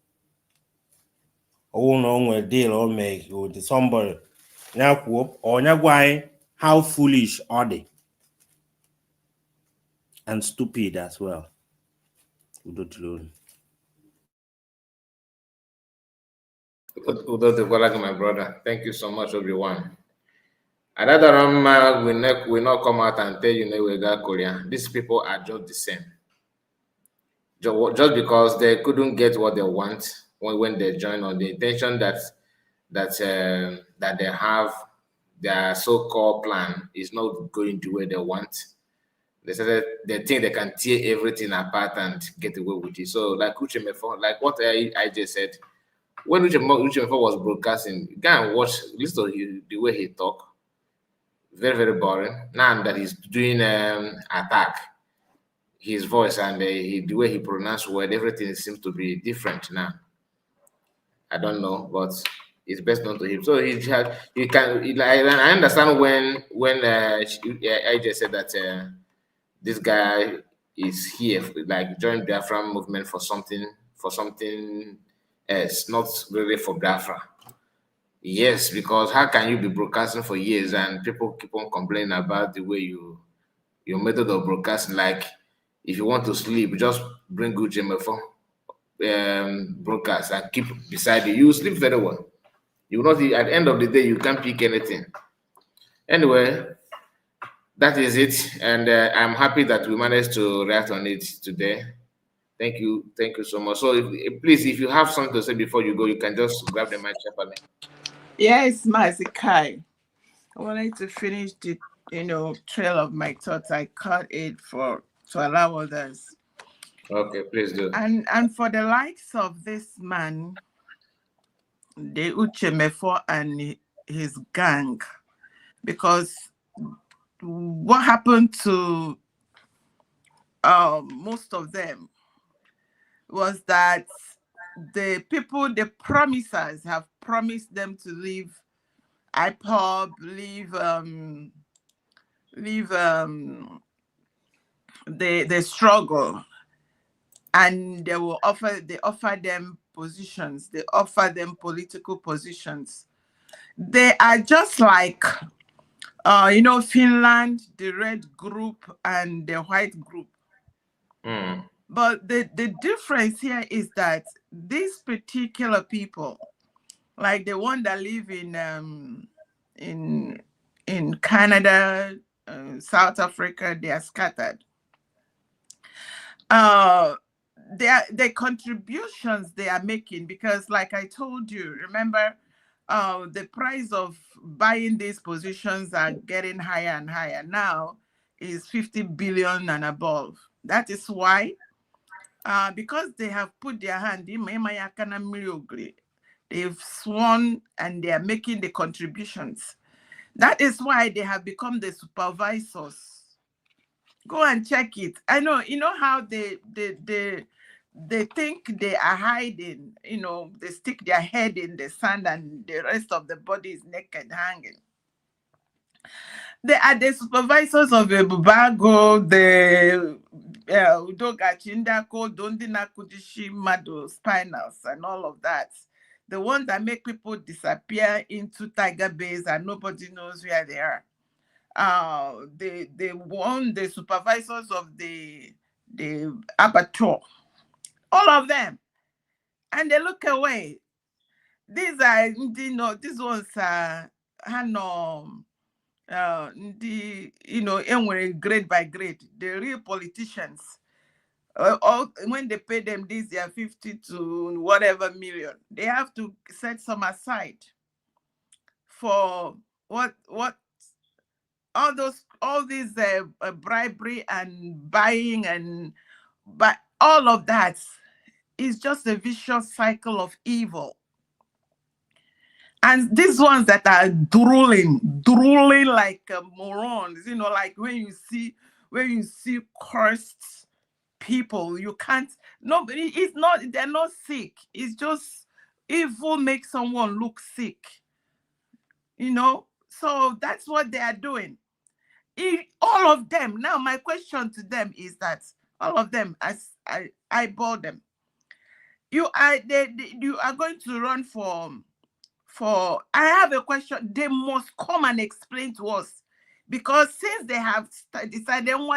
ọwụ na o nwere deal o mee with somebody ya kwuo, onye gwa anyị how foolish are they and stupid as well. Udo
my brother. Thank you so much, everyone. Another will not come out and tell you we got Korea. These people are just the same. Just because they couldn't get what they want when they join, on the intention that they have, their so-called plan is not going the way they want. They think they can tear everything apart and get away with it. So like Uche Mefor, like what I just said, when Uche Mefor was broadcasting, go and watch, listen to the way he talk. Very, very boring. Now that he's doing attack, his voice and the way he pronounced word, everything seems to be different now. I don't know, but it's best known to him. So I understand when I just said that this guy is here, like joined Biafra movement for something else, not really for Biafra. Yes, because how can you be broadcasting for years and people keep on complaining about the way your method of broadcasting? Like if you want to sleep, just bring good Mefor broadcast and keep beside you. You will sleep very well. You will not, at the end of the day, you can't pick anything. Anyway, that is it, and I'm happy that we managed to react on it today. Thank you so much. So please, if you have something to say before you go, you can just grab the mic.
Yes, Mazikai. I wanted to finish the trail of my thoughts. I cut it to allow others.
Okay, please do.
And for the likes of this man, the Uche Mefor and his gang, because what happened to most of them was that the people, the promisers, have promised them to leave IPOB, leave the struggle, and they offer them positions, they offer them political positions. They are just like Finland, the red group and the white group. But the difference here is that these particular people, like the one that live in Canada, South Africa, they are scattered. the contributions they are making, because like I told you, remember, the price of buying these positions are getting higher and higher. Now is 50 billion and above. That is why, because they have put their hand in, they've sworn and they are making the contributions. That is why they have become the supervisors. Go and check it. I know, you know how they think they are hiding, you know, they stick their head in the sand and the rest of the body is naked hanging. They are the supervisors of the Bubago, the Udogachindako, Dondina Kudishi, Mado, Spinals, and all of that. The ones that make people disappear into Tiger Bays and nobody knows where they are. The supervisors of the abattoir, all of them, and they look away. These are, you know, these ones are grade by grade. The real politicians, when they pay them this year 50 to whatever million, they have to set some aside for what all these bribery and buying, and but all of that is just a vicious cycle of evil. And these ones that are drooling like morons, you know, like when you see cursed people, you can't. Nobody. It's not. They're not sick. It's just evil makes someone look sick. You know. So that's what they are doing. All of them. Now, my question to them is that all of them, as I eyeball them, you are going to run for. I have a question. They must come and explain to us, because since they have decided they will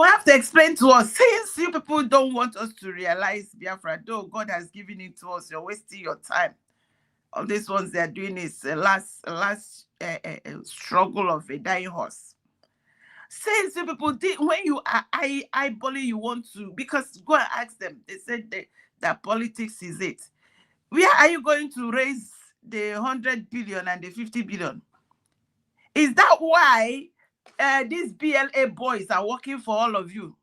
have to explain to us. Since you people don't want us to realize Biafra, though God has given it to us, you're wasting your time. All these ones they are doing is a last struggle of a dying horse. Since you people did, when you are eyeballing, you want to, because go and ask them. They said that politics is it. Where are you going to raise the 100 billion and the 50 billion? Is that why these BLA boys are working for all of you?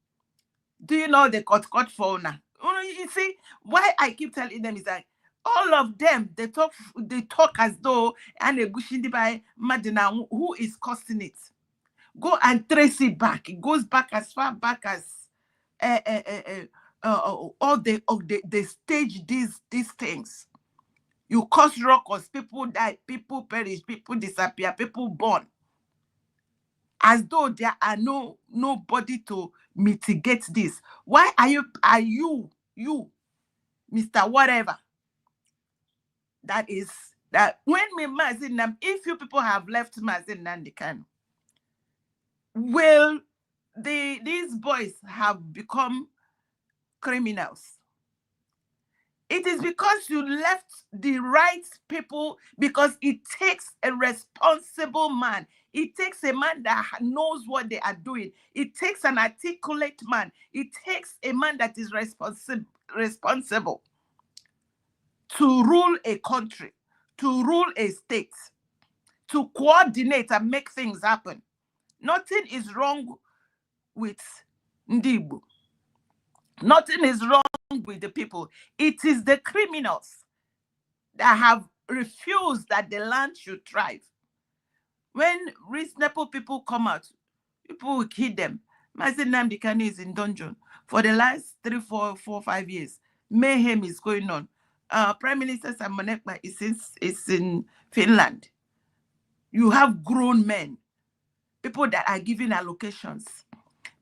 Do you know the cut for now? You see, why I keep telling them is that all of them, they talk as though and a Gushindi by Madina, who is costing it. Go and trace it back. It goes back as far back as all they stage these things. You cause ruckus, people die, people perish, people disappear, people born. As though there are nobody to mitigate this. Why are you, Mr. Whatever? That when me Mazinam, if you people have left Mazin Nandikan, will these boys have become criminals? It is because you left the right people, because it takes a responsible man. It takes a man that knows what they are doing. It takes an articulate man. It takes a man that is responsible to rule a country, to rule a state, to coordinate and make things happen. Nothing is wrong with Ndibu. Nothing is wrong with the people. It is the criminals that have refused that the land should thrive. When reasonable people come out, people will kill them. Mazi Nnamdi Kanu is in dungeon for the last 3, 4, 5 years. Mayhem is going on. Prime Minister Simon Ekpa is in Finland. You have grown men, people that are giving allocations,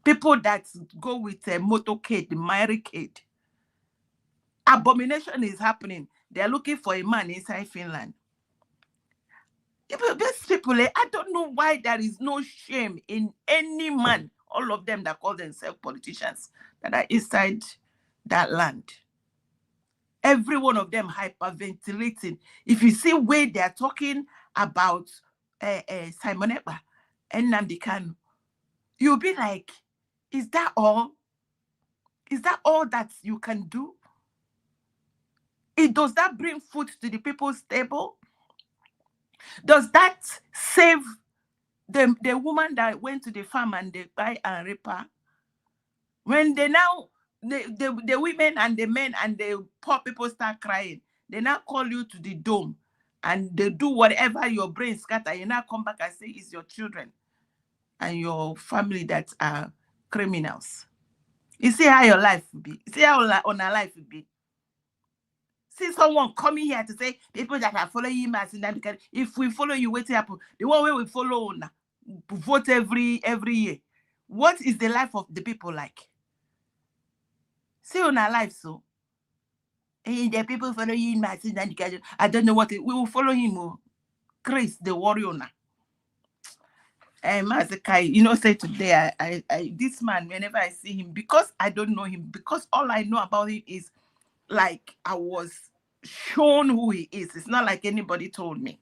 people that go with a motorcade, Myriecade. Abomination is happening. They're looking for a man inside Finland. These people, I don't know why there is no shame in any man, all of them that call themselves politicians, that are inside that land. Every one of them hyperventilating. If you see where they are talking about Simon Ekpa and Nnamdi Kanu, you'll be like, is that all? Is that all that you can do? Does that bring food to the people's table? Does that save the woman that went to the farm and they buy and rape her? When they now, the women and the men and the poor people start crying, they now call you to the dome and they do whatever your brain scatter. You now come back and say it's your children and your family that are criminals. You see how your life will be. You see how on our life will be. See someone coming here to say people that are following him as in that, if we follow you, what happen? The one way we follow now, vote every year. What is the life of the people like? See on our life, so hey, the people follow him as in that, I don't know what we will follow him. Chris, the warrior now. Mazekai, you know, say today, I this man, whenever I see him, because I don't know him, because all I know about him is like I was shown who he is. It's not like anybody told me.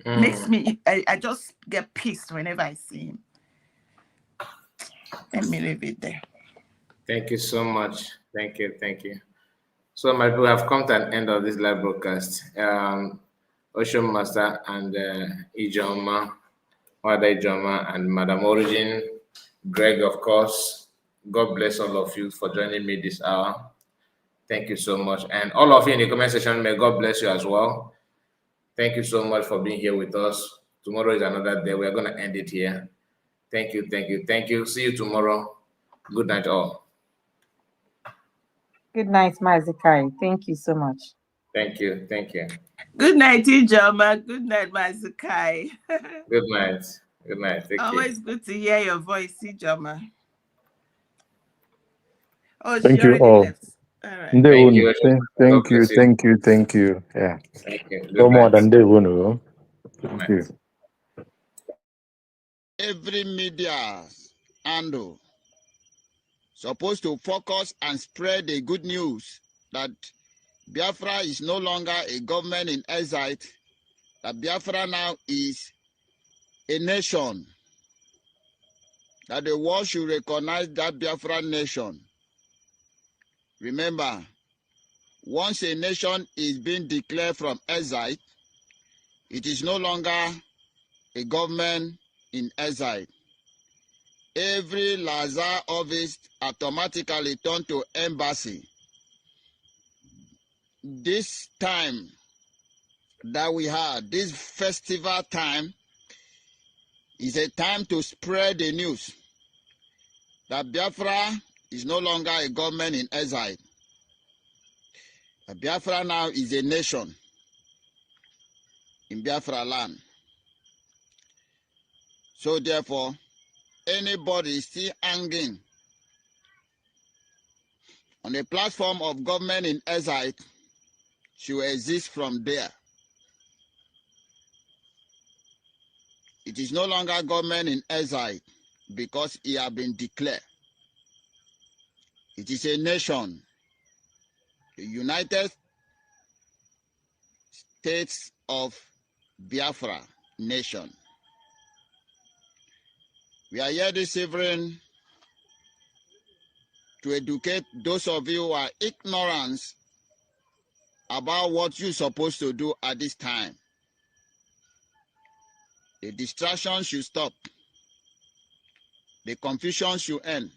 Makes me, I just get pissed whenever I see him. Let me leave it there.
Thank you so much. Thank you. So my people have come to an end of this live broadcast. Ocean Master and Ijoma, Mother Ijoma and Madam Origin, Greg, of course. God bless all of you for joining me this hour. Thank you so much. And all of you in the comment section, may God bless you as well. Thank you so much for being here with us. Tomorrow is another day. We're going to end it here. Thank you. See you tomorrow. Good night, all.
Good night, Mazikai. Thank you so much.
Thank you.
Good night, Ijoma. Good night, Mazukai.
Good night. Take
Always
care.
good to hear your voice, Ijoma. Oh,
Thank
she
you
already
all.
left. All right.
Thank you. God
Thank
bless
you. Yeah.
Thank you. Good
No more
night.
than they will.
Good
Thank
night.
you.
Every media handle supposed to focus and spread the good news that Biafra is no longer a government in exile, that Biafra now is a nation, that the world should recognize that Biafra nation. Remember, once a nation is being declared from exile, it is no longer a government in exile. Every Lazar office automatically turned to embassy. This time that we had, this festival time, is a time to spread the news that Biafra is no longer a government in exile. Biafra now is a nation in Biafra land. So therefore, anybody still hanging on a platform of government in exile should exist from there. It is no longer government in exile because it has been declared. It is a nation, the United States of Biafra nation. We are here this evening to educate those of you who are ignorant about what you're supposed to do at this time. The distraction should stop. The confusion should end.